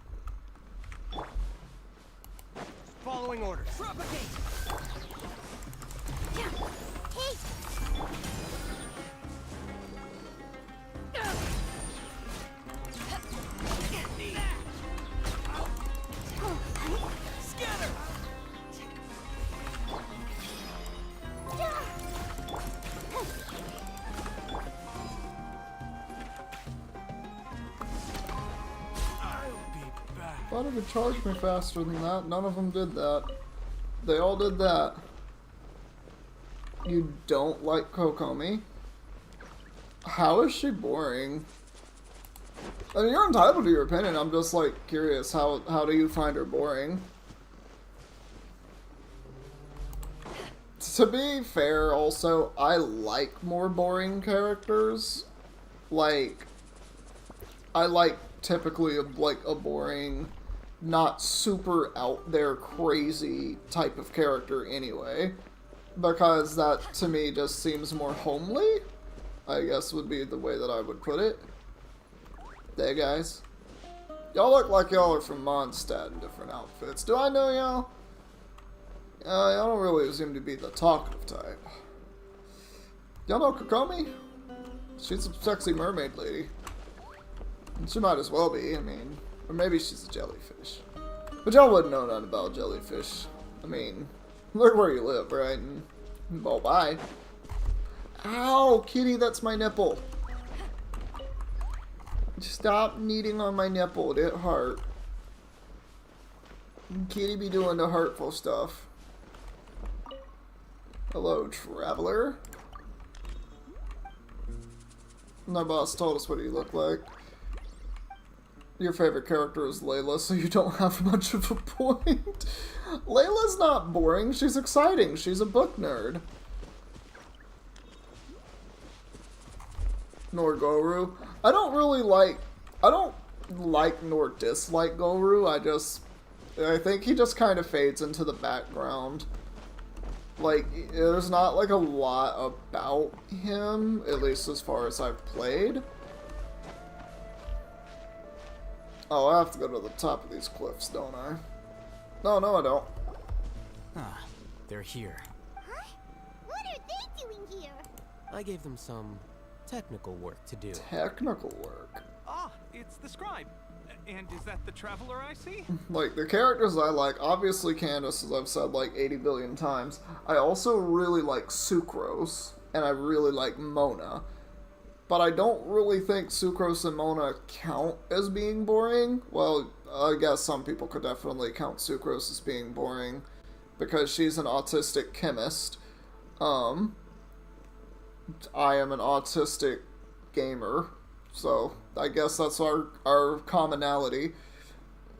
S13: Following orders.
S14: Propagate!
S13: Scatter!
S1: Why did it charge me faster than that? None of them did that. They all did that. You don't like Kokomi? How is she boring? I mean, you're entitled to your opinion. I'm just like curious. How do you find her boring? To be fair, also, I like more boring characters. Like, I like typically like a boring, not super out there crazy type of character anyway, because that to me just seems more homely, I guess would be the way that I would put it. Hey guys, y'all look like y'all are from Mondstadt in different outfits. Do I know y'all? Y'all don't really seem to be the talkative type. Y'all know Kokomi? She's a sexy mermaid lady. She might as well be, I mean, or maybe she's a jellyfish. But y'all wouldn't know nothing about jellyfish. I mean, look where you live, right? And, well, bye. Ow, kitty, that's my nipple. Stop kneading on my nipple, it hurt. Kitty be doing the hurtful stuff. Hello, traveler. My boss told us what he looked like. Your favorite character is Layla, so you don't have much of a point. Layla's not boring, she's exciting. She's a book nerd. Nor Goru. I don't like nor dislike Goru. I think he just kind of fades into the background. Like, there's not like a lot about him, at least as far as I've played. Oh, I have to go to the top of these cliffs, don't I? No, I don't.
S3: Ah, they're here.
S7: Huh? What are they doing here?
S3: I gave them some technical work to do.
S1: Technical work?
S6: Ah, it's the scribe. And is that the traveler I see?
S1: Like, the characters I like, obviously Candace, as I've said like 80 billion times. I also really like Sucrose, and I really like Mona. But I don't really think Sucrose and Mona count as being boring. Well, I guess some people could definitely count Sucrose as being boring, because she's an autistic chemist. I am an autistic gamer, so I guess that's our commonality.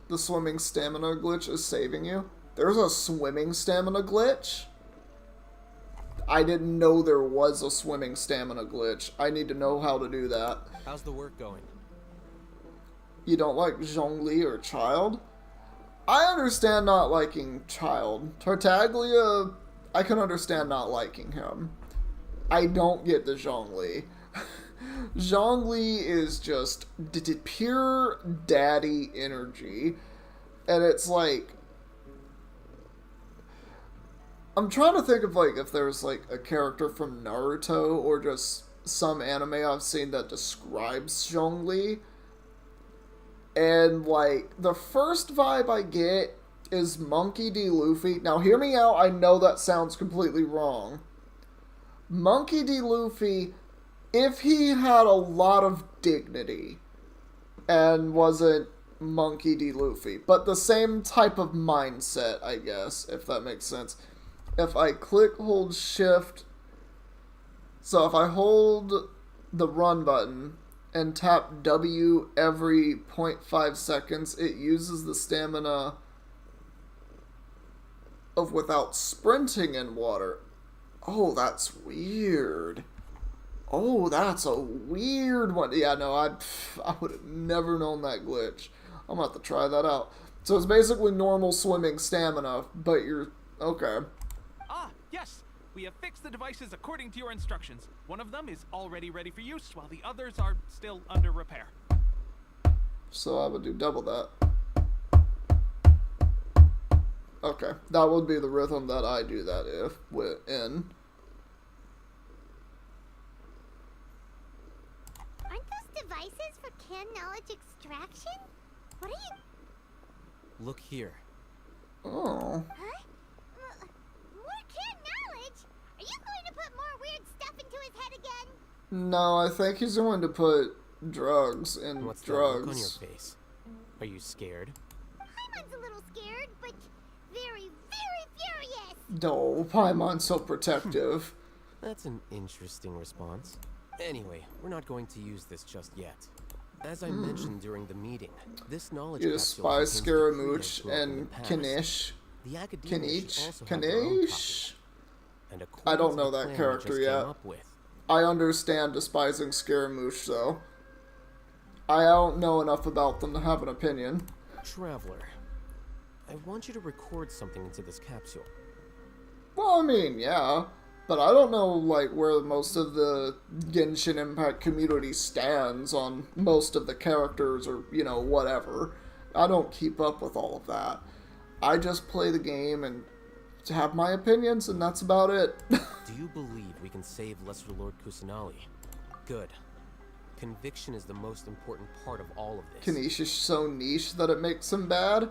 S1: The swimming stamina glitch is saving you. There's a swimming stamina glitch? I didn't know there was a swimming stamina glitch. I need to know how to do that.
S3: How's the work going?
S1: You don't like Zhongli or Child? I understand not liking Child. Tartaglia, I can understand not liking him. I don't get the Zhongli. Zhongli is just pure daddy energy. And it's like... I'm trying to think of, like, if there's, like, a character from Naruto or just some anime I've seen that describes Zhongli. And, like, the first vibe I get is Monkey D. Luffy. Now, hear me out. I know that sounds completely wrong. Monkey D. Luffy, if he had a lot of dignity and wasn't Monkey D. Luffy, but the same type of mindset, I guess, if that makes sense. If I click, hold, shift, so if I hold the run button and tap W every 0.5 seconds, it uses the stamina of without sprinting in water. Oh, that's weird. Oh, that's a weird one. Yeah, no, I would have never known that glitch. I'm going to have to try that out. So it's basically normal swimming stamina, but you're... Okay.
S6: Ah, yes! We have fixed the devices according to your instructions. One of them is already ready for use, while the others are still under repair.
S1: So I would do double that. Okay, that would be the rhythm that I do that if in.
S7: Aren't those devices for canned knowledge extraction? What are you...
S3: Look here.
S1: Oh.
S7: Huh? More canned knowledge? Are you going to put more weird stuff into his head again?
S1: No, I think he's going to put drugs in
S3: What's
S1: drugs.
S3: that look on your face? Are you scared?
S7: Paimon's a little scared, but very, very furious.
S1: No, Paimon's so protective.
S3: That's an interesting response. Anyway, we're not going to use this just yet. As I mentioned during the meeting, this knowledge
S1: You
S3: capsule
S1: despise
S3: contains
S1: Scaramouche and Kanish.
S3: The academia should also have their own
S1: Kanish?
S3: copy. And
S1: I don't
S3: according to
S1: know
S3: the
S1: that
S3: plan we
S1: character
S3: just
S1: yet.
S3: came up with,
S1: I understand despising Scaramouche, though. I don't know enough about them to have an opinion.
S3: Traveler, I want you to record something into this capsule.
S1: Well, I mean, yeah. But I don't know, like, where most of the Genshin Impact community stands on most of the characters or, you know, whatever. I don't keep up with all of that. I just play the game and have my opinions, and that's about it.
S3: Do you believe we can save Lesser Lord Kusanali? Good. Conviction is the most important part of all of this.
S1: Kanish is so niche that it makes him bad?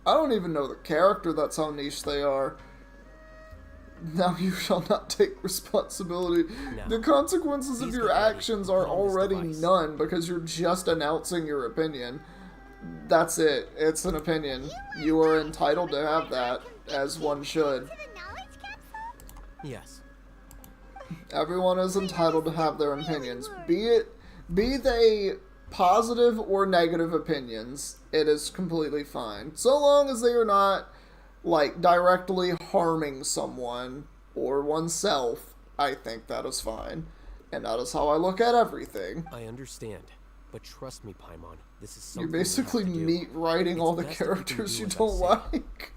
S1: I don't even know the character, that's how niche they are. Now you shall not take responsibility.
S3: No.
S1: The consequences of
S3: Please
S1: your
S3: get ready.
S1: actions are
S3: Put on this
S1: already
S3: device.
S1: none because you're just announcing your opinion. That's it. It's an opinion. You are entitled to have that, as one should.
S3: Yes.
S1: Everyone is entitled to have their opinions. Be they positive or negative opinions, it is completely fine. So long as they are not, like, directly harming someone or oneself, I think that is fine. And that is how I look at everything.
S3: I understand. But trust me, Paimon, this is
S1: You're
S3: something
S1: basically
S3: we have to do.
S1: meat writing
S3: It's
S1: all the
S3: best if you can
S1: characters
S3: do
S1: you
S3: as I
S1: don't
S3: say.
S1: like.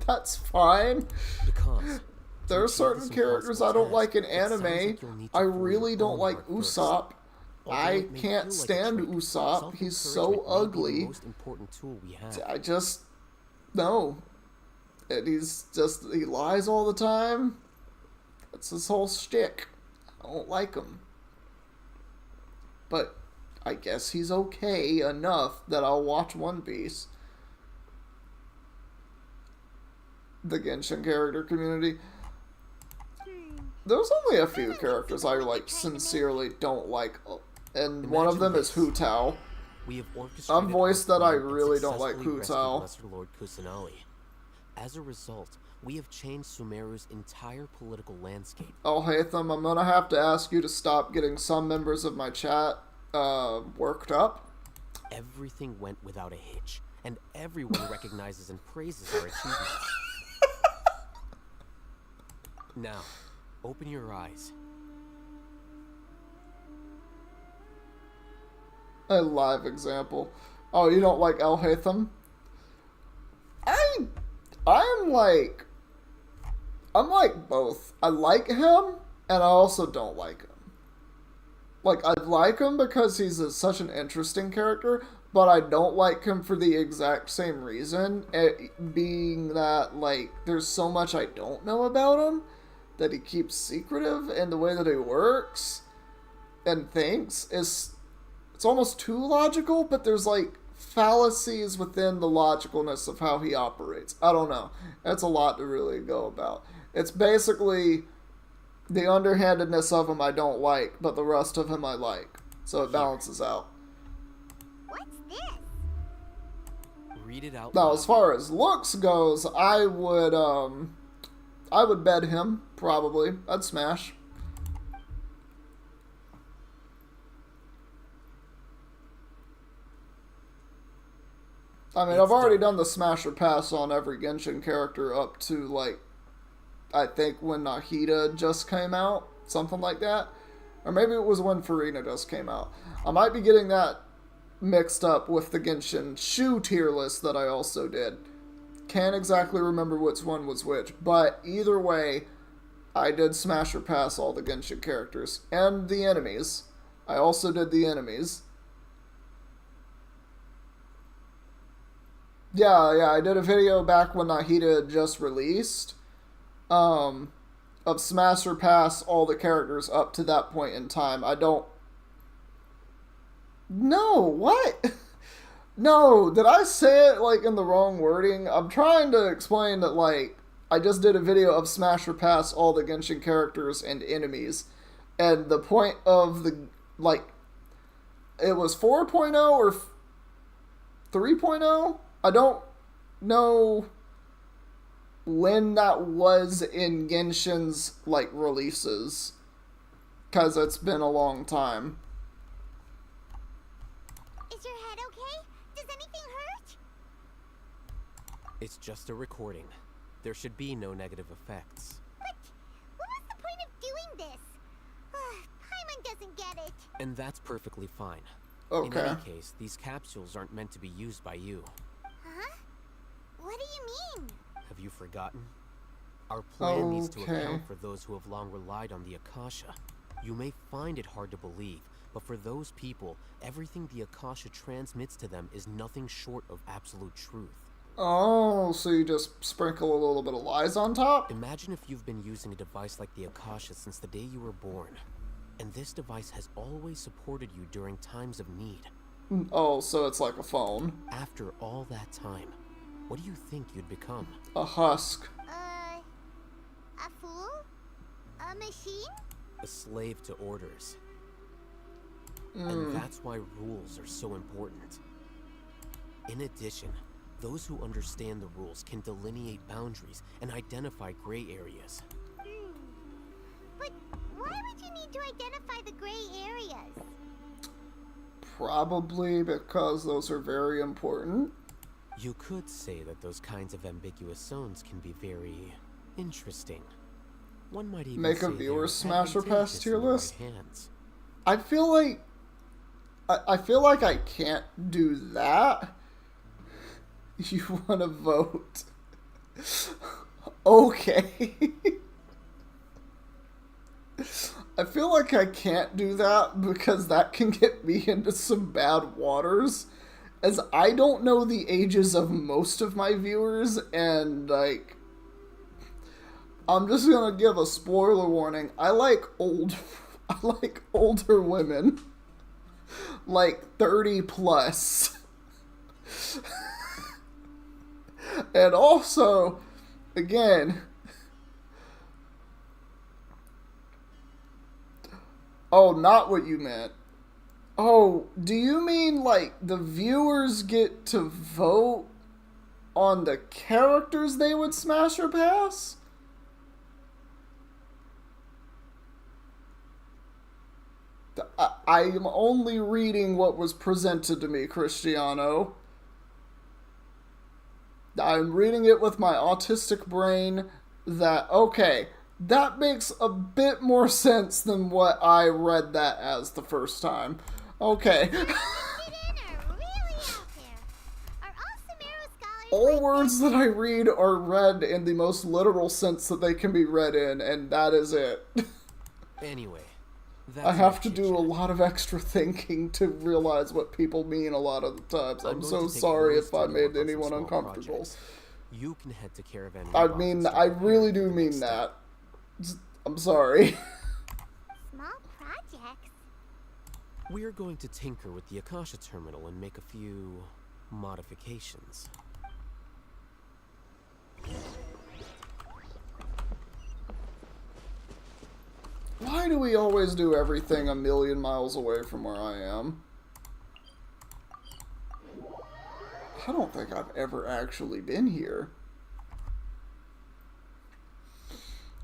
S1: That's fine.
S3: Because
S1: There are
S3: to achieve
S1: certain
S3: this
S1: characters I
S3: impossible
S1: don't like in
S3: task, it sounds
S1: anime.
S3: like you'll need to
S1: I
S3: follow
S1: really
S3: your
S1: don't
S3: own
S1: like
S3: heart first.
S1: Usopp.
S3: Although
S1: I
S3: it may feel
S1: can't
S3: like a
S1: stand
S3: trick,
S1: Usopp. He's so
S3: self-encouragement may be the
S1: ugly.
S3: most important tool we have.
S1: I just... No. And he lies all the time. That's his whole shtick. I don't like him. But I guess he's okay enough that I'll watch One Piece. The Genshin character community. There's only a few characters I, like, sincerely don't like. And one of them is Hu Tao.
S3: We have orchestrated
S1: A voice that I
S3: and
S1: really don't like
S3: successfully
S1: Hu
S3: rescued
S1: Tao.
S3: Lesser Lord Kusanali. As a result, we have changed Sumeru's entire political landscape.
S1: Oh, Hatham, I'm gonna have to ask you to stop getting some members of my chat worked up.
S3: Everything went without a hitch, and everyone recognizes and praises our achievements. Now, open your eyes.
S1: A live example. Oh, you don't like El Hatham? I'm like both. I like him, and I also don't like him. Like, I like him because he's such an interesting character, but I don't like him for the exact same reason, it being that, like, there's so much I don't know about him that he keeps secretive, and the way that he works and thinks is, it's almost too logical, but there's, like, fallacies within the logicalness of how he operates. I don't know. That's a lot to really go about. It's basically the underhandedness of him I don't like, but the rest of him I like. So it balances out.
S7: What's this?
S3: Read it out
S1: Now,
S3: loud.
S1: as far as looks goes, I would bed him, probably. I'd smash. I mean, I've already done the smash or pass on every Genshin character up to, like, I think when Nahida just came out. Something like that. Or maybe it was when Farina just came out. I might be getting that mixed up with the Genshin Shu tier list that I also did. Can't exactly remember which one was which. But either way, I did smash or pass all the Genshin characters. And the enemies. I also did the enemies. Yeah, I did a video back when Nahida had just released. Of smash or pass all the characters up to that point in time. I don't... No, what? No, did I say it, like, in the wrong wording? I'm trying to explain that, like, I just did a video of smash or pass all the Genshin characters and enemies. And the point of the, like, it was 4.0 or 3.0? I don't know when that was in Genshin's, like, releases. Because it's been a long time.
S7: Is your head okay? Does anything hurt?
S3: It's just a recording. There should be no negative effects.
S7: But what was the point of doing this? Paimon doesn't get it.
S3: And that's perfectly fine.
S1: Okay.
S3: In any case, these capsules aren't meant to be used by you.
S7: Huh? What do you mean?
S3: Have you forgotten? Our plan needs to account for those who have long relied on the Akasha. You may find it hard to believe, but for those people, everything the Akasha transmits to them is nothing short of absolute truth.
S1: Oh, so you just sprinkle a little bit of lies on top?
S3: Imagine if you've been using a device like the Akasha since the day you were born, and this device has always supported you during times of need.
S1: Oh, so it's like a phone.
S3: After all that time, what do you think you'd become?
S1: A husk.
S7: A fool? A machine?
S3: A slave to orders. And that's why rules are so important. In addition, those who understand the rules can delineate boundaries and identify gray areas.
S7: But why would you need to identify the gray areas?
S1: Probably because those are very important.
S3: You could say that those kinds of ambiguous zones can be very interesting. One might even
S1: make a
S3: say
S1: viewer
S3: they're
S1: smash or pass
S3: advantageous
S1: tier
S3: in the right
S1: list.
S3: hands.
S1: I feel like I can't do that. You want to vote? Okay. I feel like I can't do that because that can get me into some bad waters, as I don't know the ages of most of my viewers, and, like, I'm just gonna give a spoiler warning. I like older women. Like 30 plus. And also, again, oh, not what you meant. Oh, do you mean like the viewers get to vote on the characters they would smash or pass? I'm only reading what was presented to me, Cristiano. I'm reading it with my autistic brain that, okay, that makes a bit more sense than what I read that as the first time. Okay. All words that I read are read in the most literal sense that they can be read in, and that is it.
S3: Anyway,
S1: I have to do a lot of extra thinking to realize what people mean a lot of the times. I'm so sorry if I made anyone uncomfortable.
S3: You can head to Caravan.
S1: I mean, I really do mean that. I'm sorry.
S7: Small projects?
S3: We're going to tinker with the Akasha terminal and make a few modifications.
S1: Why do we always do everything a million miles away from where I am? I don't think I've ever actually been here.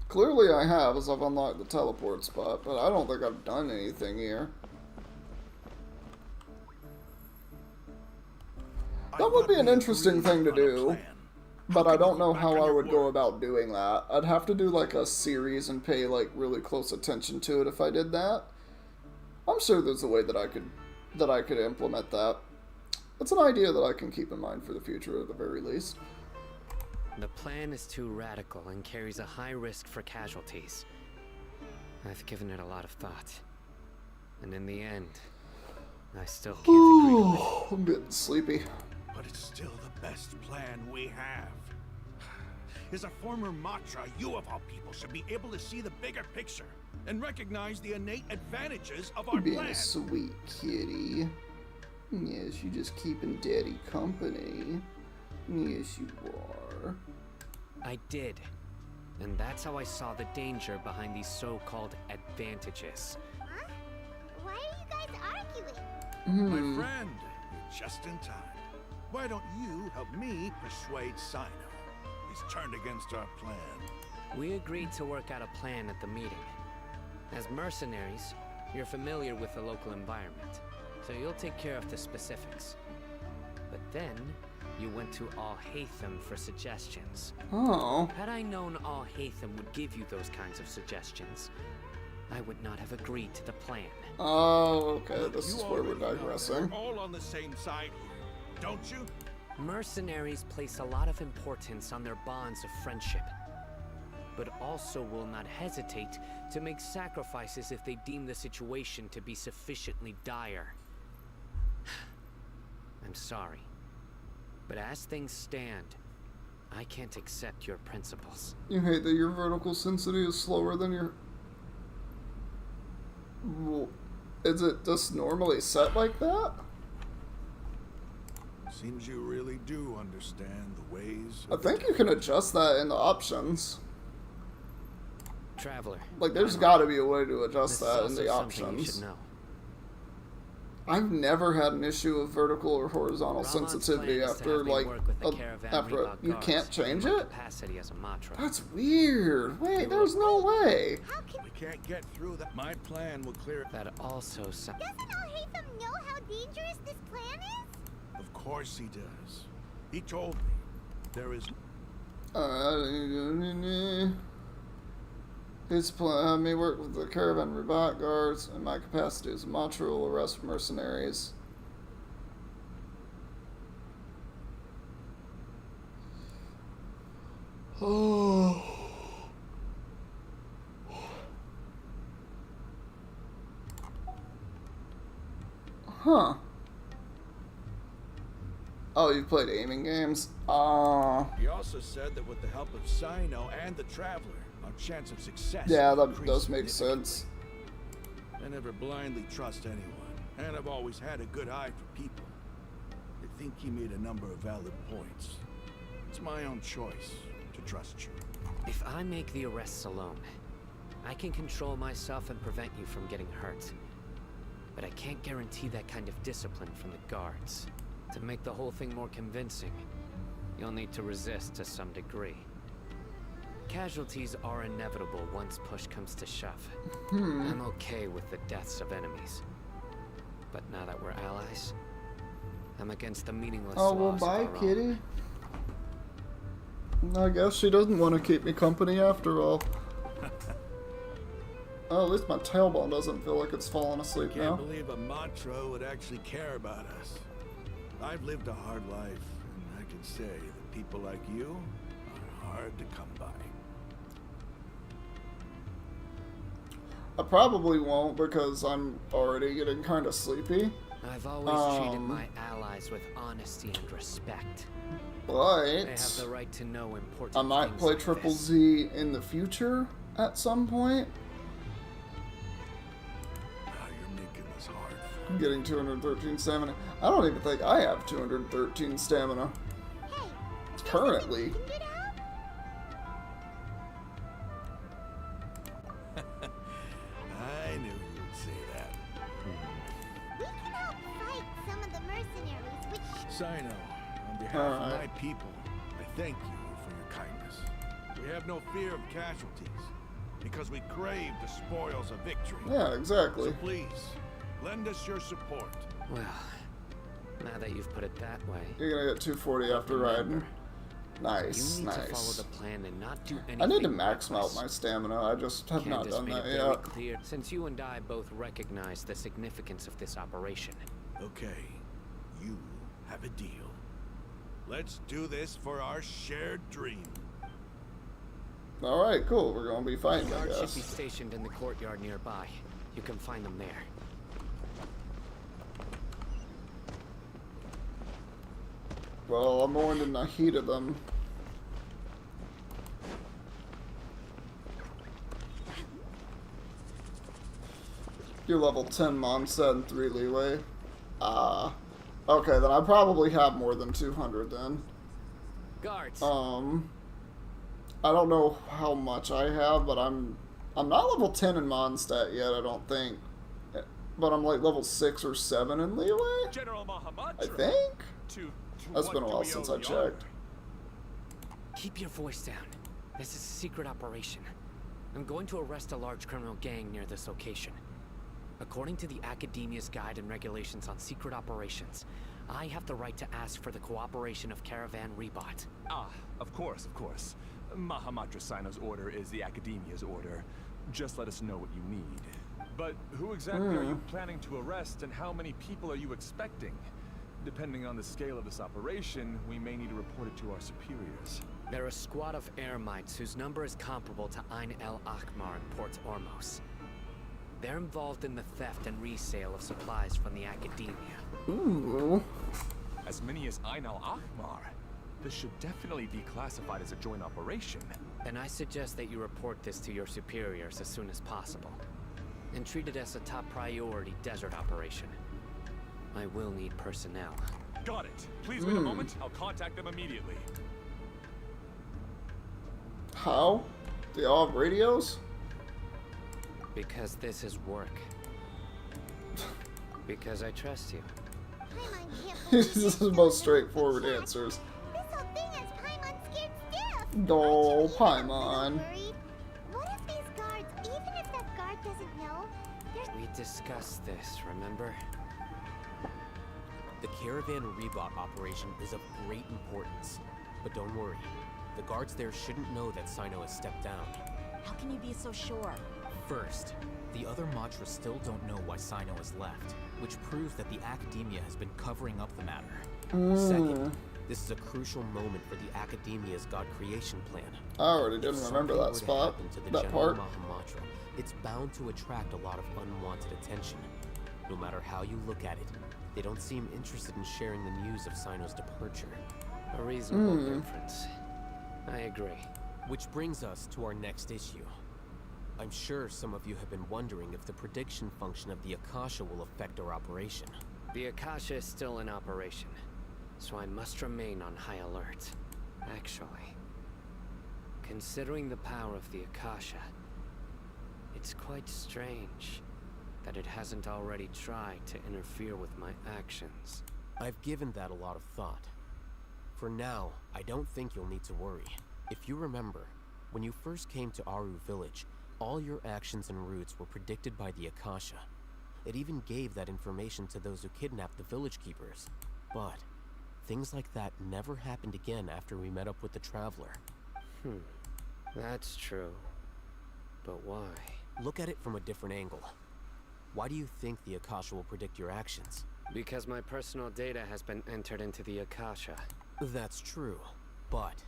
S1: Clearly I have, as I've unlocked the teleport spot, but I don't think I've done anything here. That would be an interesting thing to do, but I don't know how I would go about doing that. I'd have to do like a series and pay like really close attention to it if I did that. I'm sure there's a way that I could implement that. It's an idea that I can keep in mind for the future at the very least.
S8: The plan is too radical and carries a high risk for casualties. I've given it a lot of thought. And in the end, I still can't agree with it.
S1: I'm getting sleepy.
S5: But it's still the best plan we have. As a former Matra, you of all people should be able to see the bigger picture and recognize the innate advantages of our
S1: Being
S5: plan.
S1: a sweet kitty. Yes, you just keeping daddy company. Yes, you are.
S8: I did. And that's how I saw the danger behind these so-called advantages.
S7: Huh? Why are you guys arguing?
S5: My friend, you're just in time. Why don't you help me persuade Sino? He's turned against our plan.
S8: We agreed to work out a plan at the meeting. As mercenaries, you're familiar with the local environment, so you'll take care of the specifics. But then, you went to Al-Haytham for suggestions.
S1: Oh.
S8: Had I known Al-Haytham would give you those kinds of suggestions, I would not have agreed to the plan.
S1: Oh, okay. This is where we're digressing.
S5: We're all on the same side, don't you?
S8: Mercenaries place a lot of importance on their bonds of friendship, but also will not hesitate to make sacrifices if they deem the situation to be sufficiently dire. I'm sorry, but as things stand, I can't accept your principles.
S1: You hate that your vertical sensitivity is slower than your... Well, is it just normally set like that?
S5: Seems you really do understand the ways
S1: I think you can adjust that in the options.
S8: Traveler.
S1: Like, there's got to be a way to adjust
S8: This
S1: that
S8: is
S1: in the
S8: also something you
S1: options.
S8: should know.
S1: I've never had an issue with vertical or horizontal
S8: Rahman's
S1: sensitivity
S8: plan is to
S1: after,
S8: have me
S1: like,
S8: work with the Caravan Reebok
S1: you
S8: guards
S1: can't change
S8: in my
S1: it?
S8: capacity as a Matra.
S1: That's weird. Wait, there's no way.
S5: We can't get through that. My plan will clear it.
S8: That also sounds...
S7: Doesn't Al-Haytham know how dangerous this plan is?
S5: Of course he does. He told me. There is...
S1: His plan may work with the Caravan Reebok guards in my capacity as a Matra will arrest mercenaries. Oh. Huh. Oh, you played aiming games?
S5: He also said that with the help of Sino and the Traveler, our chance of success...
S1: Yeah, that
S5: increased
S1: does make sense.
S5: I never blindly trust anyone, and I've always had a good eye for people. I think he made a number of valid points. It's my own choice to trust you.
S8: If I make the arrests alone, I can control myself and prevent you from getting hurt. But I can't guarantee that kind of discipline from the guards. To make the whole thing more convincing, you'll need to resist to some degree. Casualties are inevitable once push comes to shove. I'm okay with the deaths of enemies. But now that we're allies, I'm against the meaningless
S1: Oh, well,
S8: loss
S1: bye,
S8: of our own.
S1: kitty. I guess she doesn't want to keep me company after all. Oh, at least my tailbone doesn't feel like it's falling asleep
S5: Can't
S1: now.
S5: believe a Matra would actually care about us. I've lived a hard life, and I can say that people like you are hard to come by.
S1: I probably won't because I'm already getting kind of sleepy.
S8: I've always treated my allies with honesty and respect.
S1: But
S8: they have the right to know important
S1: I might
S8: things
S1: play
S8: like
S1: Triple
S8: this.
S1: Z in the future at some point.
S5: Now you're making this hard.
S1: I'm getting 213 stamina. I don't even think I have 213 stamina. Currently.
S5: I knew you would say that.
S7: We can help fight some of the mercenaries, which...
S5: Sino, on behalf of my people, I thank you for your kindness. We have no fear of casualties, because we crave the spoils of victory.
S1: Yeah, exactly.
S5: So please, lend us your support.
S8: Well, now that you've put it that way,
S1: You're gonna get 240 after riding. Nice,
S8: you need to follow
S1: nice.
S8: the plan and not do anything.
S1: I need to max out my stamina. I just have not
S8: Candace
S1: done
S8: made
S1: that
S8: it very
S1: yet.
S8: clear, since you and I both recognize the significance of this operation.
S5: Okay, you have a deal. Let's do this for our shared dream.
S1: Alright, cool. We're gonna be fighting, I
S8: Guards should be
S1: guess.
S8: stationed in the courtyard nearby. You can find them there.
S1: Well, I'm going in the heat of them. You're level 10 Monset and 3 leeway. Okay, then I probably have more than 200 then.
S8: Guards.
S1: I don't know how much I have, but I'm not level 10 in Mondstadt yet, I don't think. But I'm like level 6 or 7 in leeway?
S15: General Mahamatra.
S1: I think?
S15: To
S1: That's been a while since I checked.
S8: Keep your voice down. This is a secret operation. I'm going to arrest a large criminal gang near this location. According to the Academia's Guide and Regulations on Secret Operations, I have the right to ask for the cooperation of Caravan Rebot.
S15: Ah, of course, of course. Mahamatra Sino's order is the Academia's order. Just let us know what you need. But who exactly are you planning to arrest, and how many people are you expecting? Depending on the scale of this operation, we may need to report it to our superiors.
S8: They're a squad of Eremites whose number is comparable to Ain el Akhmar in Port Ormos. They're involved in the theft and resale of supplies from the Academia.
S1: Ooh.
S15: As many as Ain el Akhmar? This should definitely be classified as a joint operation.
S8: Then I suggest that you report this to your superiors as soon as possible. And treat it as a top priority desert operation. I will need personnel.
S15: Got it. Please wait a moment. I'll contact them immediately.
S1: How? Do y'all have radios?
S8: Because this is work. Because I trust you.
S1: This is the most straightforward answers.
S7: This whole thing has Paimon scared stiff.
S1: Oh, Paimon.
S7: What if these guards, even if that guard doesn't know,
S8: We discussed this, remember?
S3: The Caravan Rebot operation is of great importance. But don't worry, the guards there shouldn't know that Sino has stepped down.
S12: How can you be so sure?
S3: First, the other Matras still don't know why Sino has left, which proves that the Academia has been covering up the matter. Second, this is a crucial moment for the Academia's God creation plan.
S1: I already didn't remember that spot, that part.
S3: Mahamatra, it's bound to attract a lot of unwanted attention. No matter how you look at it, they don't seem interested in sharing the news of Sino's departure.
S8: A reasonable inference. I agree.
S3: Which brings us to our next issue. I'm sure some of you have been wondering if the prediction function of the Akasha will affect our operation.
S8: The Akasha is still in operation, so I must remain on high alert. Actually, considering the power of the Akasha, it's quite strange that it hasn't already tried to interfere with my actions.
S3: I've given that a lot of thought. For now, I don't think you'll need to worry. If you remember, when you first came to Aru Village, all your actions and routes were predicted by the Akasha. It even gave that information to those who kidnapped the village keepers. But things like that never happened again after we met up with the Traveler.
S8: That's true. But why?
S3: Look at it from a different angle. Why do you think the Akasha will predict your actions?
S8: Because my personal data has been entered into the Akasha.
S3: That's true, but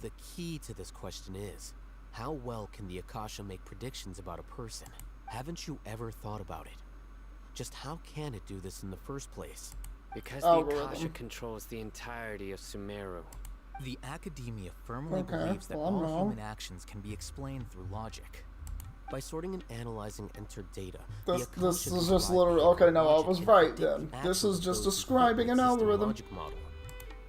S3: the key to this question is, how well can the Akasha make predictions about a person? Haven't you ever thought about it? Just how can it do this in the first place?
S8: Because the Akasha controls the entirety of Sumeru.
S3: The Academia firmly believes that all human actions can be explained through logic. By sorting and analyzing entered data,
S1: this is just literally... Okay, no, I was right then. This is just describing an algorithm.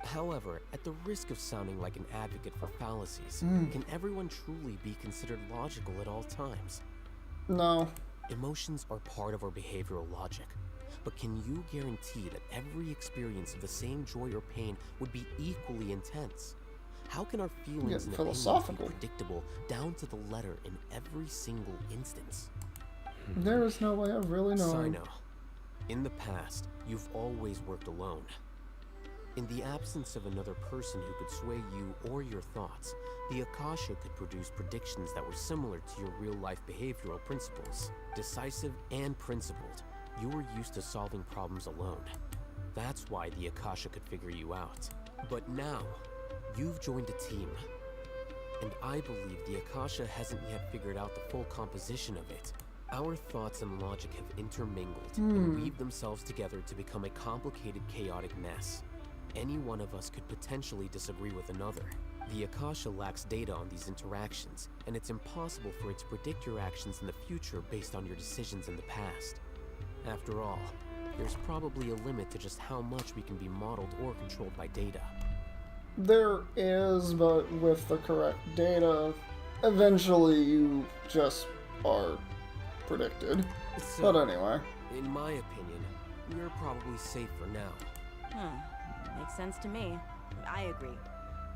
S3: However, at the risk of sounding like an advocate for fallacies, can everyone truly be considered logical at all times?
S1: No.
S3: Emotions are part of our behavioral logic. But can you guarantee that every experience of the same joy or pain would be equally intense? How can our feelings and opinions be predictable down to the letter in every single instance?
S1: There is no way of really knowing.
S3: Sino, in the past, you've always worked alone. In the absence of another person who could sway you or your thoughts, the Akasha could produce predictions that were similar to your real-life behavioral principles. Decisive and principled, you were used to solving problems alone. That's why the Akasha could figure you out. But now, you've joined a team. And I believe the Akasha hasn't yet figured out the full composition of it. Our thoughts and logic have intermingled and weaved themselves together to become a complicated, chaotic mess. Any one of us could potentially disagree with another. The Akasha lacks data on these interactions, and it's impossible for it to predict your actions in the future based on your decisions in the past. After all, there's probably a limit to just how much we can be modeled or controlled by data.
S1: There is, but with the correct data, eventually you just are predicted.
S3: So,
S1: but anyway.
S3: In my opinion, we're probably safe for now.
S12: Makes sense to me. I agree.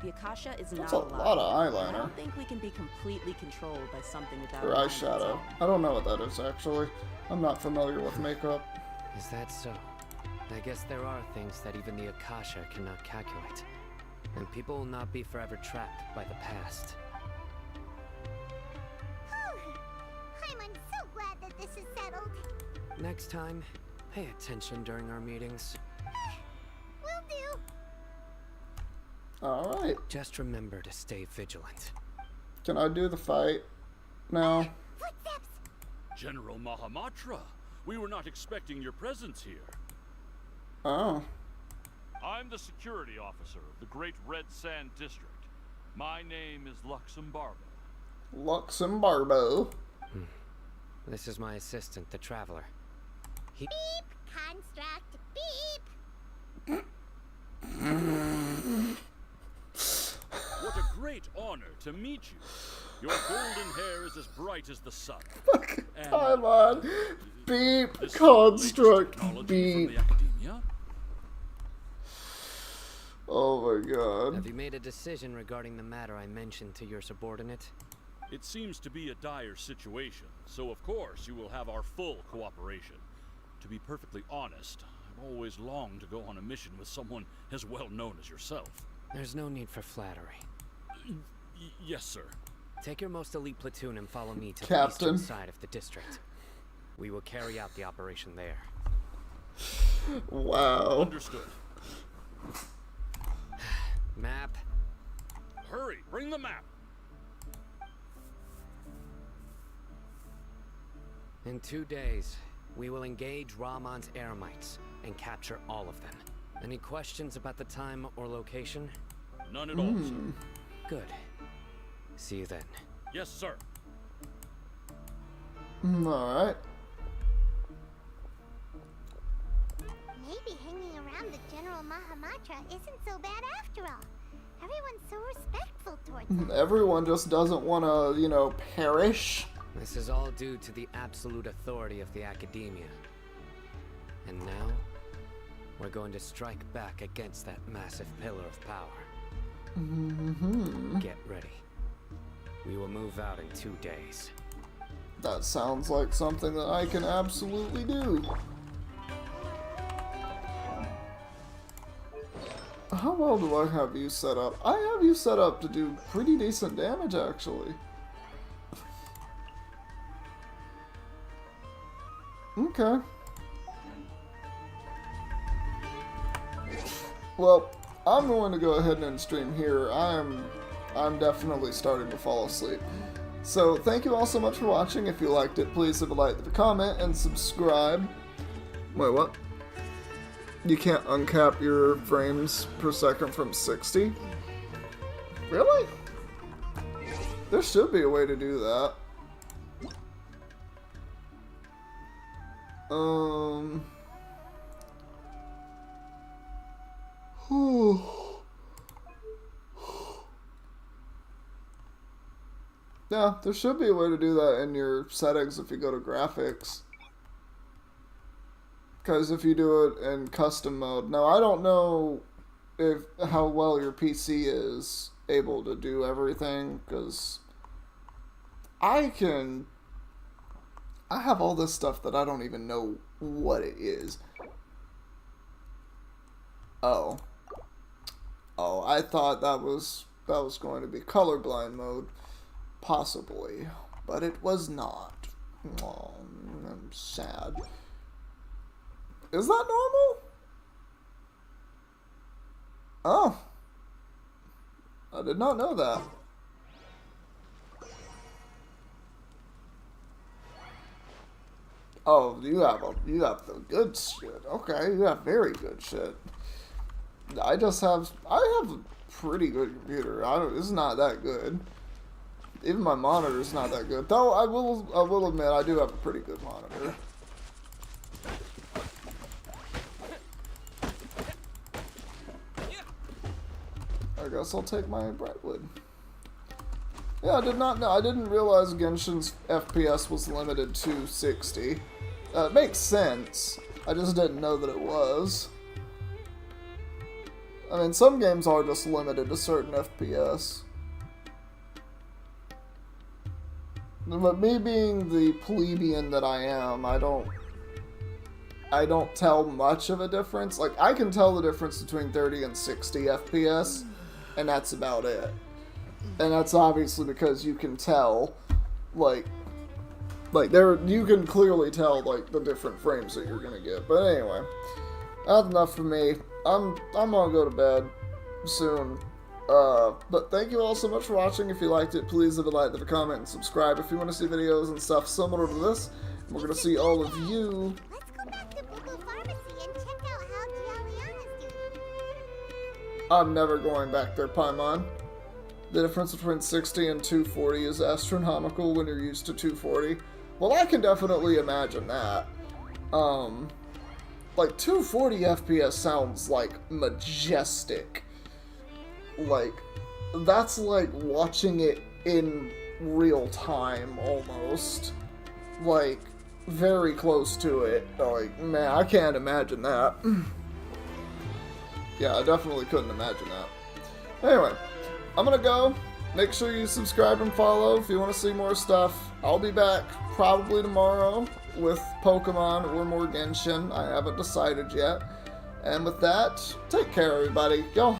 S12: The Akasha is not
S1: That's a lot of eyeliner.
S12: I don't think we can be completely controlled by something without
S1: Or eyeshadow. I don't know what that is, actually. I'm not familiar with makeup.
S8: Is that so? I guess there are things that even the Akasha cannot calculate. And people will not be forever trapped by the past.
S7: I'm so glad that this is settled.
S8: Next time, pay attention during our meetings.
S7: Will do.
S1: Alright.
S8: Just remember to stay vigilant.
S1: Can I do the fight now?
S7: Footsteps!
S16: General Mahamatra, we were not expecting your presence here.
S1: Oh.
S16: I'm the security officer of the Great Red Sand District. My name is Luxembarbo.
S1: Luxembarbo.
S8: This is my assistant, the Traveler.
S7: Beep! Construct! Beep!
S16: What a great honor to meet you. Your golden hair is as bright as the sun.
S1: Come on. Beep. Construct. Beep. Oh my god.
S8: Have you made a decision regarding the matter I mentioned to your subordinate?
S16: It seems to be a dire situation, so of course you will have our full cooperation. To be perfectly honest, I've always longed to go on a mission with someone as well known as yourself.
S8: There's no need for flattery.
S16: Yes, sir.
S8: Take your most elite platoon and follow me to
S1: Captain.
S8: the eastern side of the district. We will carry out the operation there.
S1: Wow.
S16: Understood.
S8: Map.
S16: Hurry, bring the map.
S8: In 2 days, we will engage Rahman's Eremites and capture all of them. Any questions about the time or location?
S16: None at all, sir.
S8: Good. See you then.
S16: Yes, sir.
S1: Alright.
S7: Maybe hanging around the General Mahamatra isn't so bad after all. Everyone's so respectful towards him.
S1: Everyone just doesn't want to, you know, perish.
S8: This is all due to the absolute authority of the Academia. And now, we're going to strike back against that massive pillar of power. Get ready. We will move out in 2 days.
S1: That sounds like something that I can absolutely do. How well do I have you set up? I have you set up to do pretty decent damage, actually. Okay. Well, I'm going to go ahead and end stream here. I'm definitely starting to fall asleep. So thank you all so much for watching. If you liked it, please leave a like, leave a comment, and subscribe. Wait, what? You can't uncap your frames per second from 60? Really? There should be a way to do that. Yeah, there should be a way to do that in your settings if you go to graphics. Because if you do it in custom mode, now I don't know how well your PC is able to do everything, because I have all this stuff that I don't even know what it is. Oh, I thought that was going to be colorblind mode, possibly, but it was not. Oh, I'm sad. Is that normal? Oh, I did not know that. Oh, you have the good shit. Okay, you have very good shit. I have a pretty good computer. It's not that good. Even my monitor is not that good. Though I will admit I do have a pretty good monitor. I guess I'll take my Brightwood. Yeah, I did not know. I didn't realize Genshin's FPS was limited to 60. It makes sense. I just didn't know that it was. I mean, some games are just limited to certain FPS. But me being the plebeian that I am, I don't tell much of a difference. Like, I can tell the difference between 30 and 60 FPS, and that's about it. And that's obviously because you can tell, like you can clearly tell, like, the different frames that you're gonna get. But anyway, that's enough for me. I'm gonna go to bed soon. But thank you all so much for watching. If you liked it, please leave a like, leave a comment, and subscribe if you want to see videos and stuff similar to this. And we're gonna see all of you.
S7: Let's go back to Boo Pharmacy and check out how Giuliana's doing.
S1: I'm never going back there, Paimon. The difference between 60 and 240 is astronomical when you're used to 240. Well, I can definitely imagine that. Like, 240 FPS sounds, like, majestic. Like, that's like watching it in real time, almost. Like, very close to it. Like, man, I can't imagine that. Yeah, I definitely couldn't imagine that. Anyway, I'm gonna go. Make sure you subscribe and follow if you want to see more stuff. I'll be back probably tomorrow with Pokemon or more Genshin. I haven't decided yet. And with that, take care, everybody. Go.